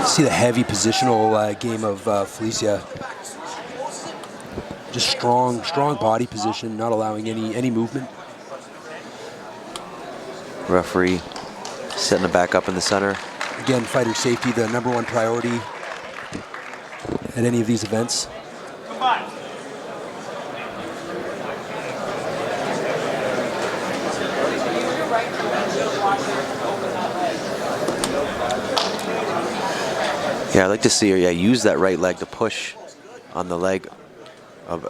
See the heavy positional game of Felicia. Just strong body position, not allowing any movement. Referee setting it back up in the center. Again, fighter safety, the #1 priority at any of these events. Yeah, I'd like to see her use that right leg to push on the leg of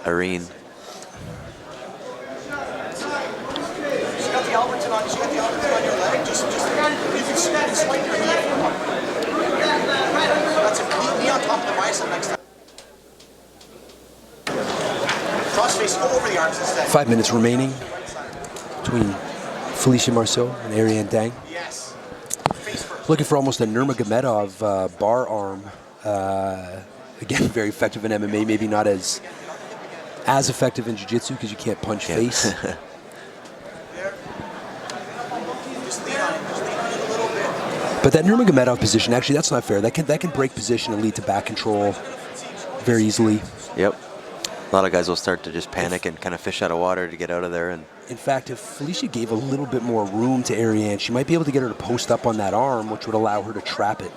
Ariane. She's got the Alberton on. She's got the Alberton on your leg. Just you can swipe your knee. That's a knee on top of the bicep next time. Cross face over the arms instead. 5 minutes remaining between Felicia Mareceau and Ariane Dang. Yes. Looking for almost a Nurmagomedov bar arm. Again, very effective in MMA. Maybe not as effective in jiu-jitsu because you can't punch face. But that Nurmagomedov position, actually, that's not fair. That can break position and lead to back control very easily. Yep. A lot of guys will start to just panic and kind of fish out of water to get out of there. And in fact, if Felicia gave a little bit more room to Ariane, she might be able to get her to post up on that arm, which would allow her to trap it.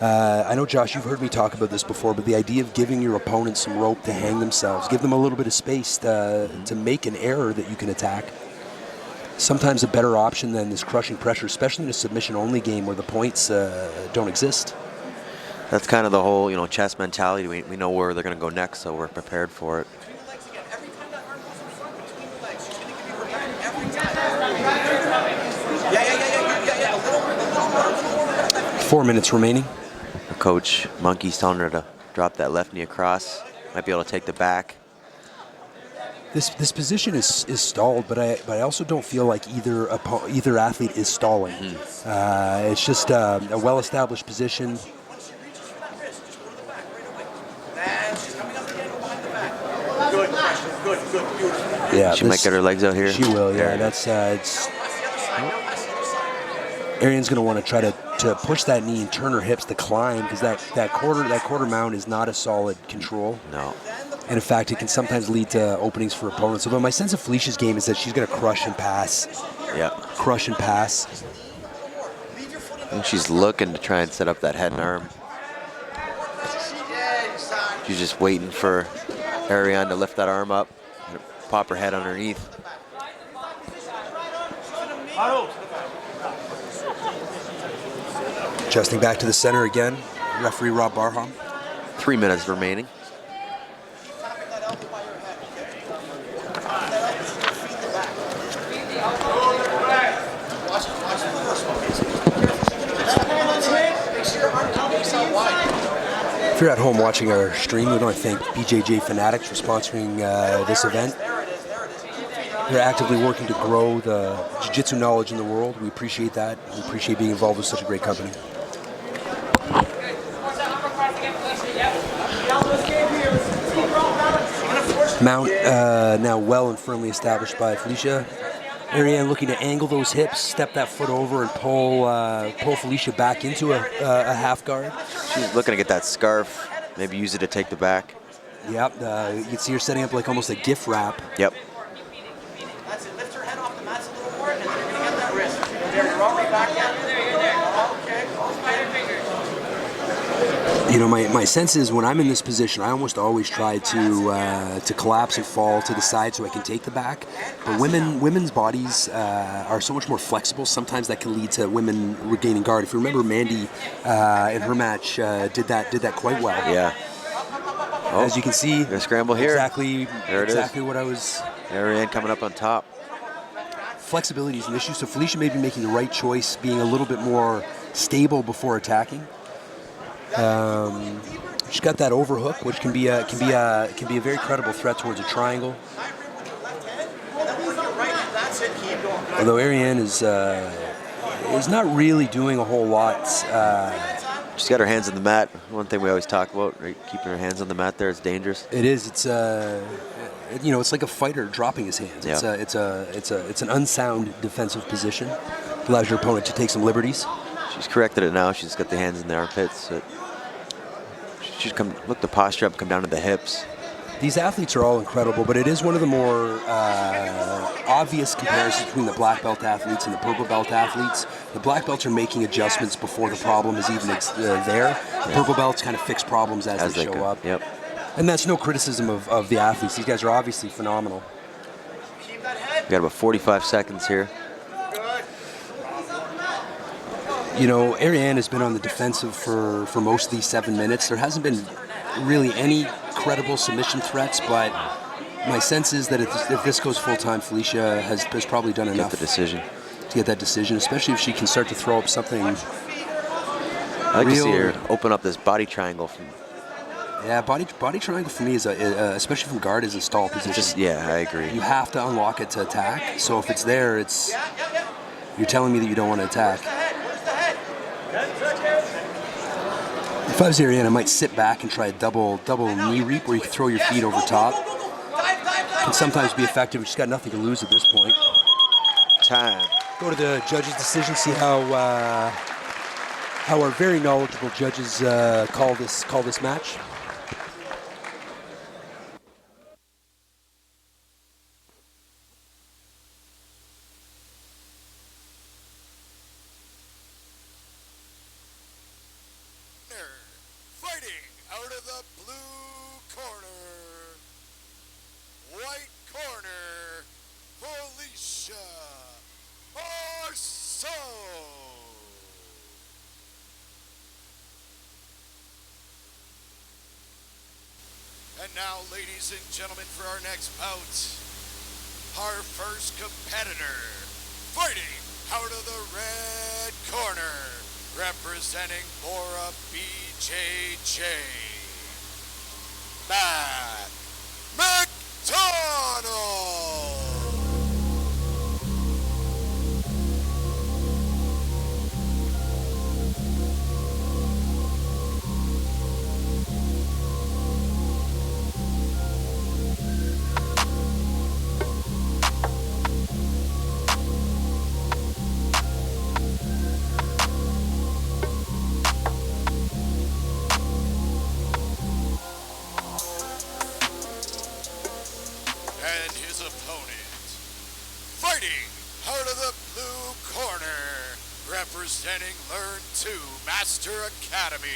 I know, Josh, you've heard me talk about this before, but the idea of giving your opponent some rope to hang themselves, give them a little bit of space to make an error that you can attack. Sometimes a better option than this crushing pressure, especially in a submission-only game where the points don't exist. that's kind of the whole, chess mentality. We know where they're going to go next, so we're prepared for it. 4 minutes remaining. Coach Monkey's telling her to drop that left knee across. Might be able to take the back. This position is stalled, but I also don't feel like either athlete is stalling. It's just a well-established position. Yeah, she might get her legs out here. She will. Yeah, that's Ariane's going to want to try to push that knee and turn her hips to climb, because that quarter mount is not a solid control. No. And in fact, it can sometimes lead to openings for opponents. So, but my sense of Felicia's game is that she's going to crush and pass. Yeah. Crush and pass. I think she's looking to try and set up that head and arm. She's just waiting for Ariane to lift that arm up and pop her head underneath. Adjusting back to the center again. Referee Rob Barham. 3 minutes remaining. If you're at home watching our stream, we want to thank BJJ Fanatics for sponsoring this event. They're actively working to grow the jiu-jitsu knowledge in the world. We appreciate that. We appreciate being involved with such a great company. Mount now well and firmly established by Felicia. Ariane looking to angle those hips, step that foot over, and pull Felicia back into a half guard. She's looking to get that scarf, maybe use it to take the back. Yep, you can see her setting up like almost a gift wrap. Yep. That's it. Lift her head off the mats a little more, and then you're going to get that wrist. There, you're already back down. You're there. Okay. Spider fingers. My sense is when I'm in this position, I almost always try to collapse and fall to the side so I can take the back. But women's bodies are so much more flexible. Sometimes that can lead to women regaining guard. If you remember, Mandie in her match did that quite well. Yeah. Oh, as you can see, the scramble here. Exactly what I was. Ariane coming up on top. Flexibility is an issue. So Felicia may be making the right choice, being a little bit more stable before attacking. She's got that overhook, which can be a very credible threat towards a triangle. Although Ariane is not really doing a whole lot. She's got her hands on the mat. One thing we always talk about, right? Keeping her hands on the mat there, it's dangerous. It is. It's it's like a fighter dropping his hands. Yeah. It's an unsound defensive position. Allows your opponent to take some liberties. She's corrected it now. She's got the hands in the armpits. She should come, look the posture up, come down to the hips. These athletes are all incredible, but it is one of the more obvious comparisons between the black belt athletes and the purple belt athletes. The black belts are making adjustments before the problem is even there. The purple belts kind of fix problems as they show up. Yep. And that's no criticism of the athletes. These guys are obviously phenomenal. We got about 45 seconds here. You know, Ariane has been on the defensive for most of these 7 minutes. There hasn't been really any credible submission threats, but my sense is that if this goes full time, Felicia has probably done enough to get that decision, especially if she can start to throw up something. I like to see her open up this body triangle from. Yeah, body triangle for me is especially from guard is a stall position. I agree. You have to unlock it to attack. So if it's there, you're telling me that you don't want to attack. If I was Ariane, I might sit back and try a double knee reap where you can throw your feet over top. Can sometimes be effective. She's got nothing to lose at this point. Time. Go to the judges' decision. See how our very knowledgeable judges call this match. And now, ladies and gentlemen, for our next bout, our first competitor, fighting out of the red corner, representing Bora BJJ, McDonald. And his opponent, fighting out of the blue corner, representing Learn 2 Master Academy,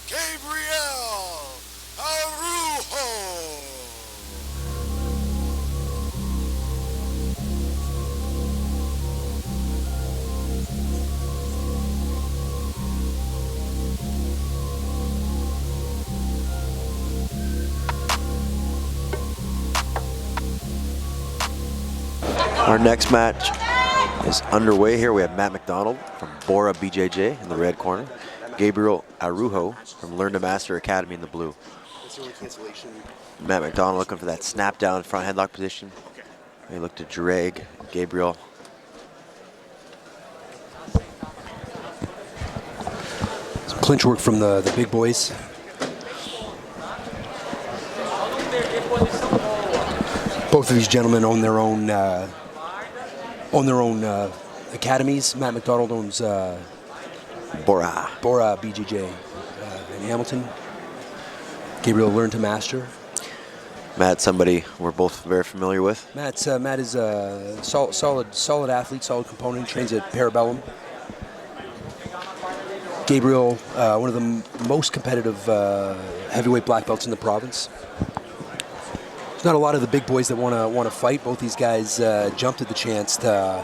Gabrial Aruja. Our next match is underway here. We have Matt McDonald from Bora BJJ in the red corner, Gabrial Aruja from Learn to Master Academy in the blue. Matt McDonald looking for that snap down front headlock position. They look to Gregg, Gabrial. Some clinch work from the big boys. Both of these gentlemen own their own academies. Matt McDonald owns Bora BJJ in Hamilton. Gabriel Learn to Master. Matt, somebody we're both very familiar with. Matt is a solid athlete, solid component. Trains at Bellum. Gabriel, one of the most competitive heavyweight black belts in the province. There's not a lot of the big boys that want to fight. Both these guys jumped at the chance to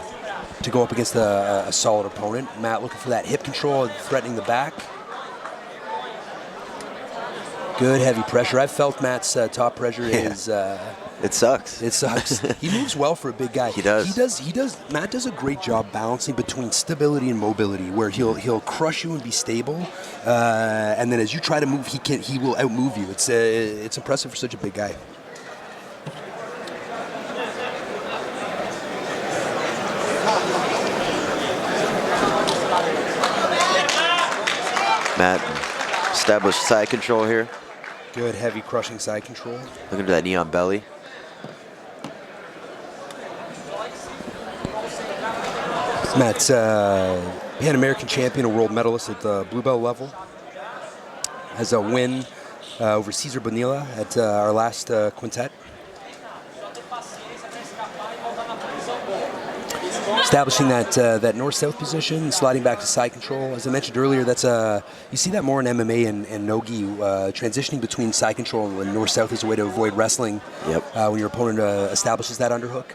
go up against a solid opponent. Matt looking for that hip control, threatening the back. Good heavy pressure. I've felt Matt's top pressure is. It sucks. It sucks. He moves well for a big guy. He does. Matt does a great job balancing between stability and mobility, where he'll crush you and be stable, and then as you try to move, he will outmove you. It's impressive for such a big guy. Matt, established side control here. Good heavy crushing side control. Looking to that knee on belly. Matt's Pan American champion, a world medalist at the blue belt level. Has a win over Cesar Bonilla at our last quintet. Establishing that north-south position, sliding back to side control. As I mentioned earlier, that's you see that more in MMA and no-gi. Transitioning between side control and north-south is a way to avoid wrestling. Yep. When your opponent establishes that underhook.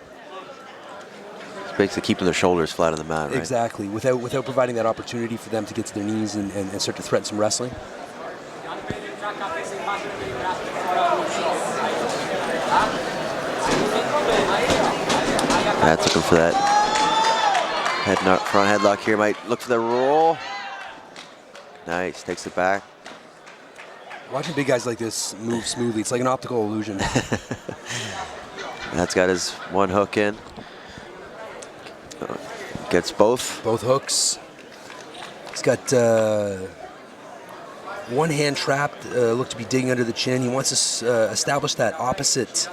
It's basically keeping their shoulders flat on the mat, right? Exactly, without providing that opportunity for them to get to their knees and start to threaten some wrestling. Matt's looking for that front headlock here. Might look for the roll. Nice, takes it back. Watching big guys like this move smoothly, it's like an optical illusion. Matt's got his one hook in. Gets both. Both hooks. He's got one hand trapped, looked to be digging under the chin. He wants to establish that opposite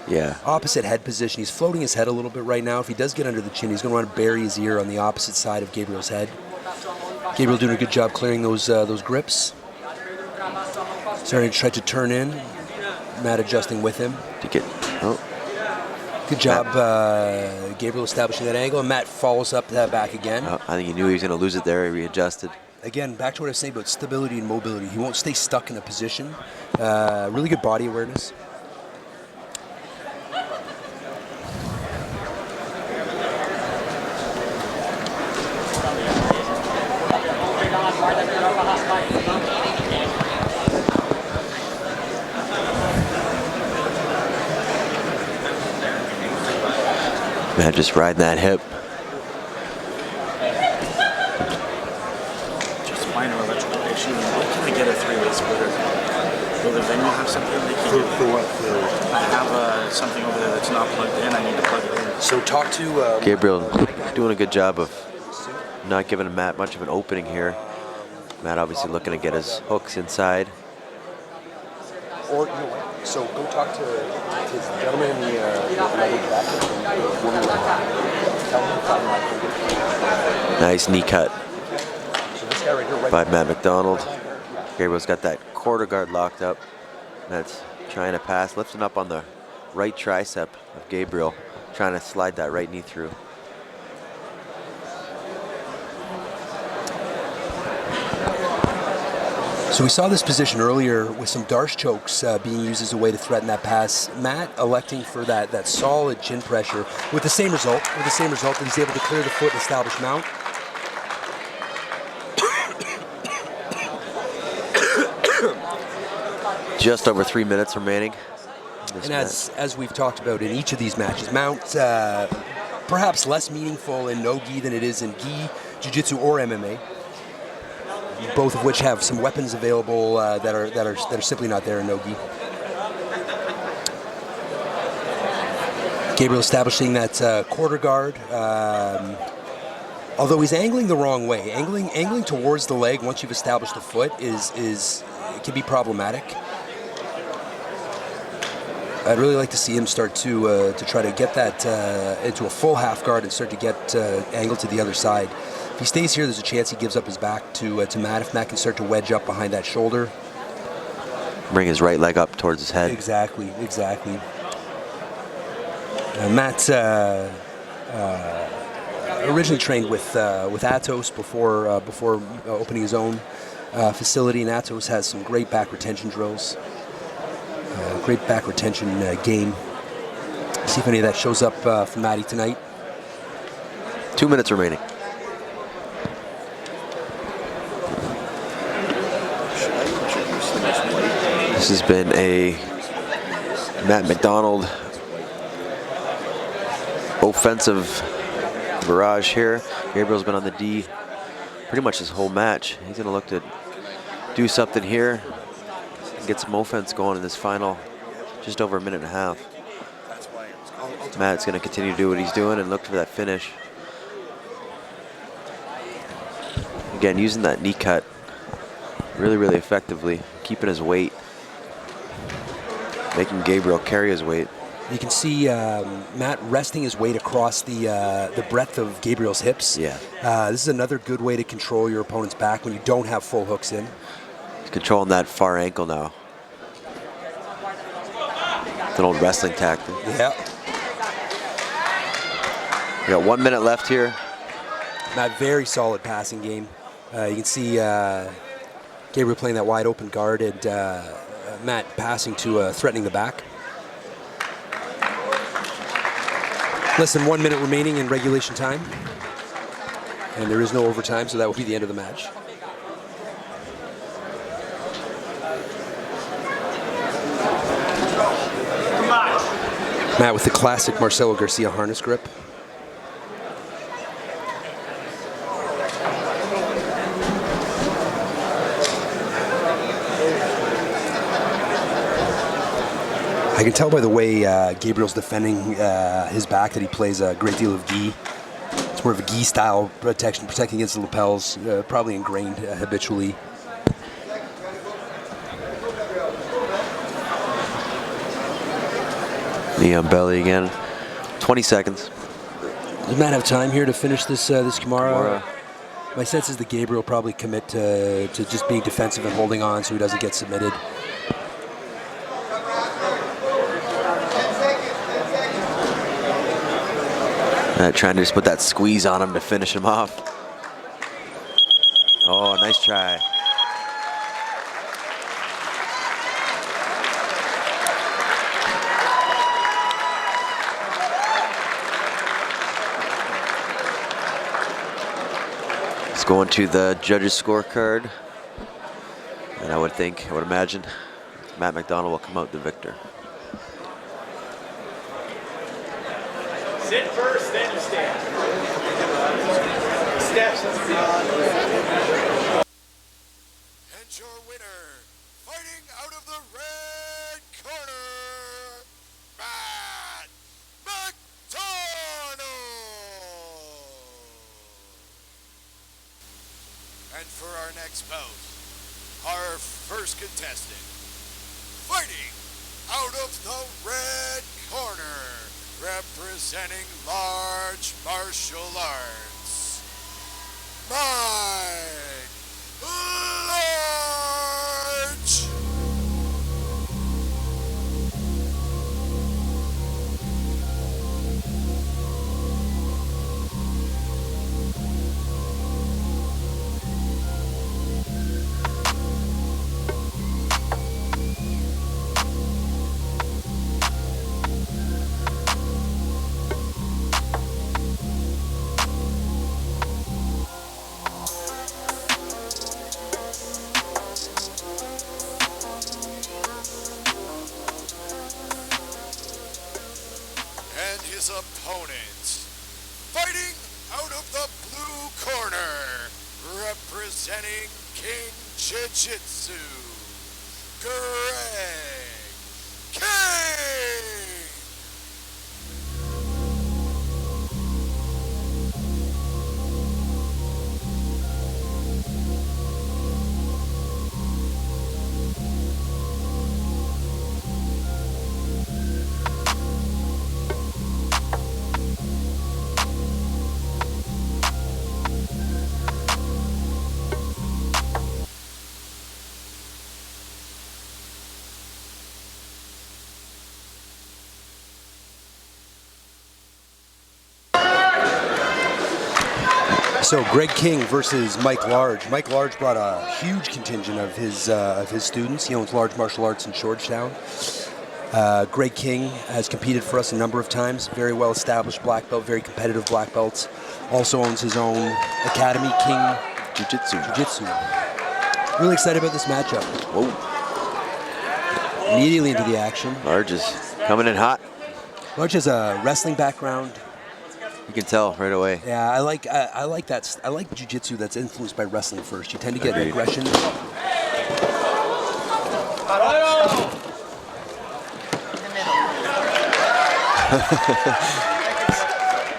head position. He's floating his head a little bit right now. If he does get under the chin, he's going to want to bury his ear on the opposite side of Gabriel's head. Gabriel doing a good job clearing those grips. Starting to try to turn in. Matt adjusting with him. Good job, Gabriel establishing that angle, and Matt follows up that back again. I think he knew he was going to lose it there. He readjusted. Again, back to what I was saying about stability and mobility. He won't stay stuck in a position. Really good body awareness. Matt just riding that hip. Just minor electrical issue. When can we get a three-way splitter? Will the venue have something they can do? For what? I have something over there that's not plugged in. I need to plug it in. So talk to... Gabriel doing a good job of not giving Matt much of an opening here. Matt obviously looking to get his hooks inside. Or, you know what? So go talk to the gentleman in the Nice knee cut So this guy right here, by Matt McDonald. Gabriel's got that quarter guard locked up. Matt's trying to pass, lifting up on the right tricep of Gabriel, trying to slide that right knee through. So we saw this position earlier with some Darce chokes being used as a way to threaten that pass. Matt electing for that solid chin pressure with the same result. That he's able to clear the foot and establish mount. Just over 3 minutes remaining. And as we've talked about in each of these matches, mount perhaps less meaningful in no-gi than it is in gi, jiu-jitsu, or MMA. Both of which have some weapons available that are simply not there in no-gi. Gabriel establishing that quarter guard. Although he's angling the wrong way, angling towards the leg once you've established the foot it can be problematic. I'd really like to see him start to try to get that into a full half guard and start to get angled to the other side. If he stays here, there's a chance he gives up his back to Matt. If Matt can start to wedge up behind that shoulder. Bring his right leg up towards his head. Exactly. Matt originally trained with Atos before opening his own facility, and Atos has some great back retention drills. Great back retention game. See if any of that shows up for Matty tonight. 2 minutes remaining. This has been a Matt McDonald offensive barrage here. Gabriel's been on the D pretty much this whole match. He's going to look to do something here and get some offense going in this final just over a minute and a half. Matt's going to continue to do what he's doing and look for that finish. Again, using that knee cut really, really effectively, keeping his weight, making Gabriel carry his weight. You can see Matt resting his weight across the breadth of Gabriel's hips. Yeah. This is another good way to control your opponent's back when you don't have full hooks in. He's controlling that far ankle now. It's an old wrestling tactic. Yeah. We got 1 minute left here. Matt, very solid passing game. You can see Gabriel playing that wide open guard and Matt passing to threatening the back. Less than 1 minute remaining in regulation time. And there is no overtime, so that will be the end of the match. Matt with the classic Marcelo Garcia harness grip. I can tell by the way Gabriel's defending his back that he plays a great deal of gi. It's more of a gi style protection, protecting against the lapels, probably ingrained habitually. Knee on belly again. 20 seconds. Does Matt have time here to finish this Kimura? My sense is that Gabriel will probably commit to just being defensive and holding on so he doesn't get submitted. Trying to just put that squeeze on him to finish him off. Oh, nice try. Let's go into the judges' scorecard. And I would imagine, Matt McDonald will come out the victor. Sit first, then you stand. Steps. And your winner, fighting out of the red corner, Matt McDonald. And for our next bout, our first contestant, fighting out of the red corner, representing large martial arts, Mike Large. His opponent, fighting out of the blue corner, representing King Jiu-Jitsu, Gregg King. So Gregg King versus Mike Large. Mike Large brought a huge contingent of his students. He owns Large Martial Arts in Georgetown. Gregg King has competed for us a number of times. Very well established black belt, very competitive black belts. Also owns his own academy, King Jiu-Jitsu. Really excited about this matchup. Whoa. Immediately into the action. Large is coming in hot. Large has a wrestling background. You can tell right away. Yeah, I like that. I like jiu-jitsu that's influenced by wrestling first. You tend to get aggression.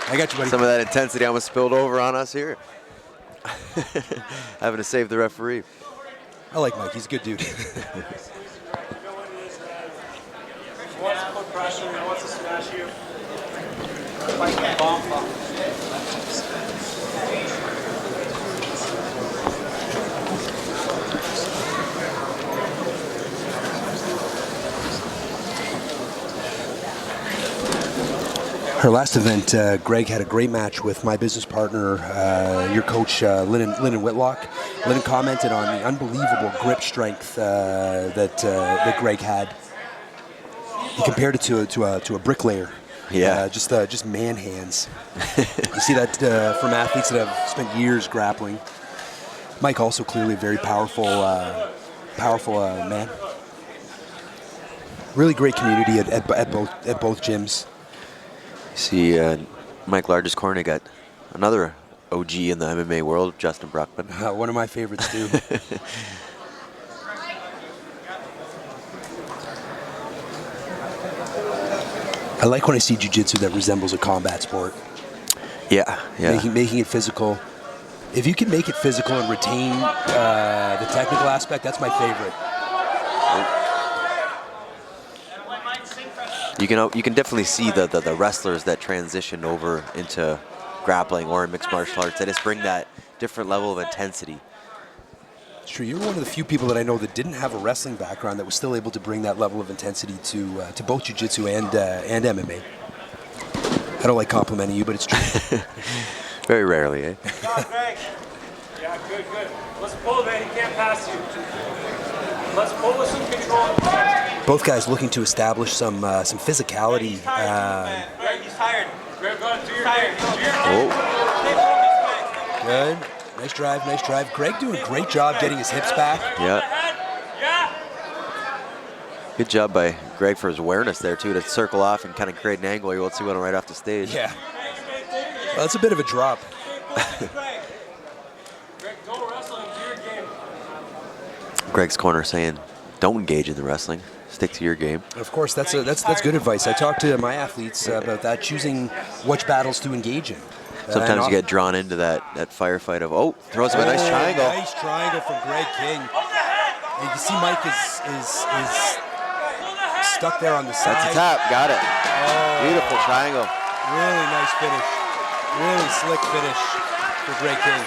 I got you, buddy. Some of that intensity almost spilled over on us here. Having to save the referee. I like Mike. He's a good dude. wants to put pressure, he wants to smash you. Her last event, Gregg had a great match with my business partner, your coach, Lyndon Whitlock. Lyndon commented on the unbelievable grip strength that Gregg had. He compared it to a bricklayer. Yeah. Just man hands. You see that from athletes that have spent years grappling. Mike also clearly a very powerful man. Really great community at both gyms. You see, Mike Large's corner got another OG in the MMA world, Justin Bruckman. One of my favorites too. I like when I see jiu-jitsu that resembles a combat sport. Yeah. Making it physical. If you can make it physical and retain the technical aspect, that's my favorite. You can definitely see the wrestlers that transition over into grappling or mixed martial arts. They just bring that different level of intensity. It's true. You're one of the few people that I know that didn't have a wrestling background that was still able to bring that level of intensity to both jiu-jitsu and MMA. I don't like complimenting you, but it's true. Very rarely, eh? Good job, Gregg. Yeah, good. Let's pull, man. He can't pass you. Let's pull with some control. Both guys looking to establish some physicality. He's tired. Gregg, go do your tired. Good. Nice drive. Gregg doing a great job getting his hips back. Yeah. Good job by Gregg for his awareness there, too, to circle off and kind of create an angle you're able to see one right off the stage. Yeah. Well, that's a bit of a drop. Greg's corner saying, don't engage in the wrestling. Stick to your game. Of course, that's good advice. I talk to my athletes about that, choosing which battles to engage in. Sometimes you get drawn into that firefight of, throws him a nice triangle. Nice triangle from Gregg King. And you see Mike is stuck there on the side. That's a tap. Got it. Beautiful triangle. Really nice finish. Really slick finish for Gregg King.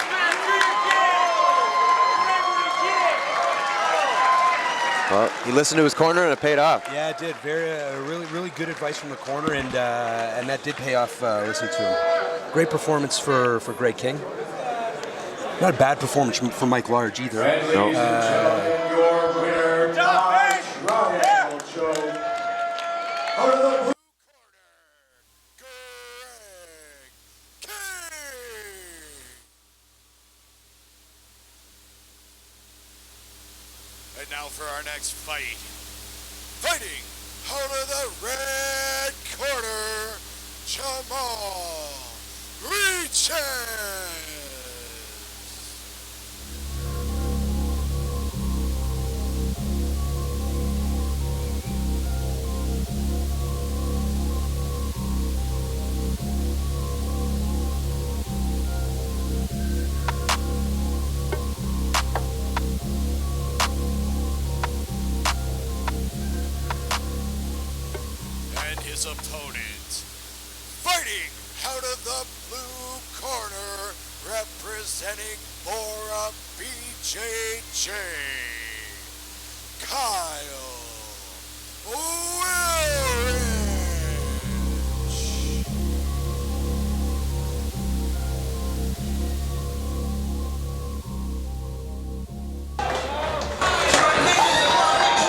Well, he listened to his corner and it paid off. Yeah, it did. Really good advice from the corner, and that did pay off listening to him. Great performance for Gregg King. Not a bad performance from Mike Large either. And ladies and gentlemen, your winner by triangle choke. Out of the blue corner, Gregg King. And now for our next fight. Fighting out of the red corner, Jamaal reaches. His opponent, fighting out of the blue corner, representing Bora BJJ, Kyle Willrich.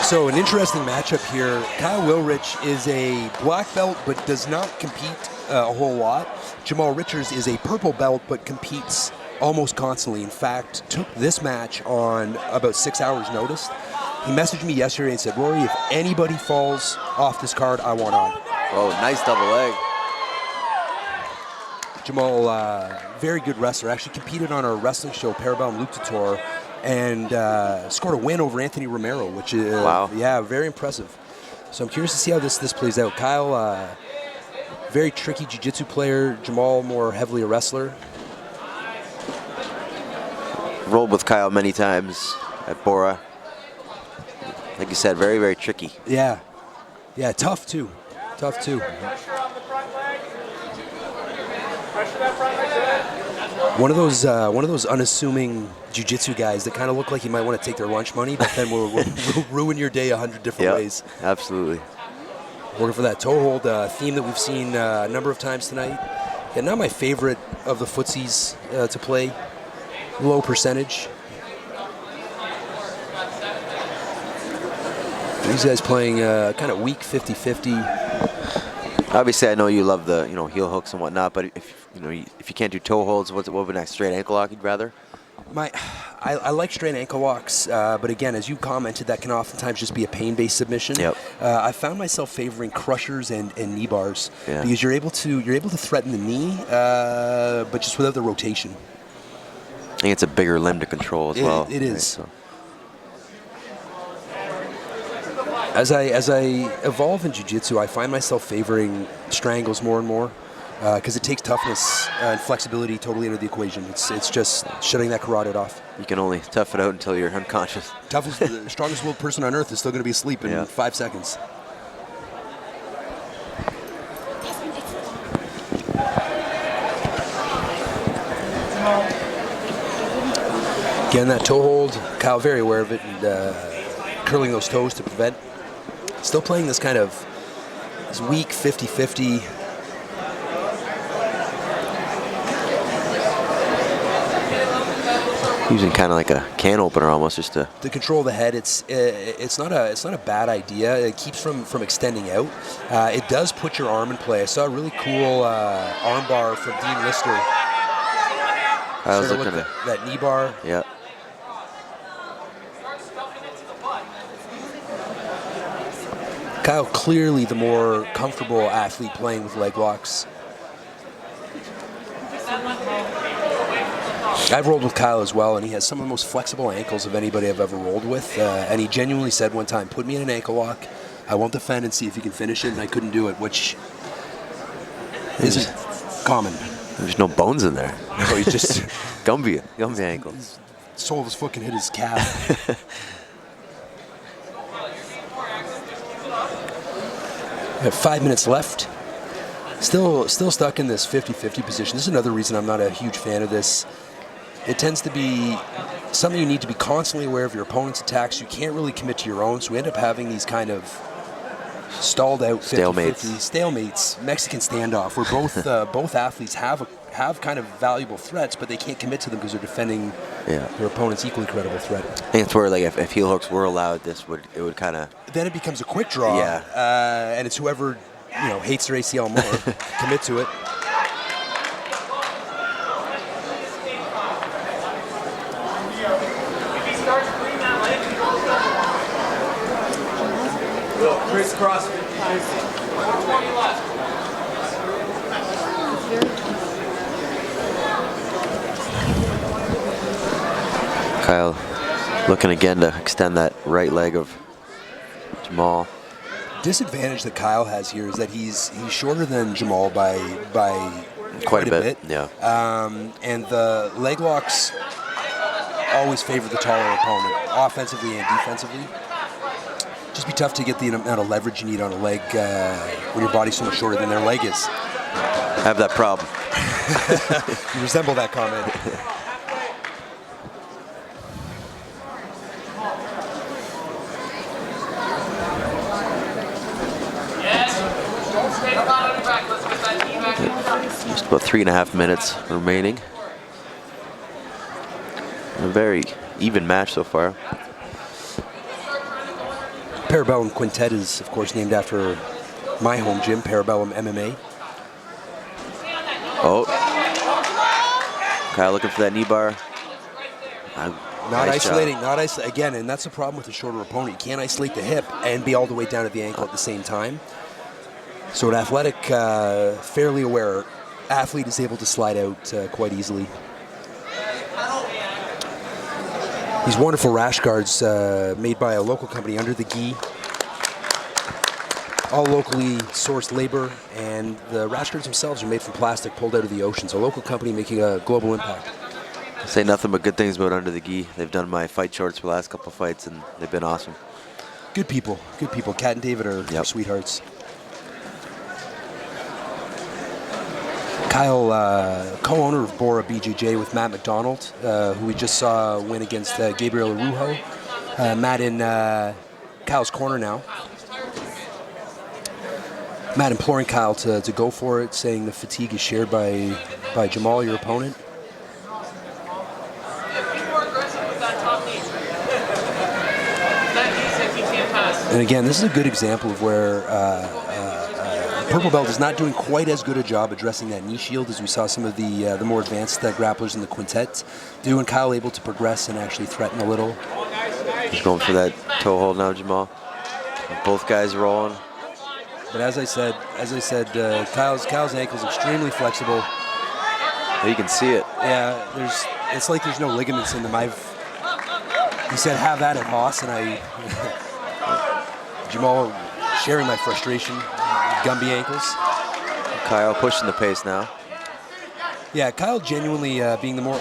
So an interesting matchup here. Kyle Willrich is a black belt but does not compete a whole lot. Jamaal Richards is a purple belt but competes almost constantly. In fact, took this match on about 6 hours notice. He messaged me yesterday and said, Rory, if anybody falls off this card, I want on. Oh, nice double leg. Jamaal, very good wrestler. Actually competed on our wrestling show, Parabellum Luchator, and scored a win over Anthony Romero, which is very impressive. So I'm curious to see how this plays out. Kyle, very tricky jiu-jitsu player. Jamaal, more heavily a wrestler. Rolled with Kyle many times at Bora. Like you said, very, very tricky. Yeah. Yeah, tough too. Tough too. One of those unassuming jiu-jitsu guys that kind of look like you might want to take their lunch money, but then will ruin your day 100 different ways. Absolutely. Working for that toe hold theme that we've seen a number of times tonight. Yeah, not my favorite of the footsies to play. Low percentage. These guys playing kind of weak 50-50. Obviously, I know you love the heel hooks and whatnot, but if you can't do toe holds, what would be next? Straight ankle lock you'd rather? I like straight ankle locks, but again, as you commented, that can oftentimes just be a pain-based submission. Yep. I found myself favoring crushers and knee bars because you're able to threaten the knee, but just without the rotation. I think it's a bigger limb to control as well. It is. Right, so. As I evolve in jiu-jitsu, I find myself favoring strangles more and more because it takes toughness and flexibility totally out of the equation. It's just shutting that carotid off. You can only tough it out until you're unconscious. The strongest willed person on earth is still going to be asleep in 5 seconds. Again, that toe hold, Kyle very aware of it, and curling those toes to prevent. Still playing this kind of weak 50-50. Using kind of like a can opener almost, just to control the head. It's not a bad idea. It keeps from extending out. It does put your arm in play. I saw a really cool arm bar from Dean Lister. I was looking at that knee bar. Yeah. Kyle clearly the more comfortable athlete playing with leg locks. I've rolled with Kyle as well, and he has some of the most flexible ankles of anybody I've ever rolled with. And he genuinely said one time, "Put me in an ankle lock. I won't defend and see if you can finish it." And I couldn't do it, which isn't common. There's no bones in there. No, he's just Gumby ankle. His sole of his foot can hit his calf. We have 5 minutes left. Still stuck in this 50-50 position. This is another reason I'm not a huge fan of this. It tends to be something you need to be constantly aware of your opponent's attacks. You can't really commit to your own, so we end up having these kind of stalled out 50-50 stalemates, Mexican standoff, where both athletes have kind of valuable threats, but they can't commit to them because they're defending their opponent's equally credible threat. I think it's where, like, if heel hooks were allowed, it would kind of. Then it becomes a quick draw. Yeah. And it's whoever hates their ACL more commit to it. Crisscross. 20 left. Kyle looking again to extend that right leg of Jamaal. Disadvantage that Kyle has here is that he's shorter than Jamaal by quite a bit. Yeah. And the leg locks always favor the taller opponent, offensively and defensively. Just be tough to get the amount of leverage you need on a leg when your body's so much shorter than their leg is. I have that problem. You resemble that comment. Just about 3.5 minutes remaining. A very even match so far. Bellum Quintet is, of course, named after my home gym, Bellum MMA. Oh. Kyle looking for that knee bar. Not isolating, again, and that's the problem with the shorter opponent. You can't isolate the hip and be all the way down at the ankle at the same time. So an athletic, fairly aware athlete is able to slide out quite easily. These wonderful rash guards made by a local company under the gi. All locally sourced labor, and the rash guards themselves are made from plastic pulled out of the ocean. So a local company making a global impact. Say nothing but good things about Under the Gi. They've done my fight shorts for the last couple of fights, and they've been awesome. Good people. Kat and David are sweethearts. Kyle, co-owner of Bora BJJ with Matt McDonald, who we just saw win against Gabrial Aruja. Matt in Kyle's corner now. Matt imploring Kyle to go for it, saying the fatigue is shared by Jamaal, your opponent. And again, this is a good example of where Purple Belt is not doing quite as good a job addressing that knee shield as we saw some of the more advanced grapplers in the quintet do, and Kyle able to progress and actually threaten a little. He's going for that toe hold now, Jamaal. Both guys rolling. But as I said, Kyle's ankle is extremely flexible. You can see it. Yeah, it's like there's no ligaments in them. He said have that at Haas, and Jamaal sharing my frustration. Gumby ankles. Kyle pushing the pace now. Yeah, Kyle genuinely being the more.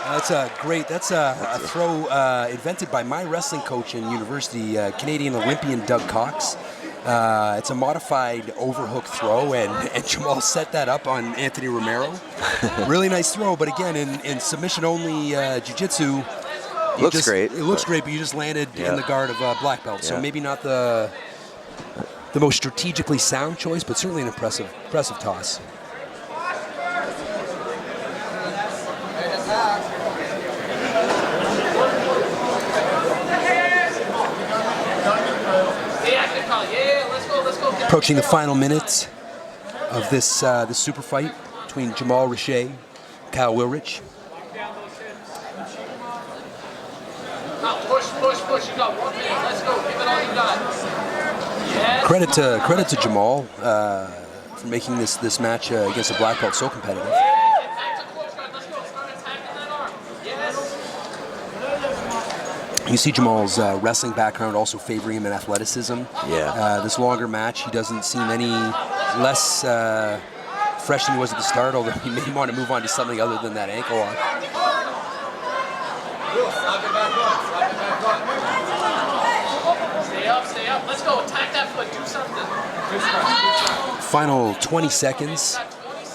That's a throw invented by my wrestling coach in university, Canadian Olympian Doug Cox. It's a modified overhook throw, and Jamaal set that up on Anthony Romero. Really nice throw, but again, in submission-only jiu-jitsu, it looks great, but you just landed in the guard of black belt. So maybe not the most strategically sound choice, but certainly an impressive toss. Approaching the final minutes of this super fight between Jamaal Richey, Kyle Willrich. Push. You got 1 minute. Let's go. Give it all you got. Yes. Credit to Jamaal for making this match against a black belt so competitive. You see Jamaal's wrestling background also favoring him in athleticism. Yeah. This longer match, he doesn't seem any less fresh than he was at the start, although he may want to move on to something other than that ankle lock. Stay up. Let's go. Attack that foot. Do something. Final 20 seconds.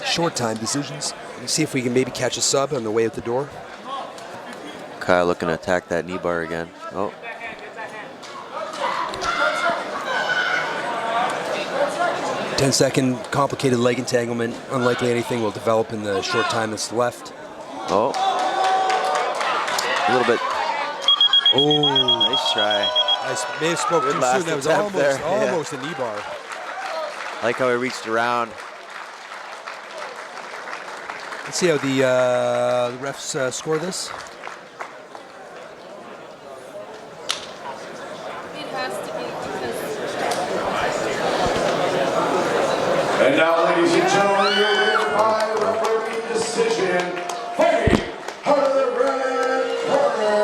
Short time decisions. Let's see if we can maybe catch a sub on the way out the door. Kyle looking to attack that knee bar again. Oh. Ten-second complicated leg entanglement. Unlikely anything will develop in the short time that's left. Oh. A little bit. Oh. Nice try. I may have spoken too soon. That was almost a knee bar. Like how he reached around. Let's see how the refs score this. And now, ladies and gentlemen, your winner by referee decision, fighting out of the red corner,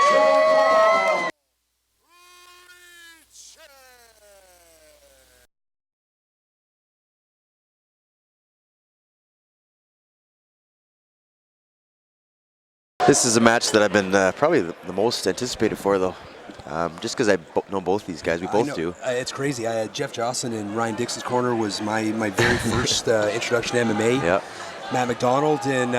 Jamaal. This is a match that I've been probably the most anticipated for, though. Just because I know both these guys. We both do. It's crazy. Jeff Jocelyn in Ryan Dixon's corner was my very first introduction to MMA. Yeah. Matt McDonald and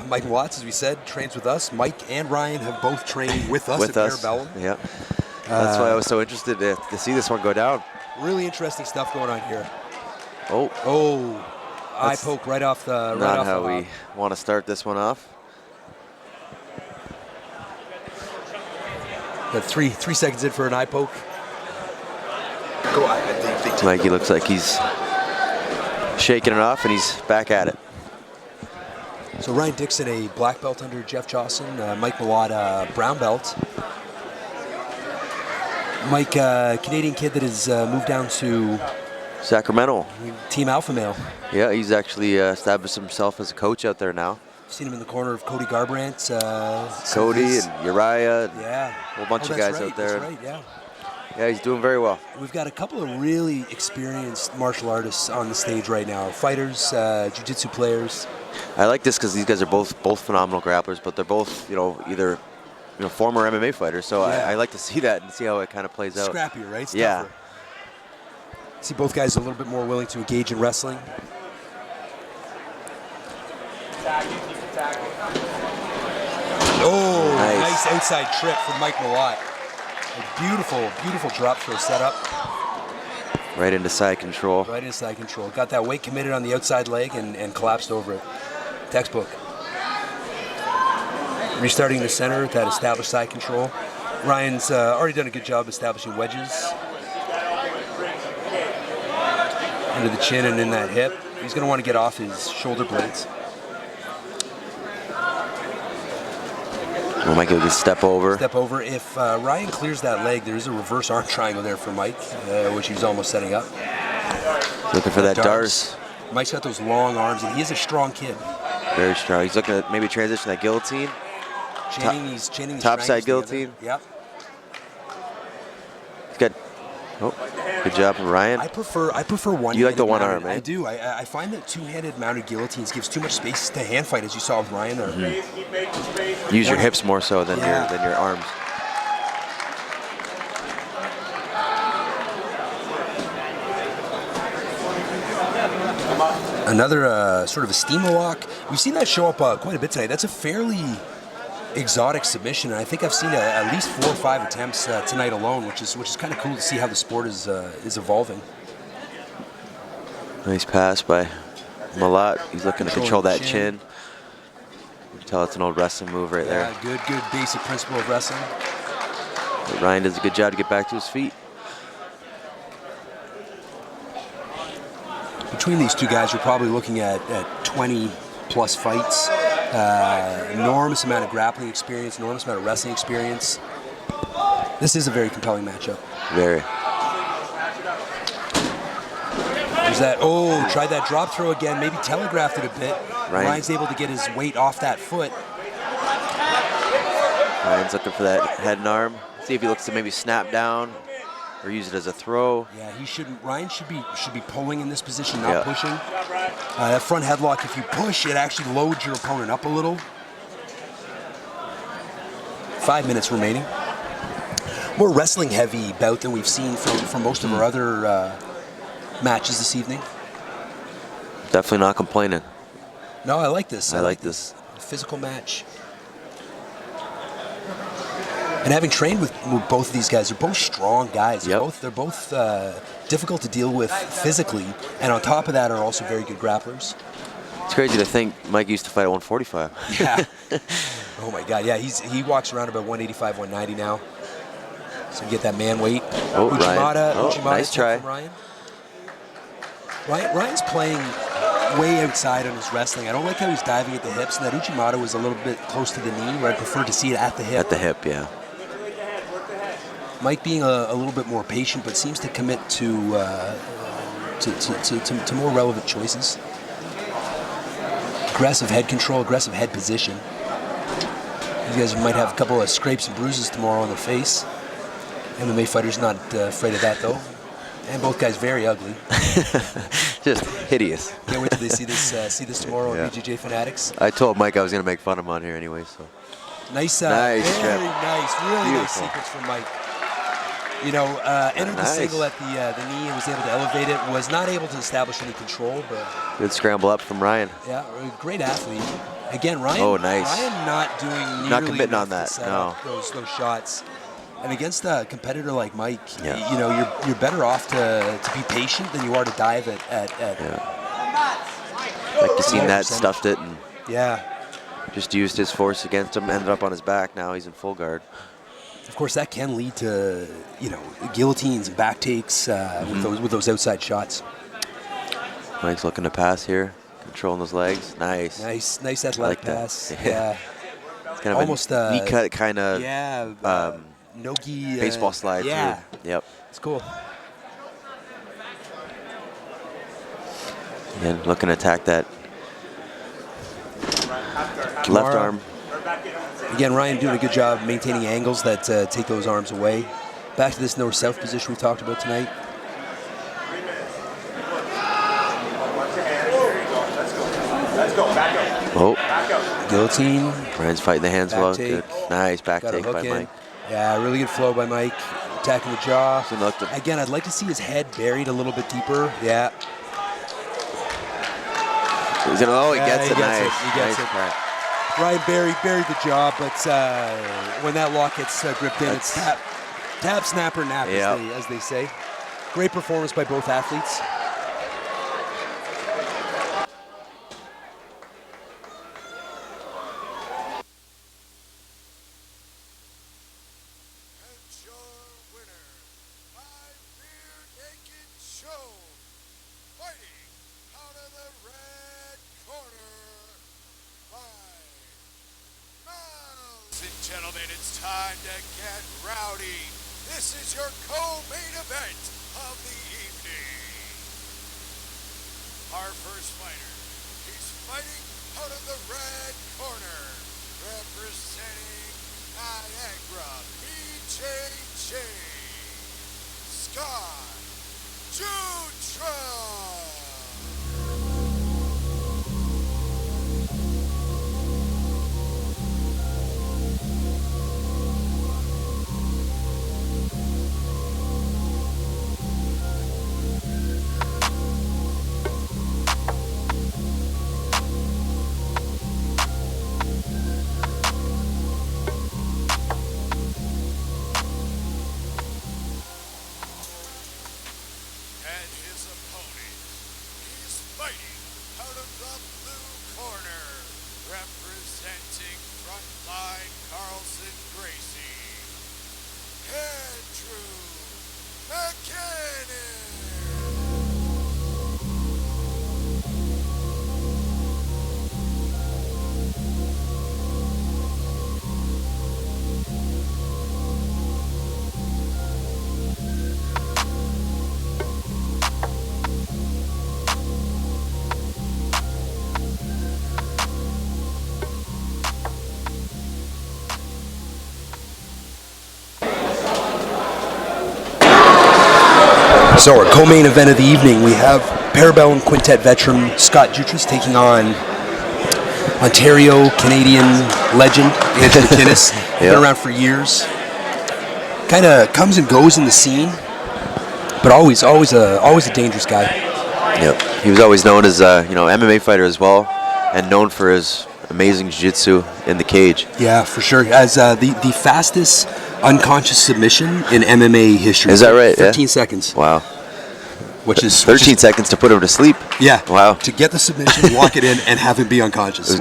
Mike Watts, as we said, trains with us. Mike and Ryan have both trained with us at Bellum. Yeah. That's why I was so interested to see this one go down. Really interesting stuff going on here. Oh. Eye poke right off the. Not how we want to start this one off. Three seconds in for an eye poke. Mikey looks like he's shaking it off, and he's back at it. So Ryan Dickson, a black belt under Jeff Jocelyn. Mike Malott, brown belt. Mike, Canadian kid that has moved down to Sacramento. Team Alpha Male. Yeah, he's actually established himself as a coach out there now. Seen him in the corner of Cody Garbrandt. Cody and Uriah. Yeah. A whole bunch of guys out there. That's right, yeah. Yeah, he's doing very well. We've got a couple of really experienced martial artists on the stage right now. Fighters, jiu-jitsu players. I like this because these guys are both phenomenal grapplers, but they're both, either former MMA fighter, so I like to see that and see how it kind of plays out. Scrappier, right? It's yeah. tougher. See both guys a little bit more willing to engage in wrestling. Oh, nice outside trip from Mike Malott. A beautiful, beautiful drop throw setup. Right into side control. Right into side control. Got that weight committed on the outside leg and collapsed over it. Textbook. Restarting the center with that established side control. Ryan's already done a good job establishing wedges. Into the chin and in that hip. He's going to want to get off his shoulder blades. Well, Mike will just step over. Step over. If Ryan clears that leg, there's a reverse arm triangle there for Mike, which he was almost setting up. Looking for that darce. Mike's got those long arms, and he's a strong kid. Very strong. He's looking at maybe transition that guillotine. Chaining these top side guillotine. Yep. He's got. Oh, good job from Ryan. I prefer one. You like the one arm, eh? I do. I find that two-handed mounted guillotines gives too much space to hand fight, as you saw with Ryan there. Mm-hmm. Use your hips more so than your arms. Another sort of a steamer lock. We've seen that show up quite a bit tonight. That's a fairly exotic submission, and I think I've seen at least 4 or 5 attempts tonight alone, which is kind of cool to see how the sport is evolving. Nice pass by Malott. He's looking to control that chin. You can tell it's an old wrestling move right there. Good basic principle of wrestling. But Ryan does a good job to get back to his feet. Between these two guys, you're probably looking at 20 plus fights. Enormous amount of grappling experience, enormous amount of wrestling experience. This is a very compelling matchup. Very. There's that, tried that drop throw again, maybe telegraphed it a bit. Ryan's able to get his weight off that foot. Ryan's looking for that head and arm. See if he looks to maybe snap down or use it as a throw. Yeah, he shouldn't. Ryan should be pulling in this position, not pushing. That front headlock, if you push, it actually loads your opponent up a little. 5 minutes remaining. More wrestling heavy bout than we've seen from most of our other matches this evening. Definitely not complaining. No, I like this. I like this. Physical match. And having trained with both of these guys, they're both strong guys. They're both difficult to deal with physically, and on top of that are also very good grapplers. It's crazy to think Mike used to fight at 145. Yeah. Oh my God. Yeah, he walks around about 185, 190 now. So you get that man weight. Ryan. Nice try. Ryan. Ryan's playing way outside on his wrestling. I don't like how he's diving at the hips, and that Uchimata was a little bit close to the knee, where I prefer to see it at the hip. At the hip, yeah. Mike being a little bit more patient, but seems to commit to more relevant choices. Aggressive head control, aggressive head position. You guys might have a couple of scrapes and bruises tomorrow on the face. MMA fighters not afraid of that though. And both guys very ugly. Just hideous. Can't wait till they see this tomorrow on BJJ Fanatics. I told Mike I was going to make fun of him on here anyway. So nice, very nice, really beautiful. Nice sequence from Mike. You know, entered the single at the knee and was able to elevate it. Was not able to establish any control, but good scramble up from Ryan. Yeah, great athlete. Again, Ryan. Oh, nice. Ryan not doing not committing on that. No. Those shots. And against a competitor like Mike, you know, you're better off to be patient than you are to dive at Like you seen that, stuffed it, and just used his force against him. Ended up on his back. Now he's in full guard. Of course, that can lead to guillotines and back takes with those outside shots. Mike's looking to pass here, controlling those legs. Nice athletic pass. Yeah. It's kind of almost a knee cut kind of. No-gi baseball slide through. Yep. It's cool. Again, looking to attack that left arm. Again, Ryan doing a good job maintaining angles that take those arms away. Back to this north-south position we talked about tonight. Guillotine. Brian's fighting the hands well. Take. Good. Nice back Got a take hook by in. Mike. Yeah, really good flow by Mike. Attacking the jaw. Again, I'd like to see his head buried a little bit deeper. Yeah. He's gonna, oh, he gets it. He Nice. gets it. Crack. Ryan buried the jaw, but when that lock gets gripped in, it's tap, snap, or nap, as they say. Great performance by both athletes. Gentlemen, it's time to get rowdy. This is your co-main event of the evening. Our first fighter, he's fighting out of the red corner, representing Niagara, BJJ, Scott Jutro. So our co-main event of the evening, we have Bellum Quintet veteran Scott Jutro taking on Ontario Canadian legend Andrew McInnes. Been around for years. Kind of comes and goes in the scene, but always a dangerous guy. Yep. He was always known as MMA fighter as well, and known for his amazing jiu-jitsu in the cage. Yeah, for sure. As the fastest unconscious submission in MMA history. Is that right? 13 seconds. Wow. Which is 13 seconds to put him to sleep. Yeah. Wow. To get the submission, walk it in, and have him be unconscious.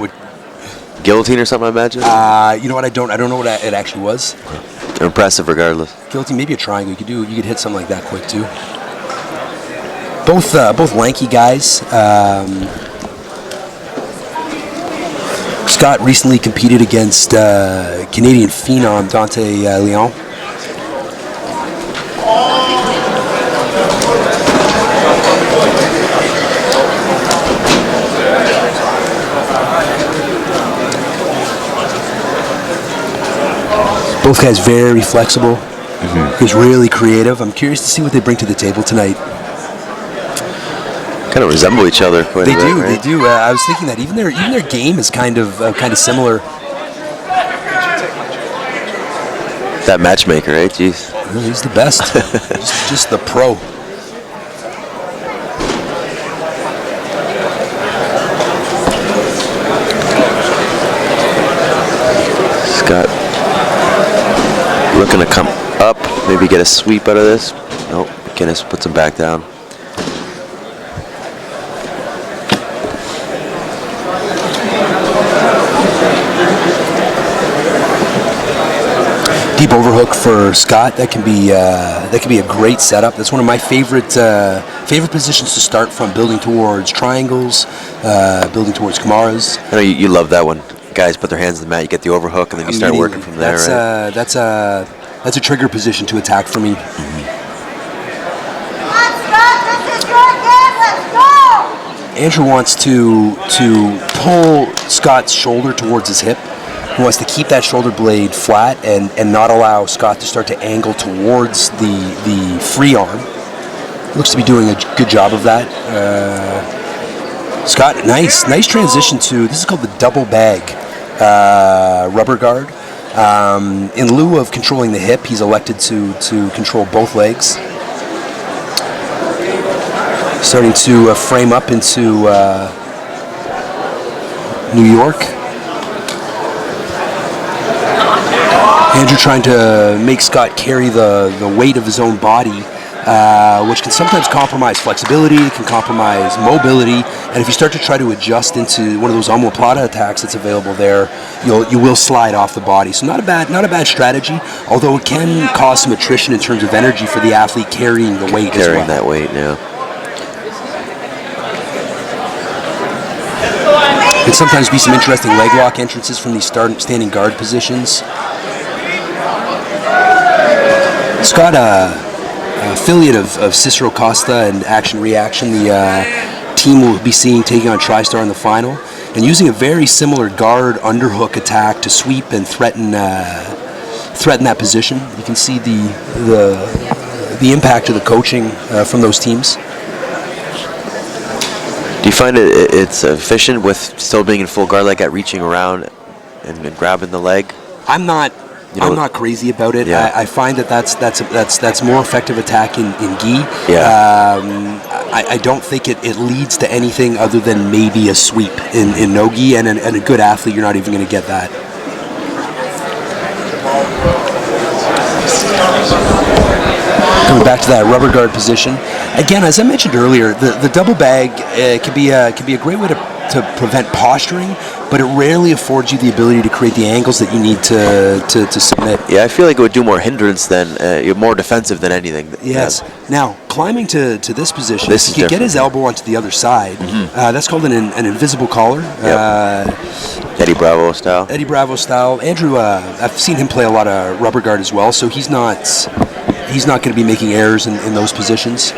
Guillotine or something, I imagine. You know what? I don't know what it actually was. Impressive, regardless. Guillotine, maybe a triangle. You could hit something like that quick too. Both lanky guys. Scott recently competed against Canadian phenom Dante Leon. Both guys very flexible. He's really creative. I'm curious to see what they bring to the table tonight. Kind of resemble each other quite a bit. They do. I was thinking that even their game is kind of similar. That matchmaker, right? Jeez. He's the best. just the pro. Scott looking to come up, maybe get a sweep out of this. Nope, McInnes puts him back down. Deep overhook for Scott. That can be a great setup. That's one of my favorite positions to start from. Building towards triangles, building towards Kamaras. I know you love that one. Guys put their hands on the mat, you get the overhook, and then you start working from there. That's a trigger position to attack for me. Andrew wants to pull Scott's shoulder towards his hip. He wants to keep that shoulder blade flat and not allow Scott to start to angle towards the free arm. Looks to be doing a good job of that. Scott, nice transition to, this is called the double bag. rubber guard. In lieu of controlling the hip, he's elected to control both legs. Starting to frame up into New York. Andrew trying to make Scott carry the weight of his own body, which can sometimes compromise flexibility, it can compromise mobility, and if you start to try to adjust into one of those omoplata attacks that's available there, you will slide off the body. So not a bad strategy, although it can cause some attrition in terms of energy for the athlete carrying the weight as well. Carrying that weight, yeah. Could sometimes be some interesting leg lock entrances from these standing guard positions. Scott, affiliate of Cicero, Costha, and Action Reaction, the team will be seeing taking on Tristar in the final, and using a very similar guard underhook attack to sweep and threaten that position. You can see the impact of the coaching from those teams. Do you find it's efficient with still being in full guard like that, reaching around and grabbing the leg? I'm not crazy about it. Yeah. I find that's more effective attack in gi. Yeah. I don't think it leads to anything other than maybe a sweep in no gi, and a good athlete, you're not even going to get that. Coming back to that rubber guard position. Again, as I mentioned earlier, the double bag can be a great way to prevent posturing, but it rarely affords you the ability to create the angles that you need to submit. Yeah, I feel like it would do more hindrance than you're more defensive than anything. Yes. Yeah. Now, climbing to this position, This he is can get his different. elbow onto the other side. That's called an invisible collar. Eddie Bravo style. Eddie Bravo style. Andrew, I've seen him play a lot of rubber guard as well, so he's not going to be making errors in those positions.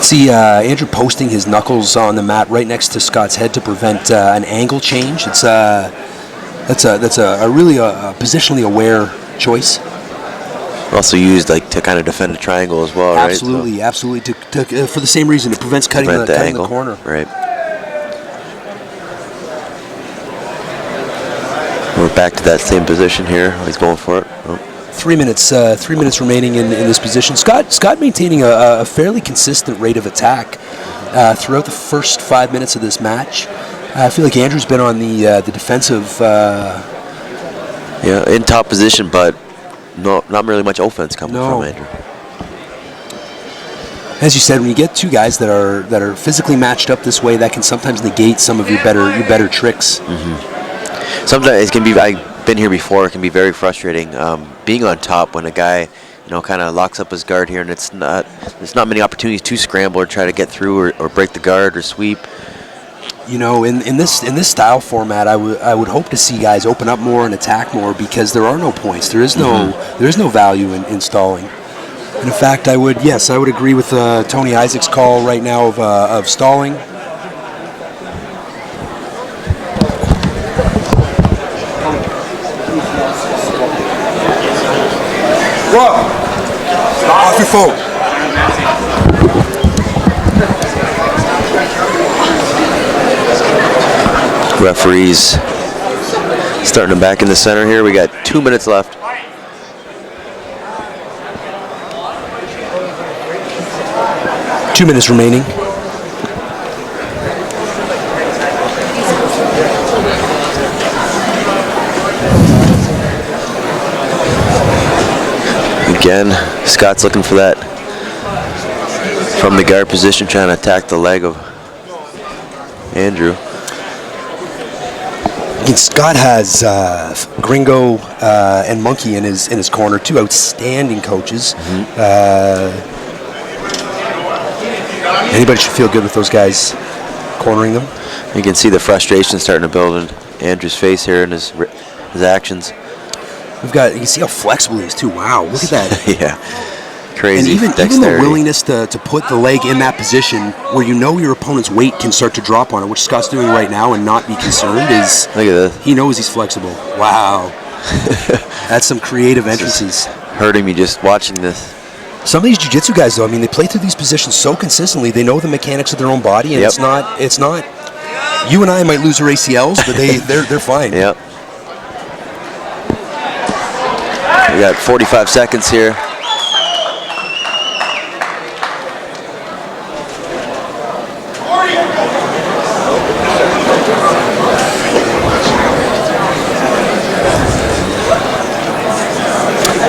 See Andrew posting his knuckles on the mat right next to Scott's head to prevent an angle change. That's a really positionally aware choice. Also used to kind of defend a triangle as well, Absolutely, right? absolutely. For the same reason, it prevents cutting the corner. Right. We're back to that same position here. He's going for it. Oh. 3 minutes remaining in this position. Scott maintaining a fairly consistent rate of attack throughout the first 5 minutes of this match. I feel like Andrew's been on the defensive. Yeah, in top position, but not really much offense coming from Andrew. As you said, when you get two guys that are physically matched up this way, that can sometimes negate some of your better tricks. Mm-hmm. Sometimes it can be. I've been here before. It can be very frustrating being on top when a guy, kind of locks up his guard here, and there's not many opportunities to scramble or try to get through or break the guard or sweep. In this style format, I would hope to see guys open up more and attack more, because there are no points. There is no value in stalling. And in fact, I would agree with Tony Isaac's call right now of stalling. Off your phone. Referees starting them back in the center here. We got 2 minutes left. Two minutes remaining. Again, Scott's looking for that from the guard position, trying to attack the leg of Andrew. Scott has Gringo and Monkey in his corner, two outstanding coaches. Anybody should feel good with those guys cornering them. You can see the frustration starting to build in Andrew's face here and his actions. You can see how flexible he is too. Wow, look at that. Yeah, crazy. And even the willingness to put the leg in that position where your opponent's weight can start to drop on it, which Scott's doing right now, and not be concerned, is look at this. He knows he's flexible. Wow, that's some creative entrances. Hurting me just watching this. Some of these jiu-jitsu guys, though, they play through these positions so consistently. They know the mechanics of their own body, and it's not You and I might lose our ACLs, but they're fine. Yep. We got 45 seconds here.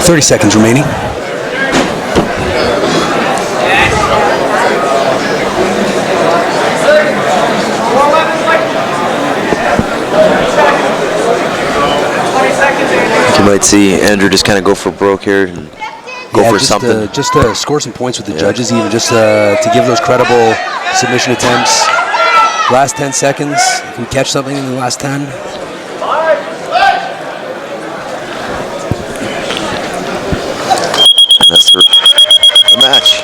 .30 seconds remaining. You might see Andrew just kind of go for broke here and go for something. Just to score some points with the judges, even just to give those credible submission attempts. Last 10 seconds, if we catch something in the last 10. And that's the match.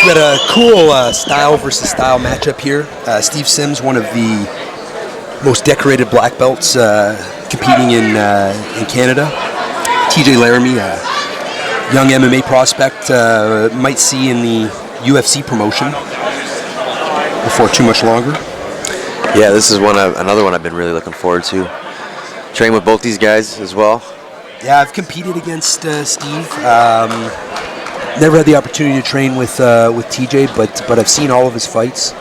We got a cool style versus style matchup here. Steve Sims, one of the most decorated black belts competing in Canada. TJ Laramie, a young MMA prospect, might see in the UFC promotion before too much longer. Yeah, this is another one I've been really looking forward to. Train with both these guys as well. Yeah, I've competed against Steve. Never had the opportunity to train with TJ, but I've seen all of his fights.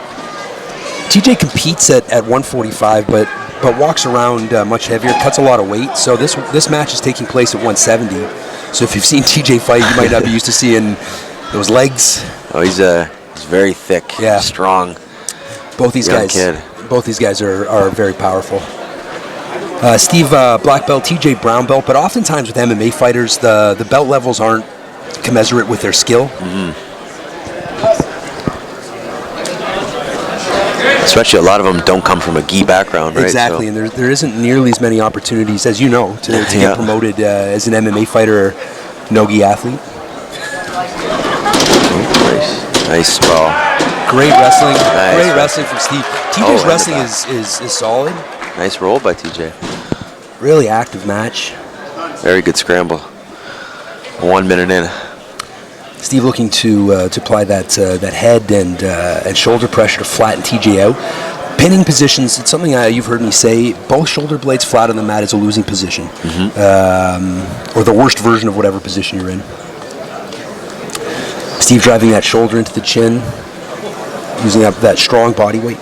TJ competes at 145, but walks around much heavier, cuts a lot of weight. So this match is taking place at 170. So if you've seen TJ fight, you might not be used to seeing those legs. Oh, he's very thick, strong. Both these young guys, kid. Both these guys are very powerful. Steve, black belt, TJ, brown belt, but oftentimes with MMA fighters, the belt levels aren't commensurate with their skill. Especially a lot of them don't come from a gi background, right? Exactly, so. and there isn't nearly as many opportunities, as you know, to get promoted as an MMA fighter or no gi athlete. Nice ball. Great wrestling. Nice. Great wrestling from Steve. TJ's wrestling is solid. Nice roll by TJ. Really active match. Very good scramble. 1 minute in. Steve looking to apply that head and shoulder pressure to flatten TJ out. Pinning positions, it's something you've heard me say, both shoulder blades flat on the mat is a losing position. Or the worst version of whatever position you're in. Steve driving that shoulder into the chin, using up that strong body weight.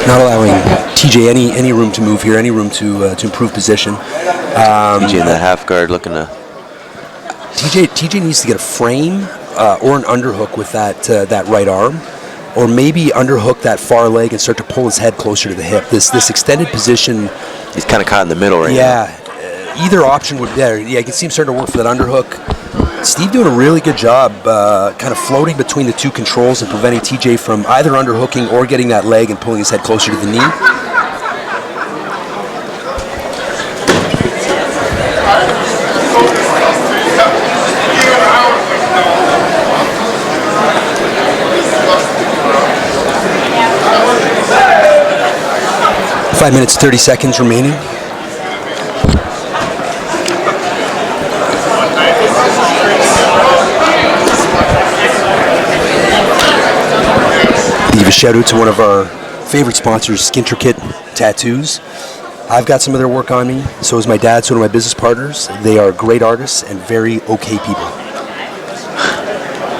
Not allowing TJ any room to move here, any room to improve position. TJ in that half guard looking to. TJ needs to get a frame or an underhook with that right arm, or maybe underhook that far leg and start to pull his head closer to the hip. This extended position. He's kind of caught in the middle right now. Yeah, either option would be there. Yeah, you can see him starting to work for that underhook. Steve doing a really good job kind of floating between the two controls and preventing TJ from either underhooking or getting that leg and pulling his head closer to the knee. Five minutes, 30 seconds remaining. Give a shout out to one of our favorite sponsors, Skintricate Tattoos. I've got some of their work on me. So is my dad, so are my business partners. They are great artists and very okay people.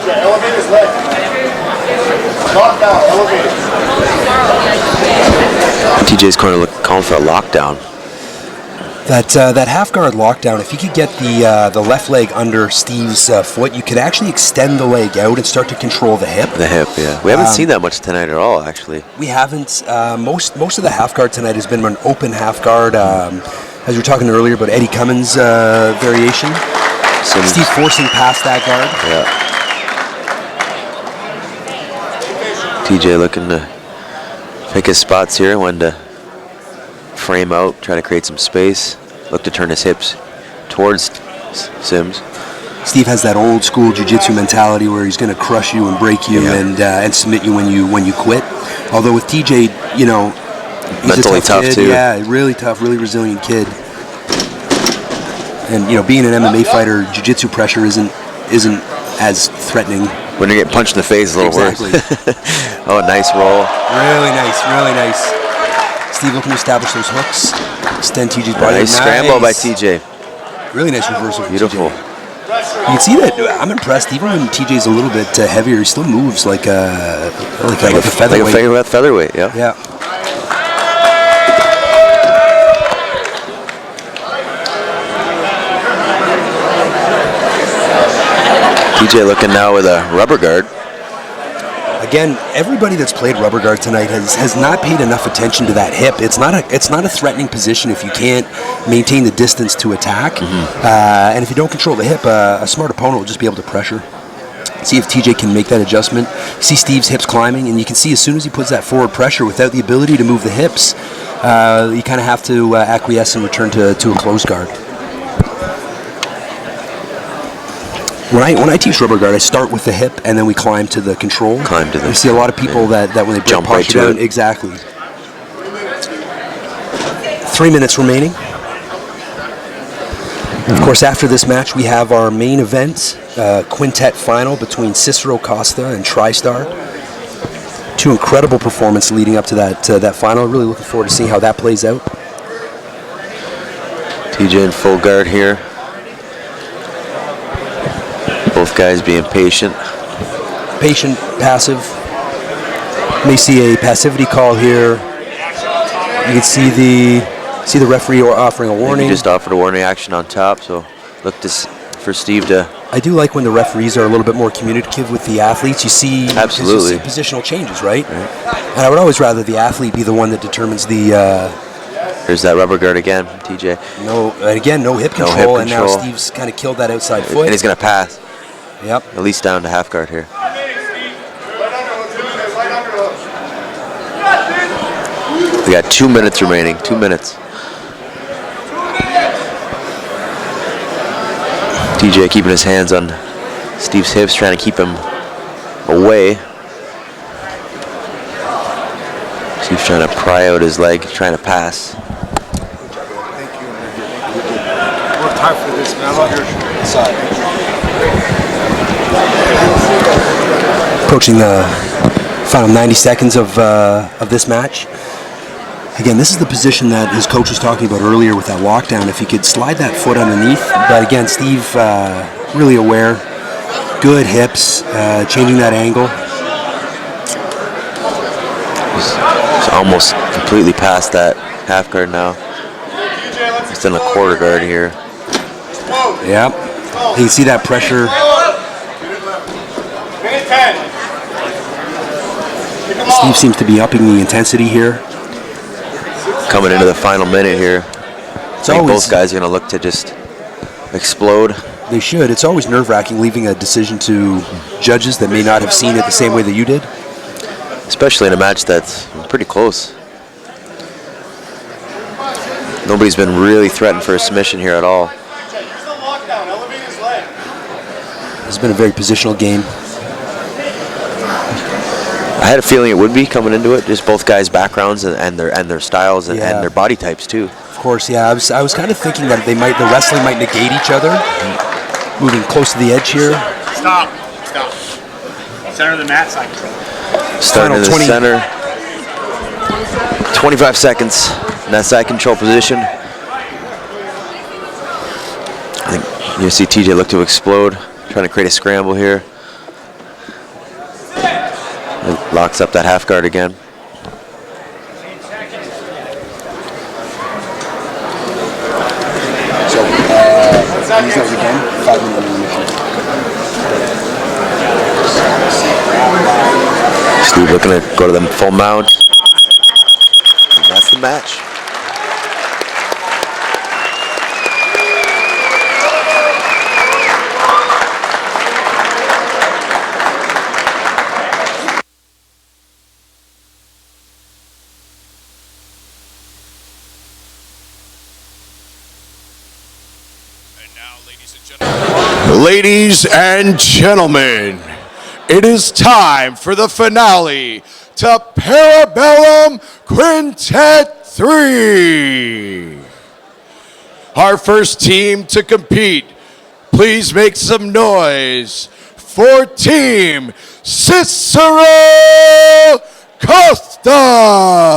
Elevate his leg. Knock down, elevate. TJ's calling for a lockdown. That half guard lockdown, if you could get the left leg under Steve's foot, you could actually extend the leg out and start to control the hip. The hip, yeah. We haven't seen that much tonight at all, actually. We haven't. Most of the half guard tonight has been an open half guard. As we were talking earlier about Eddie Cummins' variation. Steve forcing past that guard. Yeah. TJ looking to pick his spots here, when to frame out, try to create some space, look to turn his hips towards Sims. Steve has that old school jiu-jitsu mentality where he's going to crush you and break you and submit you when you quit. Although with TJ, you know, he's mentally a tough kid. too. Yeah, really tough, really resilient kid. And you know, being an MMA fighter, jiu-jitsu pressure isn't as threatening. When you get punched in the face, it's a little worse. Oh, nice roll. Really nice, really nice. Steve looking to establish those hooks. Extend TJ's body. Nice scramble by TJ. Really nice reversal. Beautiful. TJ. You can see that. I'm impressed. Even when TJ's a little bit heavier, he still moves like a featherweight. Like a featherweight, yeah. Yeah. TJ looking now with a rubber guard. Again, everybody that's played rubber guard tonight has not paid enough attention to that hip. It's not a threatening position if you can't maintain the distance to attack. And if you don't control the hip, a smart opponent will just be able to pressure. See if TJ can make that adjustment. See Steve's hips climbing, and you can see as soon as he puts that forward pressure without the ability to move the hips, you kind of have to acquiesce and return to a closed guard. When I teach rubber guard, I start with the hip and then we climb to the control. I see a lot of people that when they break jump right to down, it. Exactly. 3 minutes remaining. Of course, after this match, we have our main event, quintet final between Cicero, Costha, and Tristar. Two incredible performances leading up to that final. Really looking forward to seeing how that plays out. TJ in full guard here. Both guys being patient. Patient, passive. May see a passivity call here. You can see the referee offering a warning. He just offered a warning action on top, so look for Steve to. I do like when the referees are a little bit more communicative with the athletes. You see, absolutely, positional changes, right? And I would always rather the athlete be the one that determines the. There's that rubber guard again, TJ. No hip control, and now Steve's kind of killed that outside foot. And he's going to pass. Yep. At least down to half guard here. We got 2 minutes remaining. 2 minutes. TJ keeping his hands on Steve's hips, trying to keep him away. Steve's trying to pry out his leg, trying to pass. Thank you. Worked hard for this, man. I love your side. Approaching the final 90 seconds of this match. Again, this is the position that his coach was talking about earlier with that lockdown. If he could slide that foot underneath, but again, Steve really aware. Good hips, changing that angle. He's almost completely past that half guard now. He's in a quarter guard here. Yep. You can see that pressure. Steve seems to be upping the intensity here. Coming into the final minute here. It's I think always, both guys are going to look to just explode. They should. It's always nerve-wracking leaving a decision to judges that may not have seen it the same way that you did. Especially in a match that's pretty close. Nobody's been really threatened for a submission here at all. It's been a very positional game. I had a feeling it would be coming into it, just both guys' backgrounds and their styles and their body types too. Of course, yeah. I was kind of thinking that the wrestling might negate each other. Moving close to the edge here. Stop. Center of the mat, side control. Starting in the center. 25 seconds in that side control position. I think you see TJ look to explode, trying to create a scramble here. It locks up that half guard again. So, these guys again, 5-minute intermission. Steve looking to go to the full mount. And that's the match. Ladies and gentlemen, it is time for the finale to Bellum Quintet 3. Our first team to compete, please make some noise for Team Cicero Costha.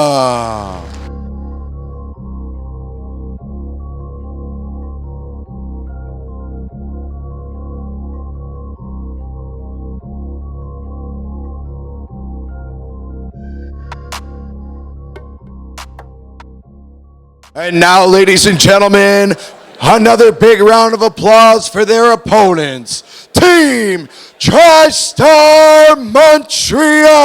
And now, ladies and gentlemen, another big round of applause for their opponents. Team Tristar Montreal.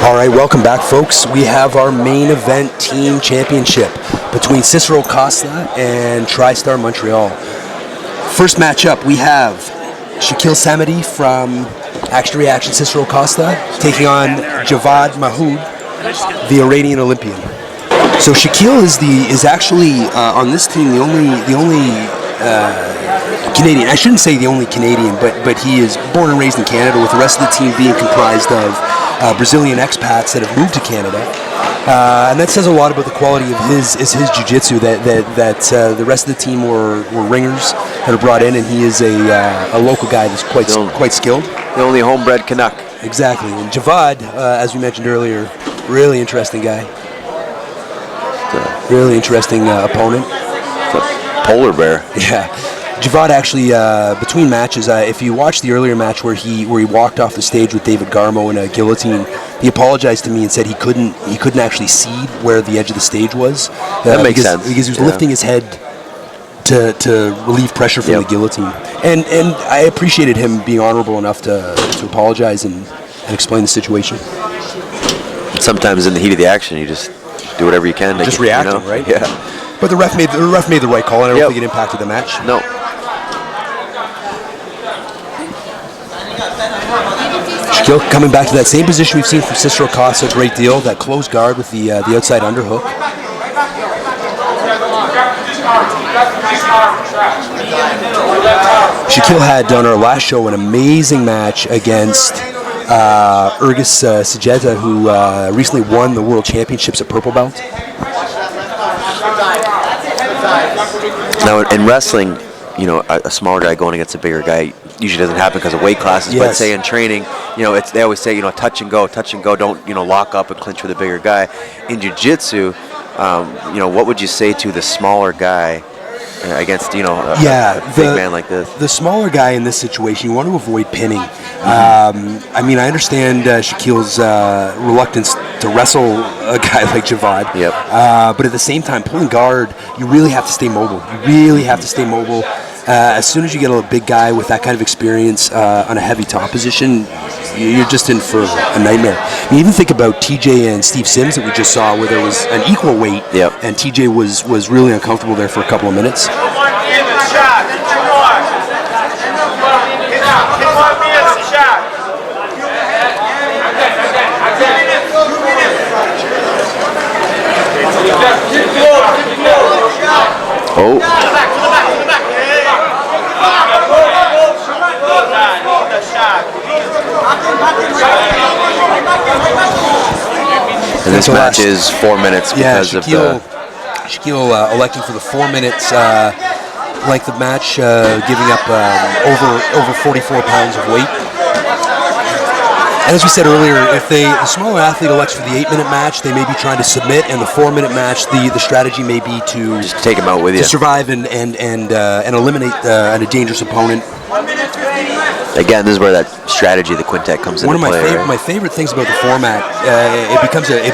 All right, welcome back, folks. We have our main event team championship between Cicero Costha and Tristar Montreal. First matchup, we have Shaquille Samedi from Action Reaction Cicero Costha taking on Javad Mahood, the Iranian Olympian. So Shaquille is actually on this team the only Canadian. I shouldn't say the only Canadian, but he is born and raised in Canada, with the rest of the team being comprised of Brazilian expats that have moved to Canada, and that says a lot about the quality of his jiu-jitsu. That the rest of the team were ringers that are brought in, and he is a local guy that's quite skilled. The only homebred Canuck. Exactly. And Javad, as we mentioned earlier, really interesting guy. Really interesting opponent. It's a polar bear. Yeah. Javad actually, between matches, if you watch the earlier match where he walked off the stage with David Garmo in a guillotine, he apologized to me and said he couldn't actually see where the edge of the stage was. That makes sense. Because he was lifting his head to relieve pressure from the guillotine. And I appreciated him being honorable enough to apologize and explain the situation. Sometimes in the heat of the action, you just do whatever you can. Just reacting, right? Yeah. But the ref made the right call, and I don't think it impacted the match. No. Shaquille coming back to that same position we've seen from Cicero Costha a great deal, that closed guard with the outside underhook. Shaquille had on our last show an amazing match against Urgis Sejeta, who recently won the World Championships at Purple Belt. Now, in wrestling, you know, a smaller guy going against a bigger guy usually doesn't happen because of weight classes. Yes. But say in training, you know, they always say, you know, touch and go, don't, you know, lock up and clinch with a bigger guy. In jiu-jitsu, you know, what would you say to the smaller guy against a big man like this. The smaller guy in this situation, you want to avoid pinning. I mean, I understand Shaquille's reluctance to wrestle a guy like Javad. But at the same time, pulling guard, you really have to stay mobile. As soon as you get a big guy with that kind of experience on a heavy top position, you're just in for a nightmare. You even think about TJ and Steve Sims that we just saw, where there was an equal weight, and TJ was really uncomfortable there for a couple of minutes. And this match is 4 minutes because of the... Shaquille electing for the 4 minutes length of match, giving up over 44 pounds of weight. And as we said earlier, if the smaller athlete elects for the 8-minute match, they may be trying to submit, and the 4-minute match, the strategy may be to just take him out with you, to survive and eliminate a dangerous opponent. Again, this is where that strategy, the quintet, comes into play. One of my favorite things about the format, it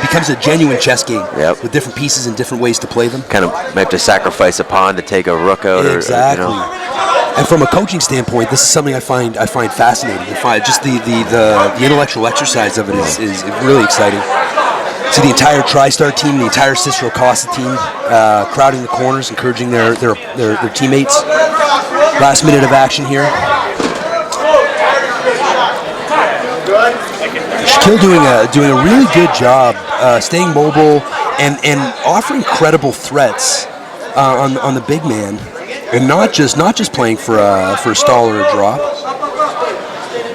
becomes a genuine chess game with different pieces and different ways to play them. Kind of might have to sacrifice a pawn to take a rook out. Exactly. And from a coaching standpoint, this is something I find fascinating. Just the intellectual exercise of it is really exciting. See the entire Tristar team, the entire Cicero Costha team, crowding the corners, encouraging their teammates. Last minute of action here. Shaquille doing a really good job staying mobile and offering credible threats on the big man, and not just playing for a stall or a drop.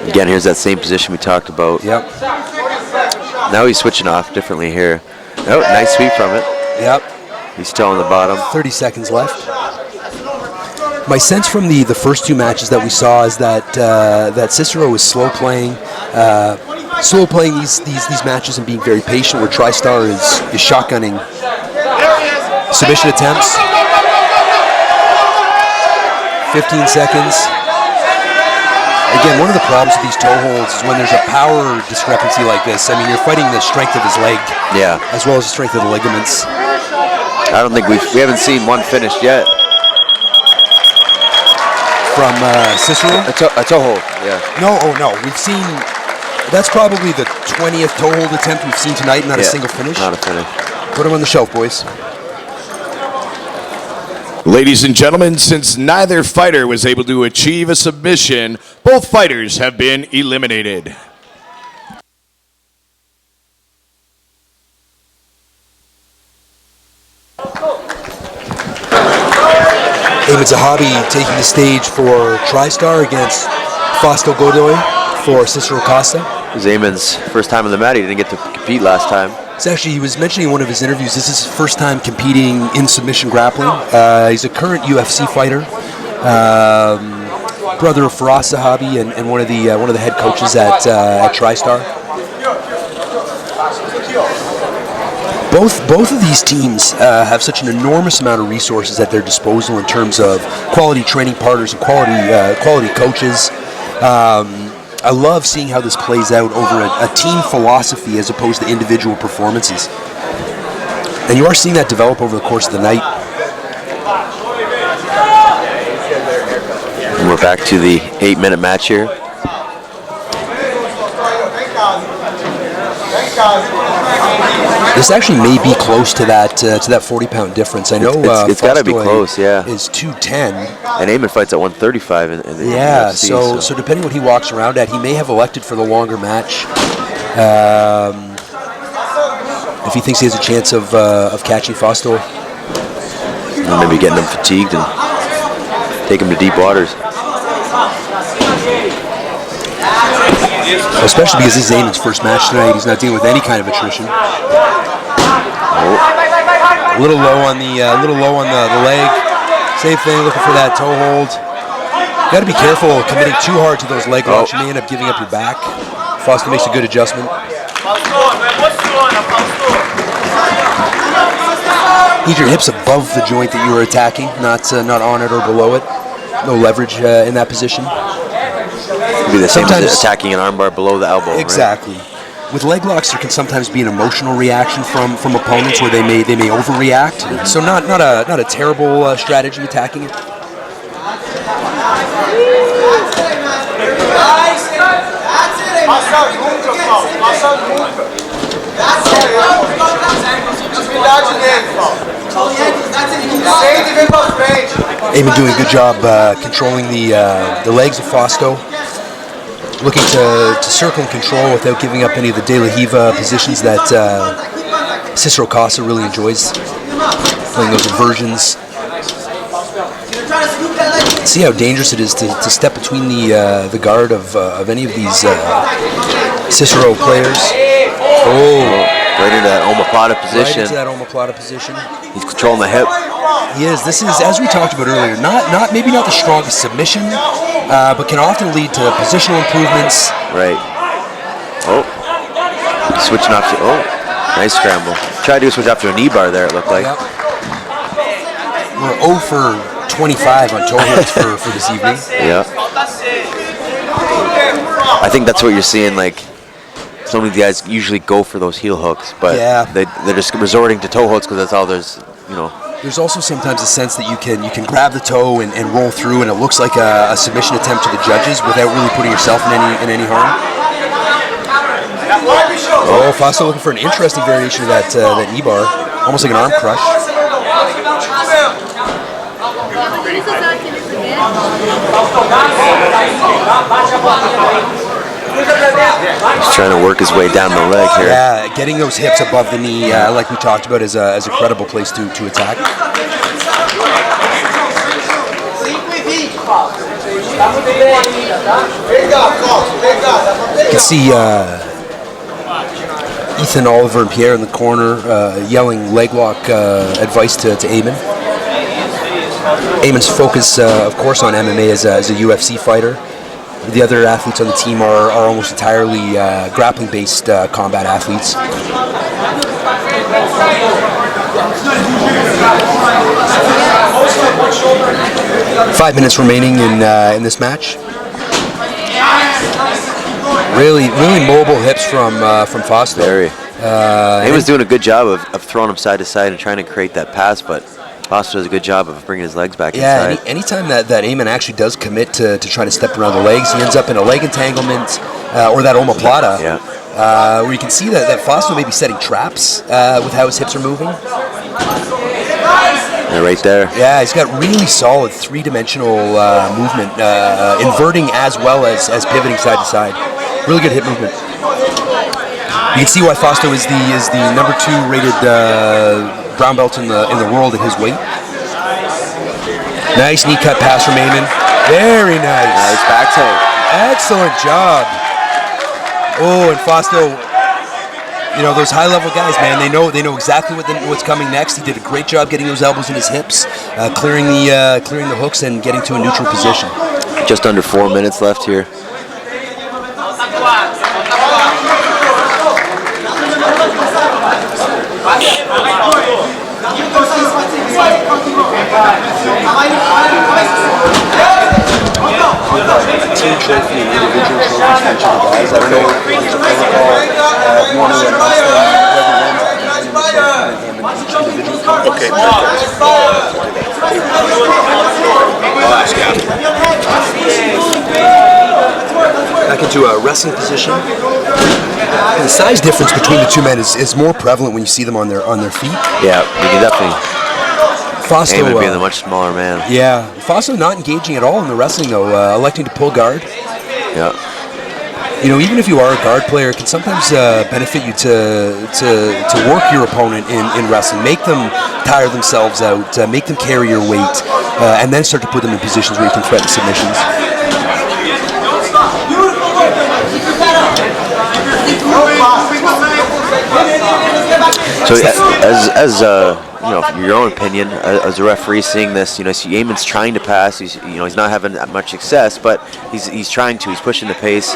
Again, here's that same position we talked about. Now he's switching off differently here. Oh, nice sweep from it. He's still on the bottom. 30 seconds left. My sense from the first two matches that we saw is that Cicero is slow playing these matches and being very patient, where Tristar is shotgunning submission attempts. 15 seconds. Again, one of the problems with these toe holds is when there's a power discrepancy like this. I mean, you're fighting the strength of his leg, as well as the strength of the ligaments. I don't think we haven't seen one finished yet. From Cicero? A toe hold, No, we've seen, that's probably the 20th toe hold attempt we've seen tonight, not a single finish. Not a finish. Put him on the shelf, boys. Ladies and gentlemen, since neither fighter was able to achieve a submission, both fighters have been eliminated. Zahabi taking the stage for Tristar against Fausto Godoy for Cicero Costha. It was Eamon's first time on the mat. He didn't get to compete last time. It's actually, he was mentioning in one of his interviews, this is his first time competing in submission grappling. He's a current UFC fighter, brother of Firas Zahabi and one of the head coaches at Tristar. Both of these teams have such an enormous amount of resources at their disposal in terms of quality training partners and quality coaches. I love seeing how this plays out over a team philosophy as opposed to individual performances. And you are seeing that develop over the course of the night. And we're back to the 8-minute match here. This actually may be close to that 40-pound difference. I know it's got to be close, is 210. And Eamon fights at 135 in the UFC. So depending what he walks around at, he may have elected for the longer match. If he thinks he has a chance of catching Fausto. And maybe getting him fatigued and take him to deep waters. Especially because this is Eamon's first match tonight. He's not dealing with any kind of attrition. A little low on the leg. Same thing, looking for that toe hold. You got to be careful committing too hard to those leg locks. You may end up giving up your back. Fausto makes a good adjustment. Need your hips above the joint that you were attacking, not on it or below it. No leverage in that position. It'd be the same as attacking an armbar below the elbow. Exactly. Right? With leg locks, there can sometimes be an emotional reaction from opponents where they may overreact. So not a terrible strategy attacking it. Eamon doing a good job controlling the legs of Fausto. Looking to circle and control without giving up any of the De La Riva positions that Cicero Costha really enjoys. Playing those inversions. See how dangerous it is to step between the guard of any of these Cicero players. Right into that omoplata position. Right into that omoplata position. He's controlling the hip. He is. This is, as we talked about earlier, maybe not the strongest submission, but can often lead to positional improvements. Right. Oh. Switching off to, nice scramble. Tried to switch off to a knee bar there, it looked like. Yep. We're 0 for 25 on toe holds for this evening. Yeah. I think that's what you're seeing, like, so many guys usually go for those heel hooks, but they're just resorting to toe holds because that's all there's, There's also sometimes a sense that you can grab the toe and roll through, and it looks like a submission attempt to the judges without really putting yourself in any harm. Oh, Fausto looking for an interesting variation of that knee bar, almost like an arm crush. He's trying to work his way down the leg here. Yeah, getting those hips above the knee, like we talked about, is a credible place to attack. You can see Ethan, Oliver, and Pierre in the corner yelling leg lock advice to Eamon. Eamon's focus, of course, on MMA as a UFC fighter. The other athletes on the team are almost entirely grappling-based combat athletes. 5 minutes remaining in this match. Really mobile hips from Fausto. Very. He was doing a good job of throwing him side to side and trying to create that pass, but Fausto does a good job of bringing his legs back inside. Yeah, anytime that Eamon actually does commit to trying to step around the legs, he ends up in a leg entanglement or that omoplata, where you can see that Fausto may be setting traps with how his hips are moving. Yeah, right there. Yeah, he's got really solid three-dimensional movement, inverting as well as pivoting side to side. Really good hip movement. You can see why Fausto is the number 2 rated brown belt in the world at his weight. Nice knee cut pass from Eamon. Very nice. Nice back take. Excellent job. Oh, and Fausto, those high level guys, man, they know exactly what's coming next. He did a great job getting those elbows in his hips, clearing the hooks and getting to a neutral position. Just under 4 minutes left here. Team trophy and individual trophies for each of the guys. I don't know if there's a protocol. Okay. I'll ask after. Back into a wrestling position. And the size difference between the two men is more prevalent when you see them on their feet. Yeah, you can definitely. Fausto Eamon being the much smaller man. Yeah, Fausto not engaging at all in the wrestling though, electing to pull guard. Yeah. Even if you are a guard player, it can sometimes benefit you to work your opponent in wrestling, make them tire themselves out, make them carry your weight, and then start to put them in positions where you can threaten submissions. So, as your own opinion, as a referee seeing this, Eamon's trying to pass. He's not having that much success, but he's trying to. He's pushing the pace.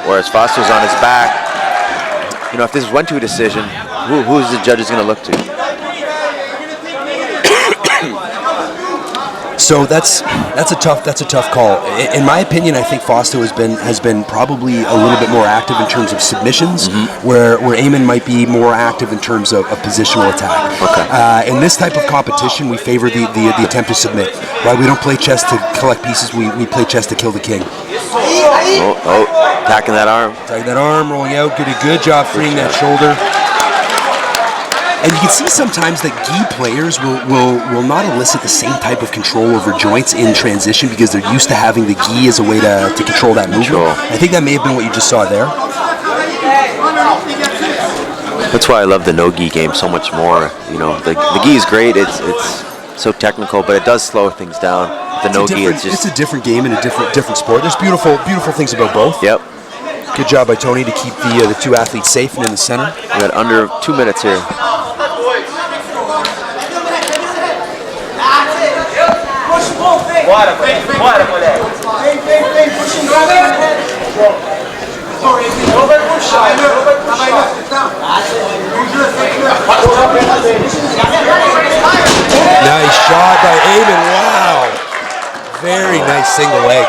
Whereas Fausto's on his back. If this went to a decision, who's the judges going to look to? So that's a tough call. In my opinion, I think Fausto has been probably a little bit more active in terms of submissions, where Eamon might be more active in terms of positional attack. In this type of competition, we favor the attempt to submit. Right? We don't play chess to collect pieces. We play chess to kill the king. Attacking that arm. Attacking that arm, rolling out. Did a good job freeing that shoulder. And you can see sometimes that gi players will not elicit the same type of control over joints in transition because they're used to having the gi as a way to control that movement. I think that may have been what you just saw there. That's why I love the no-gi game so much more. You know, the gi is great. It's so technical, but it does slow things down. The no-gi, it's a different game and a different sport. There's beautiful things about both. Yep. Good job by Tony to keep the two athletes safe and in the center. We got under 2 minutes here. Bora, moleque. Vem, puxa em não vai puxar, não vai puxar. Nice shot by Eamon, wow. Very nice single leg.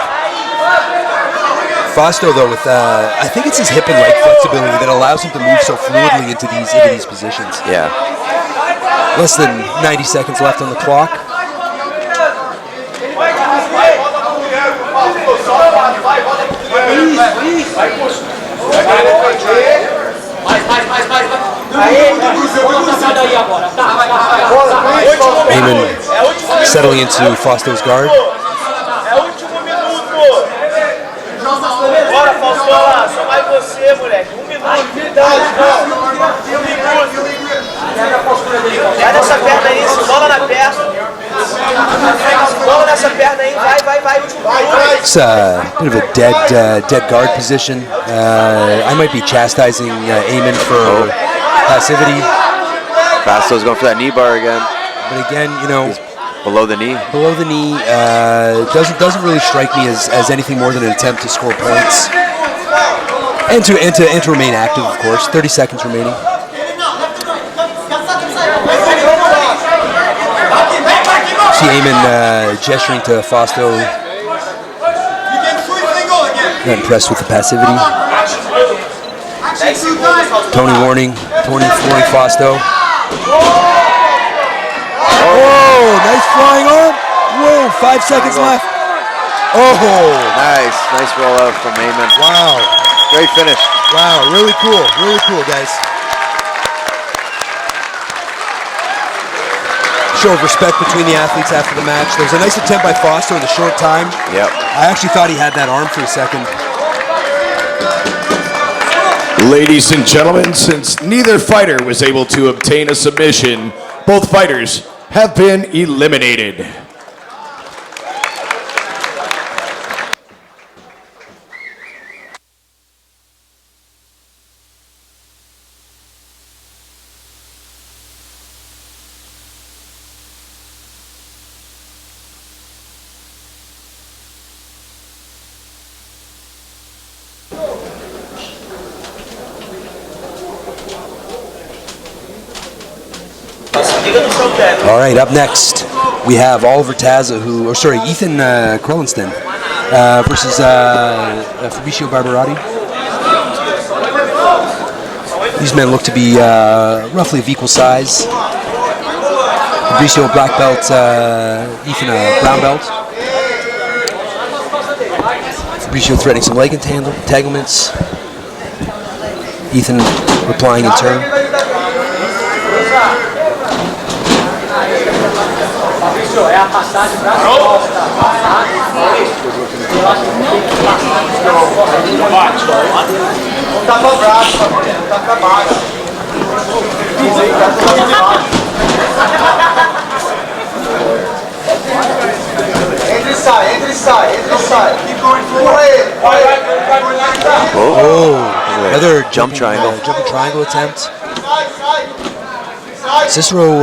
Fausto, though, with I think it's his hip and leg flexibility that allows him to move so fluidly into these positions. Yeah. Less than 90 seconds left on the clock. Eamon settling into Fausto's guard. Bora, Fausto, lá, só mais você, moleque. 1 minuto. Vai nessa perna aí, bola na perna. Bola nessa perna aí, vai, último. It's a bit of a dead guard position. I might be chastising Eamon for passivity. Fausto's going for that knee bar again. But again, you know, he's below the knee. Below the knee doesn't really strike me as anything more than an attempt to score points and to remain active, of course. 30 seconds remaining. See Eamon gesturing to Fausto. Not impressed with the passivity. Tony warning Fausto. Oh, nice flying arm. Whoa, 5 seconds left. Oh, nice roll out from Eamon. Wow, great finish. Wow, really cool, guys. Show of respect between the athletes after the match. There was a nice attempt by Fausto in the short time. Yep. I actually thought he had that arm for a second. Ladies and gentlemen, since neither fighter was able to obtain a submission, both fighters have been eliminated. All right, up next we have Oliver Taza, Ethan Krellenston versus Fabricio Barbarati. These men look to be roughly of equal size. Fabricio a black belt, Ethan a brown belt. Fabricio threatening some leg entanglements. Ethan replying in turn. É a passagem para a costa. Não tá com o braço, não tá com a barra. Entra e sai. Oh, another jumping triangle attempt. Cicero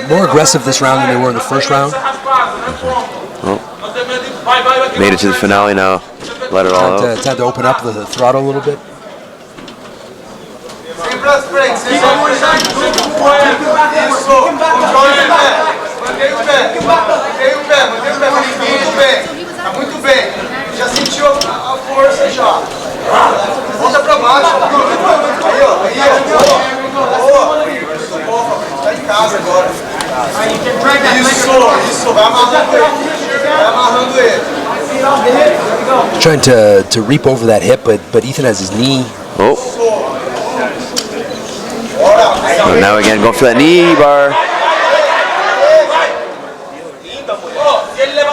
more aggressive this round than they were in the first round. Made it to the finale now. Let it all out. Time to open up the throttle a little bit. Mantém o pé. Muito bem. Tá muito bem. Já sentiu a força já. Volta pra baixo. Aí, ó. Boa. Tá em casa agora. Isso. Vai amarrando ele. Trying to reap over that hip, but Ethan has his knee. Oh, now again, going for that knee bar.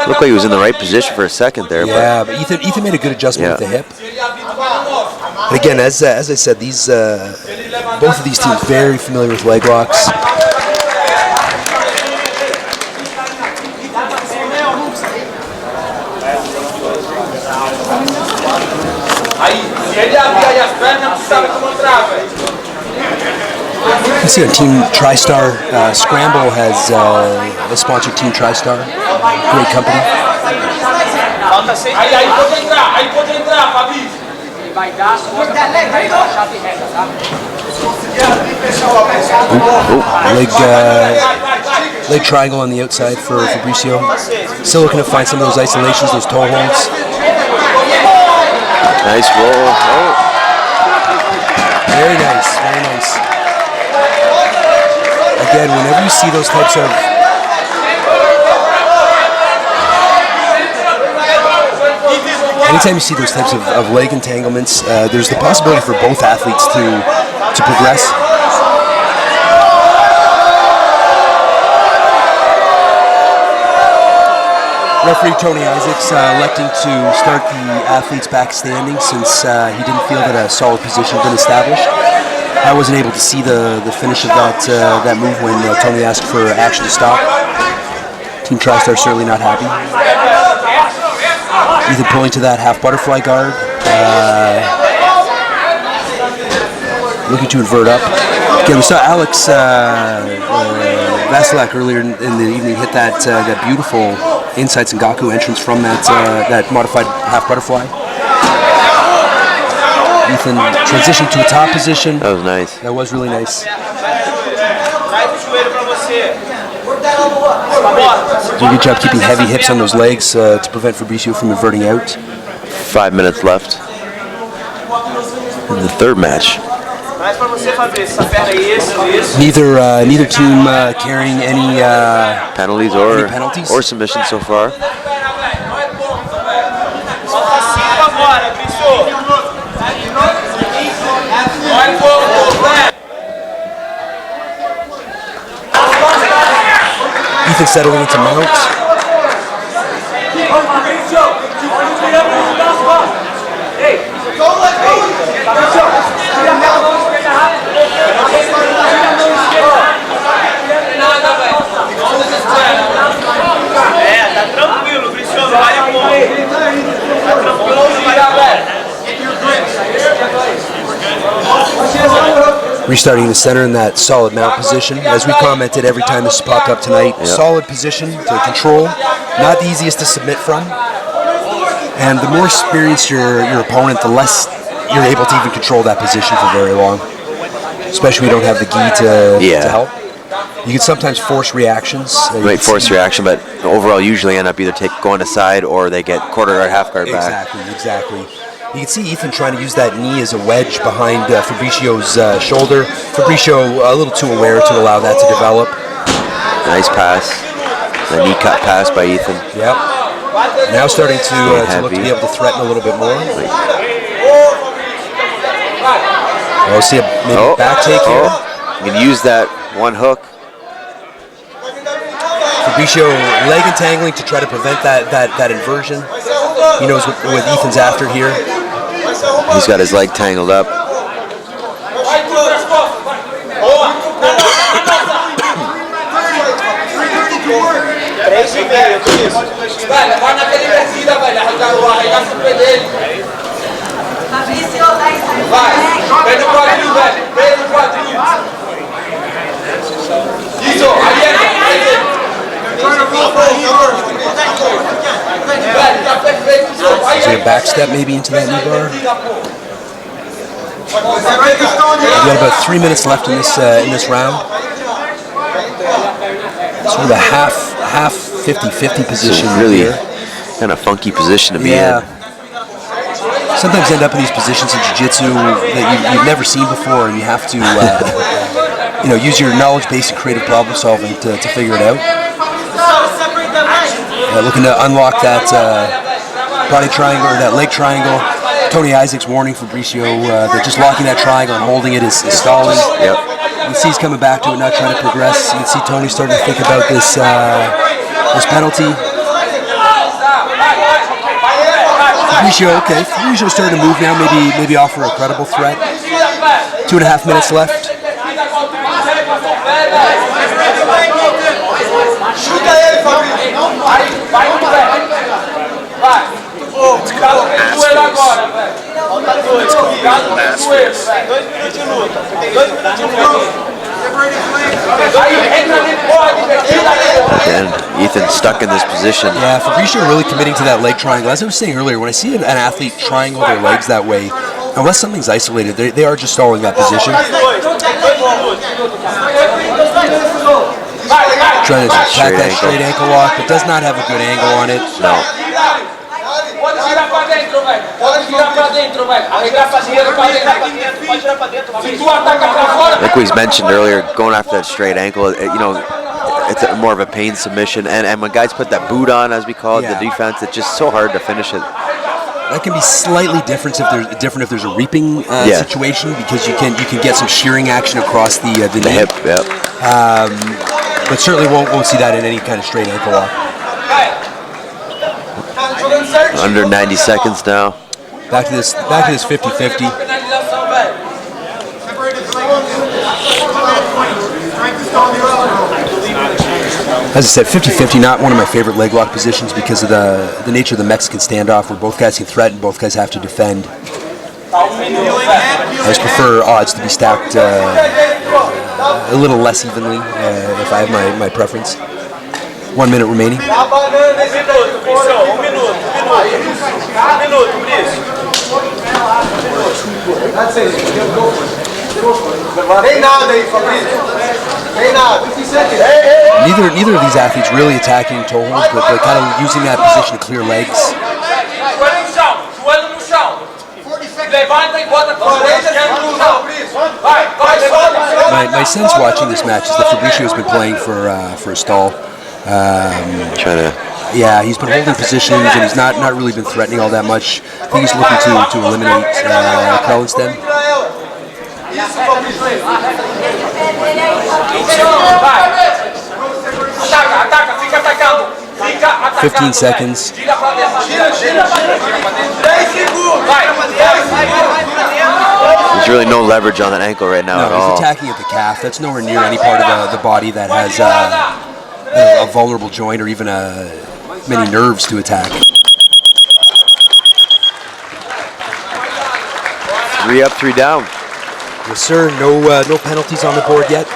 Looked like he was in the right position for a second there. Yeah, but Ethan made a good adjustment with the hip. But again, as I said, these both of these teams very familiar with leg locks. You see on Team Tristar, Scramble has sponsored Team Tristar, great company. Leg triangle on the outside for Fabricio. Still looking to find some of those isolations, those toe holds. Nice roll. Oh. Very nice, very nice. Again, whenever you see those types of anytime you see those types of leg entanglements, there's the possibility for both athletes to progress. Referee Tony Isaacs electing to start the athletes back standing since he didn't feel that a solid position had been established. I wasn't able to see the finish of that move when Tony asked for action to stop. Team Tristar certainly not happy. Either pulling to that half butterfly guard, looking to invert up. Again, we saw Aleks Veselic earlier in the evening hit that beautiful inside Sengaku entrance from that modified half butterfly. Ethan transitioned to a top position. That was nice. That was really nice. Did a good job keeping heavy hips on those legs to prevent Fabricio from inverting out. 5 minutes left in the third match. Neither team carrying any penalties or submissions so far. Ethan settling into mount. Tá tranquilo, Cristiano, vale ponto. Tá tranquilo, Restarting the center in that solid mount position. As we commented every time this popped up tonight, solid position to control, not the easiest to submit from. And the more experienced your opponent, the less you're able to even control that position for very long. Especially when you don't have the gi to help. You can sometimes force reactions. Right, force reaction, but overall usually end up either going aside or they get quarter guard, half guard back. Exactly. You can see Ethan trying to use that knee as a wedge behind Fabricio's shoulder. Fabricio a little too aware to allow that to develop. Nice pass. The knee cut pass by Ethan. Yep. Now starting to look to be able to threaten a little bit more. We'll see maybe a back take here. You can use that one hook. Fabricio leg entangling to try to prevent that inversion. He knows what Ethan's after here. He's got his leg tangled up. Is there a back step maybe into that knee bar? We got about 3 minutes left in this round. Sort of a half 50-50 position. It's really here. kind of funky position to be in. Sometimes end up in these positions in jiu-jitsu that you've never seen before, and you have to use your knowledge base and creative problem solving to figure it out. Looking to unlock that body triangle or that leg triangle. Tony Isaac's warning Fabricio that just locking that triangle and holding it is stalling. Yep. You can see he's coming back to it, not trying to progress. You can see Tony starting to think about this penalty. Fabricio starting to move now, maybe offer a credible threat. 2.5 minutes left. And Ethan stuck in this position. Yeah, Fabricio really committing to that leg triangle. As I was saying earlier, when I see an athlete triangle their legs that way, unless something's isolated, they are just stalling that position. Trying to attack that straight ankle lock, but does not have a good angle on it. No. Like we mentioned earlier, going after that straight ankle, it's more of a pain submission. And when guys put that boot on, as we call it, the defense, it's just so hard to finish it. That can be slightly different if there's a reaping situation, because you can get some shearing action across the hip. Yep. But certainly won't see that in any kind of straight ankle lock. Under 90 seconds now. Back to this 50-50. As I said, 50-50, not one of my favorite leg lock positions because of the nature of the Mexican standoff, where both guys can threaten, both guys have to defend. I just prefer odds to be stacked a little less evenly if I have my preference. 1 minute remaining. Neither of these athletes really attacking toe holds, but kind of using that position to clear legs. My sense watching this match is that Fabricio's been playing for a stall. Yeah, he's been holding positions and he's not really been threatening all that much. I think he's looking to eliminate Krell instead. 15 seconds. There's really no leverage on that ankle right now at all. He's attacking at the calf. That's nowhere near any part of the body that has a vulnerable joint or even many nerves to attack. 3 up, 3 down. Yes, sir. No penalties on the board yet.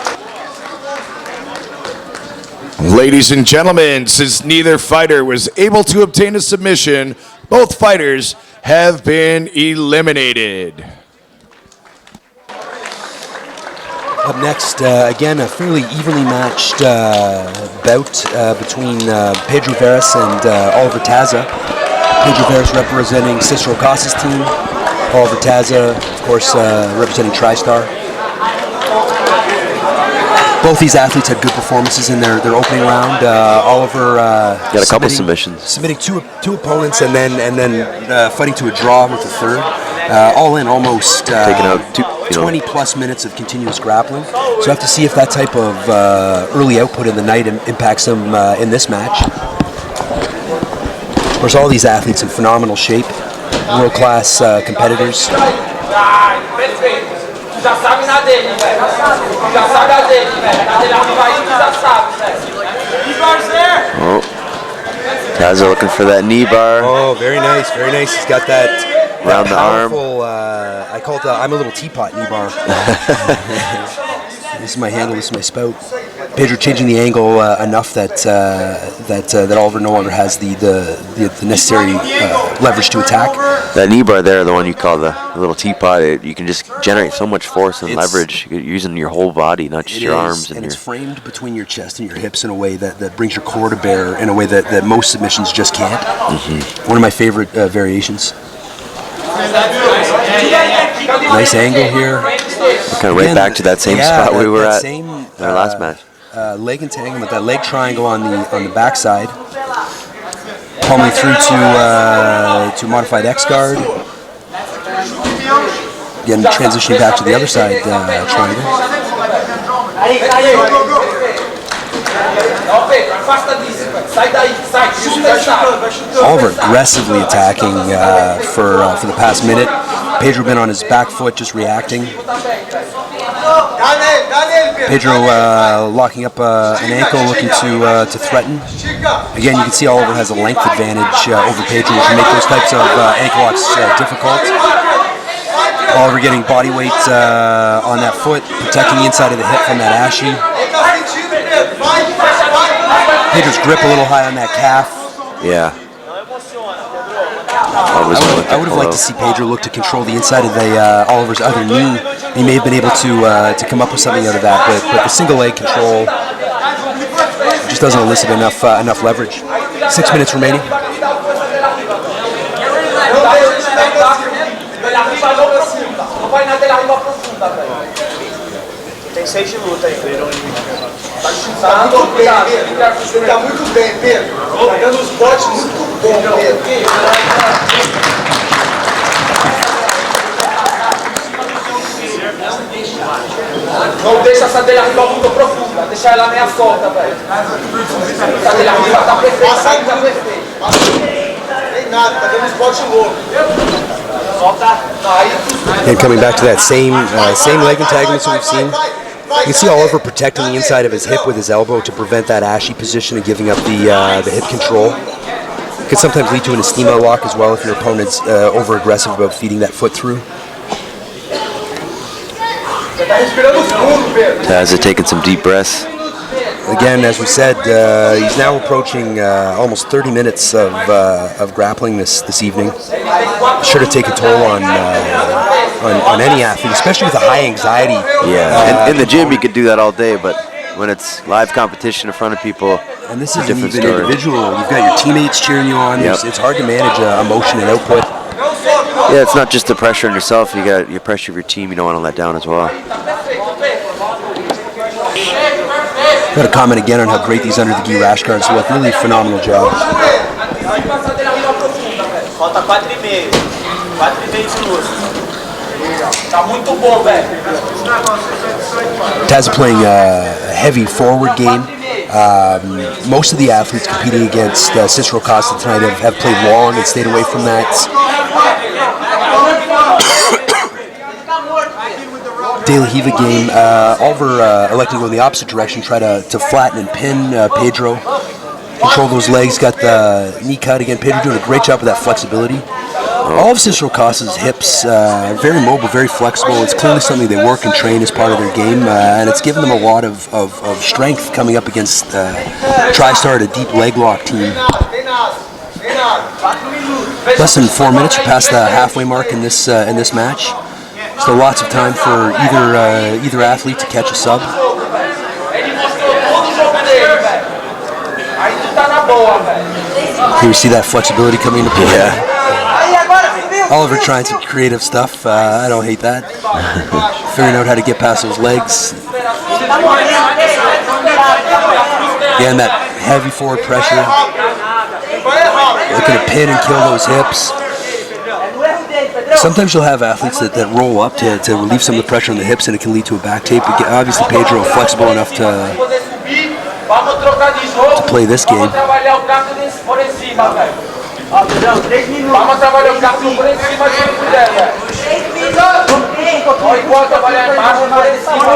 Ladies and gentlemen, since neither fighter was able to obtain a submission, both fighters have been eliminated. Up next, again, a fairly evenly matched bout between Pedro Veras and Oliver Taza. Pedro Veras representing Cicero Costha's team. Oliver Taza, of course, representing Tristar. Both these athletes had good performances in their opening round. Oliver got a couple submissions, submitting two opponents, and then fighting to a draw with the third. All in, almost taking out 20 plus minutes of continuous grappling. So I have to see if that type of early output in the night impacts them in this match. Of course, all these athletes in phenomenal shape, world-class competitors. Oh, Taza looking for that knee bar. Oh, very nice, very nice. He's got that around the arm. I call it I'm a little teapot knee bar. This is my handle. This is my spout. Pedro changing the angle enough that Oliver no longer has the necessary leverage to attack. That knee bar there, the one you call the little teapot, you can just generate so much force and leverage. You're using your whole body, not just your arms. And it's framed between your chest and your hips in a way that brings your core to bear in a way that most submissions just can't. One of my favorite variations. Nice angle here. Kind of right back to that same spot we were at in our last match. Leg entanglement, that leg triangle on the backside. Pulling through to modified X guard. Again, transitioning back to the other side triangle. Oliver aggressively attacking for the past minute. Pedro been on his back foot, just reacting. Pedro locking up an ankle, looking to threaten. Again, you can see Oliver has a length advantage over Pedro, which can make those types of ankle locks difficult. Oliver getting body weight on that foot, protecting the inside of the hip from that ashy. Pedro's grip a little high on that calf. Yeah. I would have liked to see Pedro look to control the inside of Oliver's other knee. He may have been able to come up with something out of that, but the single leg control just doesn't elicit enough leverage. 6 minutes remaining. Tem 6 de luta aí. Tá muito bem, Pedro. Tá muito bem, Pedro. Tá dando os botes muito bom, Pedro. Não deixa essa dele arriba muito profunda, deixa ela meia solta, velho. Essa dele arriba tá perfeita, tá perfeita. Tem nada, tá dando os botes loucos. Solta. And coming back to that same leg antagonist that we've seen. You can see Oliver protecting the inside of his hip with his elbow to prevent that ashy position and giving up the hip control. It can sometimes lead to an esteema lock as well if your opponent's over-aggressive about feeding that foot through. Taz are taking some deep breaths. Again, as we said, he's now approaching almost 30 minutes of grappling this evening. Sure to take a toll on any athlete, especially with a high anxiety. Yeah, in the gym you could do that all day, but when it's live competition in front of people, and this it's a is different even story. individual. You've got your teammates cheering you on. Yep. It's hard to manage emotion and output. Yeah, it's not just the pressure on yourself. You got your pressure of your team. You don't want to let down as well. Got to comment again on how great these under the gi rash guards look. Really phenomenal job. Falta 4,5. 4,5 de luz. Tá muito bom, velho. Taz playing a heavy forward game. Most of the athletes competing against Cicero Costha tonight have played long and stayed away from that. De La Hiva game. Oliver electing to go in the opposite direction, try to flatten and pin Pedro. Control those legs, got the knee cut again. Pedro doing a great job with that flexibility. All of Cicero Costha's hips are very mobile, very flexible. It's clearly something they work and train as part of their game, and it's given them a lot of strength coming up against Tristar, a deep leg lock team. Less than 4 minutes, we're past the halfway mark in this match. So lots of time for either athlete to catch a sub. Here you see that flexibility coming into play. Yeah. Oliver trying some creative stuff. I don't hate that. Figuring out how to get past those legs. Again, that heavy forward pressure. Looking to pin and kill those hips. Sometimes you'll have athletes that roll up to relieve some of the pressure on the hips, and it can lead to a back tape. But obviously, Pedro flexible enough to play this game.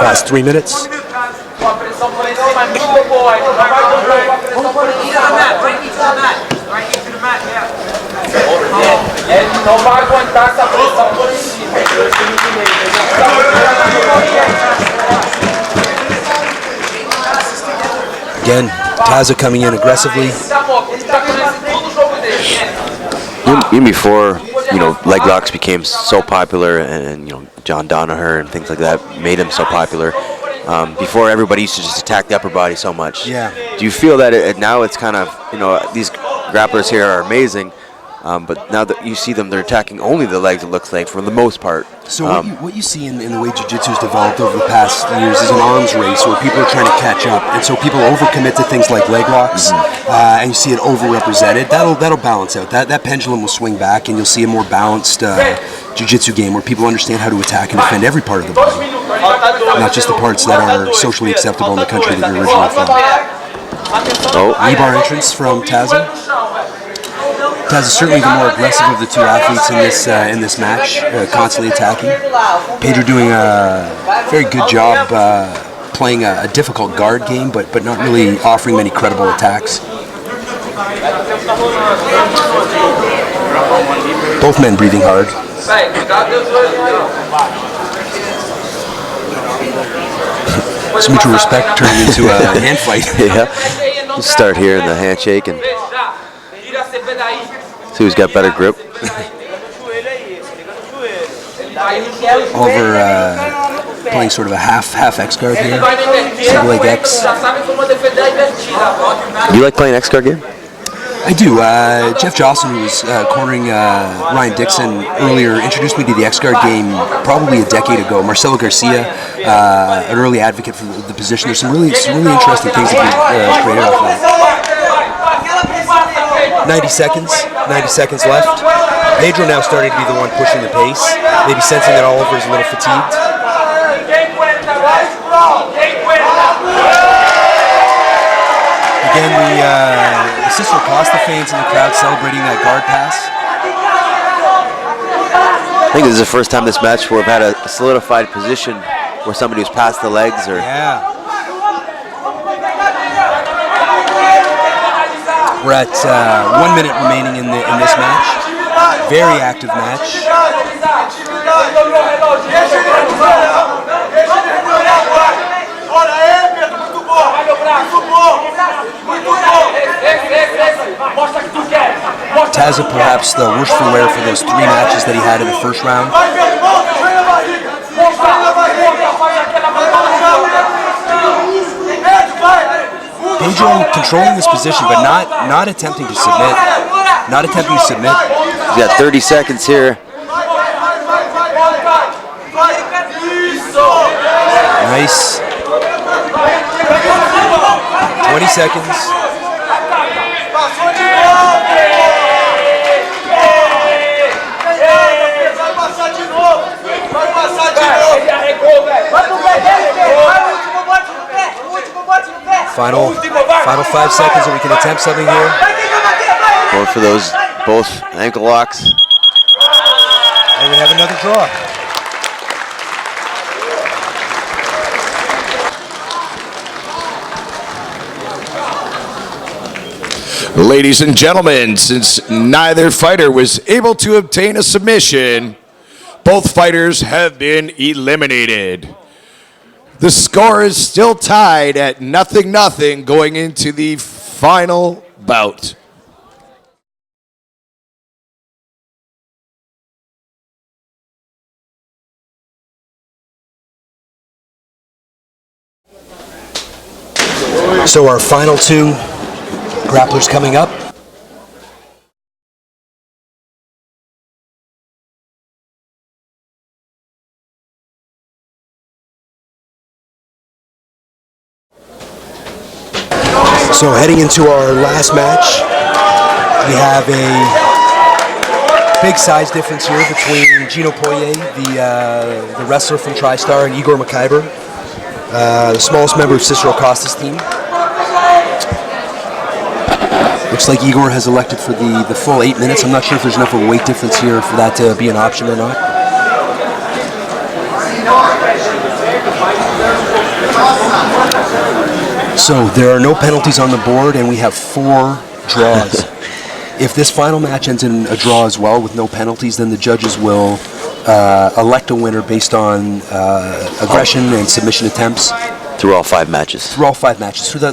Last 3 minutes. Não vai aguentar essa pressão por cima. Again, Taza coming in aggressively. Even before, leg locks became so popular, and John Danaher and things like that made them so popular. Before, everybody used to just attack the upper body so much. Yeah. Do you feel that now it's kind of, these grapplers here are amazing, but now that you see them, they're attacking only the legs, it looks like, for the most part. So what you see in the way jiu-jitsu's developed over the past years is an arms race where people are trying to catch up, and so people overcommit to things like leg locks, and you see it overrepresented. That'll balance out. That pendulum will swing back, and you'll see a more balanced jiu-jitsu game where people understand how to attack and defend every part of the body, not just the parts that are socially acceptable in the country that you're originally from. Knee bar entrance from Taza. Taz is certainly the more aggressive of the two athletes in this match, constantly attacking. Pedro doing a very good job playing a difficult guard game, but not really offering many credible attacks. Both men breathing hard. Some mutual respect turning into a hand fight. Yeah. We'll start here in the handshake and see who's got better grip. Oliver playing sort of a half X guard here. Single leg X. You like playing X guard game? I do. Jeff Jocelyn, who was cornering Ryan Dickson earlier, introduced me to the X guard game probably a decade ago. Marcelo Garcia, an early advocate for the position. There's some really interesting things that we created off of that. 90 seconds left. Pedro now starting to be the one pushing the pace, maybe sensing that Oliver is a little fatigued. Again, the Cicero-Costha-Fins in the crowd celebrating that guard pass. I think this is the first time this match where we've had a solidified position where somebody who's past the legs or... Yeah. We're at 1 minute remaining in this match. Very active match. Taza perhaps the worst for wear for those 3 matches that he had in the first round. Pedro controlling this position, but not attempting to submit. Not attempting to submit. He's got 30 seconds here. Nice. 20 seconds. Final 5 seconds, and we can attempt something here. Going for those both ankle locks. And we have another draw. Ladies and gentlemen, since neither fighter was able to obtain a submission, both fighters have been eliminated. The score is still tied at 0-0 going into the final bout. So our final 2 grapplers coming up. So heading into our last match, we have a big size difference here between Gino Poirier, the wrestler from Tristar, and Igor Makaiber, the smallest member of Cicero-Costha's team. Looks like Igor has elected for the full 8 minutes. I'm not sure if there's enough of a weight difference here for that to be an option or not. So there are no penalties on the board, and we have 4 draws. If this final match ends in a draw as well with no penalties, then the judges will elect a winner based on aggression and submission attempts Through all 5 matches. Through all 5 matches, through the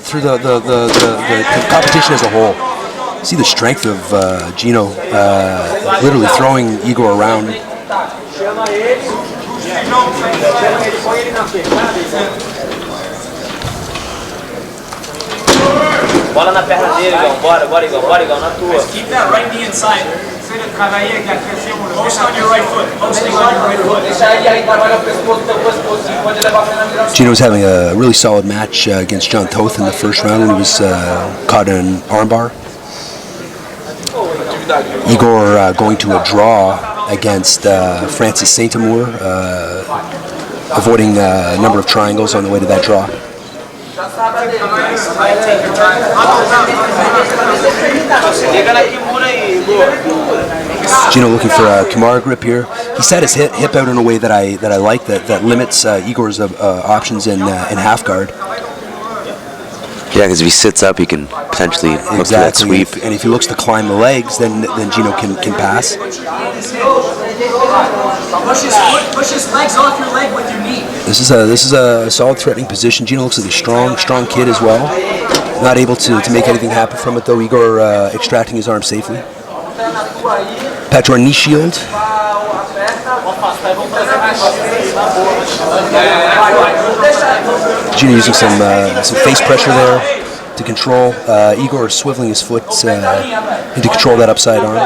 competition as a whole. See the strength of Gino literally throwing Igor around. Bola na perna dele, Igão. Bora, Igão, na tua. Keep that right knee inside. Post on your right foot. Posting on your right foot. Gino's having a really solid match against John Toth in the first round when he was caught in an armbar. Igor going to a draw against Francis Saint-Amour, avoiding a number of triangles on the way to that draw. Gino looking for a Kimura grip here. He set his hip out in a way that I like, that limits Igor's options in half guard. Yeah, because if he sits up, he can potentially look for that sweep. And if he looks to climb the legs, then Gino can pass. Push his legs off your leg with your knee. This is a solid threatening position. Gino looks like a strong kid as well. Not able to make anything happen from it though. Igor extracting his arm safely. Patron knee shield. Gino using some face pressure there to control. Igor swiveling his foot and to control that upside arm.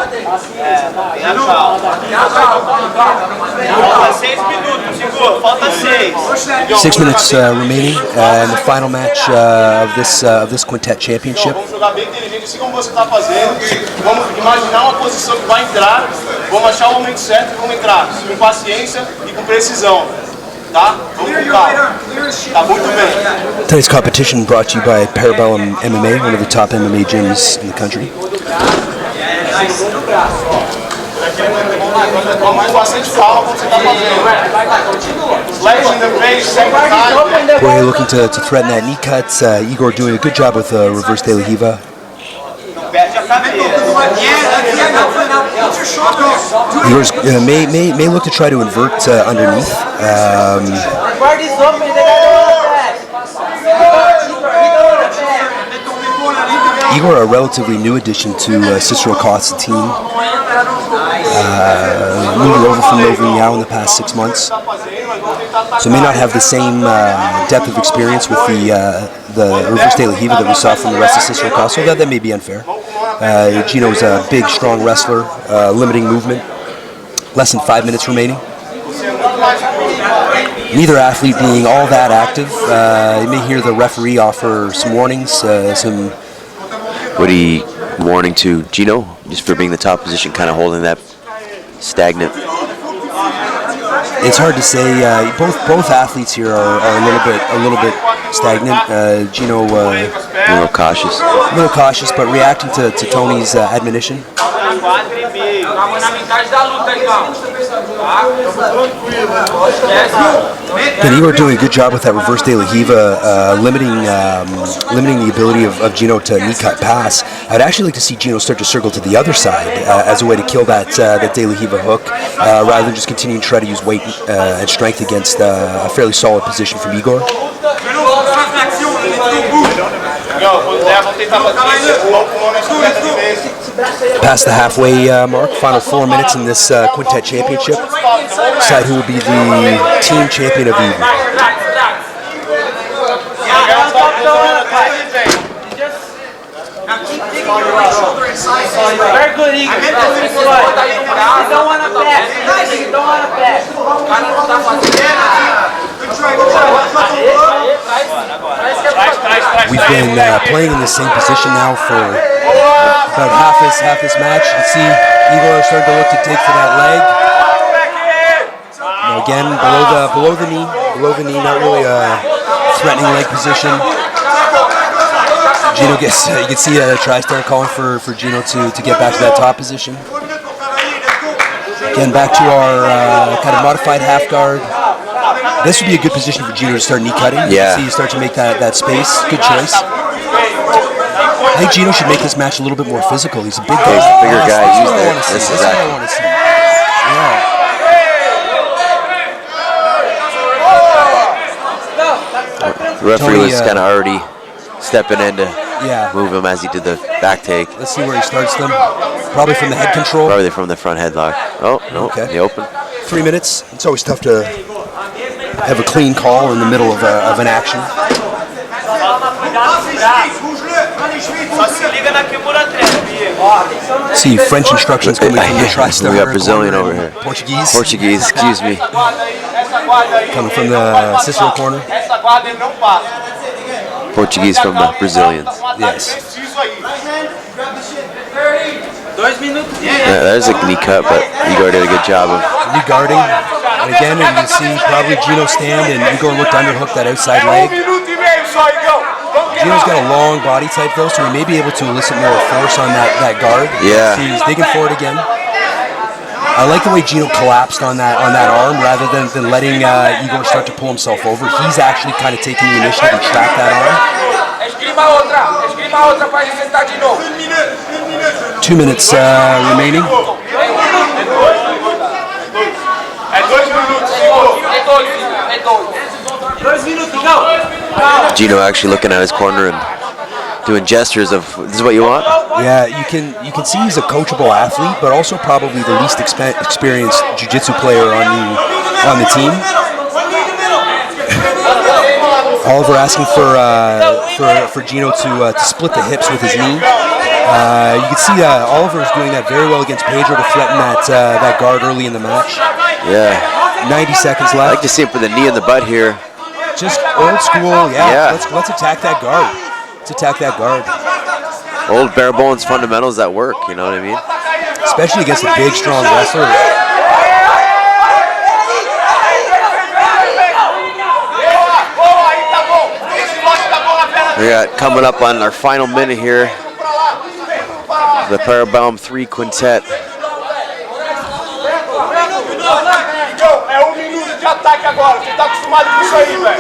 6 minutes remaining in the final match of this quintet championship. Vamos jogar bem inteligente, assim como você está fazendo. Vamos imaginar uma posição que vai entrar. Vamos achar o momento certo e vamos entrar com paciência e com precisão. Tá? Vamos com calma. Tá muito bem. Today's competition brought to you by Bellum MMA, one of the top MMA gyms in the country. Vamos com bastante calma como você está fazendo. Legs in the face, second time. Boy, looking to threaten that knee cut. Igor doing a good job with reverse de la Riva. Igor may look to try to invert underneath. Igor, a relatively new addition to Cicero Costha.Fin. Moved over from Montreal in the past 6 months, so may not have the same depth of experience with the reverse de la Riva that we saw from the rest of Cicero Costha. So that may be unfair. Gino's a big, strong wrestler, limiting movement. Less than 5 minutes remaining. Neither athlete being all that active. You may hear the referee offer some warnings, Would he warning to Gino just for being the top position, kind of holding that stagnant? It's hard to say. Both athletes here are a little bit stagnant. Gino a little cautious. A little cautious, but reacting to Tony's admonition. And Igor doing a good job with that reverse de la Riva, limiting the ability of Gino to knee cut pass. I'd actually like to see Gino start to circle to the other side as a way to kill that de la Riva hook, rather than just continuing to try to use weight and strength against a fairly solid position from Igor. Past the halfway mark, final 4 minutes in this quintet championship. Decide who will be the team champion of the evening. Very good, Igor. You don't want to pass. You don't want to pass. We've been playing in the same position now for about half this match. You can see Igor starting to look to dig for that leg. Now again, below the knee, not really a threatening leg position. Gino gets, you can see Tristar calling for Gino to get back to that top position. Again, back to our kind of modified half guard. This would be a good position for Gino to start knee cutting. Yeah. See you start to make that space. Good choice. I think Gino should make this match a little bit more physical. He's a big guy. He's a bigger guy. That's what I want to see. That's what I want to see. Yeah. The referee was kind of already stepping in to move him as he did the back take. Let's see where he starts them. Probably from the head control. Probably from the front headlock. Oh, no, the open. 3 minutes. It's always tough to have a clean call in the middle of an action. See French instructions coming from the Tristar. We got Brazilian over here. Portuguese, excuse me. Coming from the Cicero corner. Portuguese from the Brazilians. Yes. Yeah, there's a knee cut, but Igor did a good job of regarding. And again, you can see probably Gino stand and Igor looked to underhook that outside leg. Gino's got a long body type though, so he may be able to elicit more force on that guard. Yeah. See, he's digging for it again. I like the way Gino collapsed on that arm rather than letting Igor start to pull himself over. He's actually kind of taking the initiative and trapped that arm. 2 minutes remaining. Gino actually looking at his corner and doing gestures of, this is what you want? Yeah, you can see he's a coachable athlete, but also probably the least experienced jiu-jitsu player on the team. Oliver asking for Gino to split the hips with his knee. You can see Oliver is doing that very well against Pedro to threaten that guard early in the match. Yeah. 90 seconds left. I like to see him for the knee in the butt here. Just old school, yeah. Let's attack that guard. Let's attack that guard. Old bare bones fundamentals that work, you know what I mean? Especially against a big, strong wrestler. We got coming up on our final minute here, the Bellum 3 Quintet.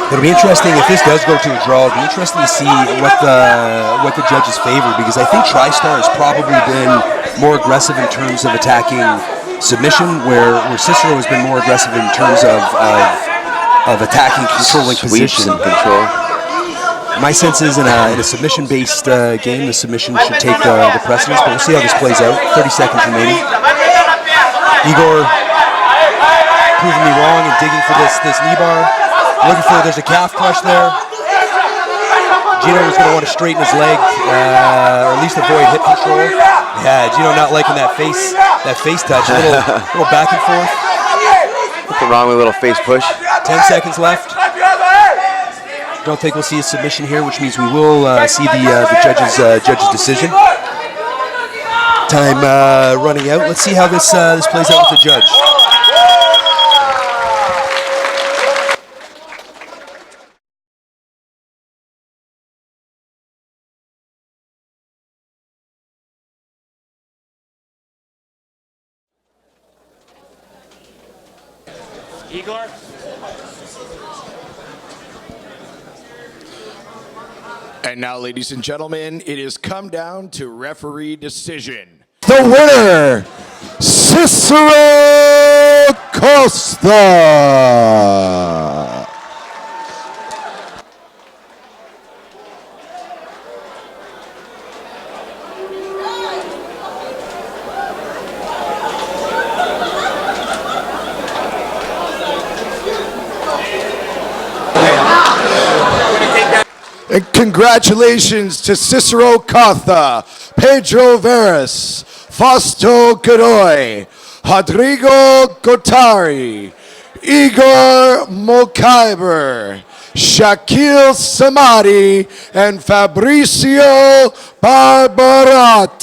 It'll be interesting if this does go to a draw. It'll be interesting to see what the judges favor, because I think Tristar has probably been more aggressive in terms of attacking submission, where Cicero has been more aggressive in terms of attacking, controlling Sweeps position. and control. My sense is in a submission-based game, the submission should take the precedence, but we'll see how this plays out. 30 seconds remaining. Igor proving me wrong and digging for this knee bar. Looking for, there's a calf crush there. Gino is going to want to straighten his leg, or at least avoid hip control. Yeah, Gino not liking that face touch. A little back and forth. Nothing wrong with a little face push. 10 seconds left. Don't think we'll see a submission here, which means we will see the judge's decision. Time running out. Let's see how this plays out with the judge. Igor? And now, ladies and gentlemen, it has come down to referee decision. The winner, Cicero Costha. And congratulations to Cicero Costha, Pedro Veras, Fausto Godoy, Rodrigo Gotari, Igor Mokaiber, Shaquille Samadi, and Fabricio Barbarati.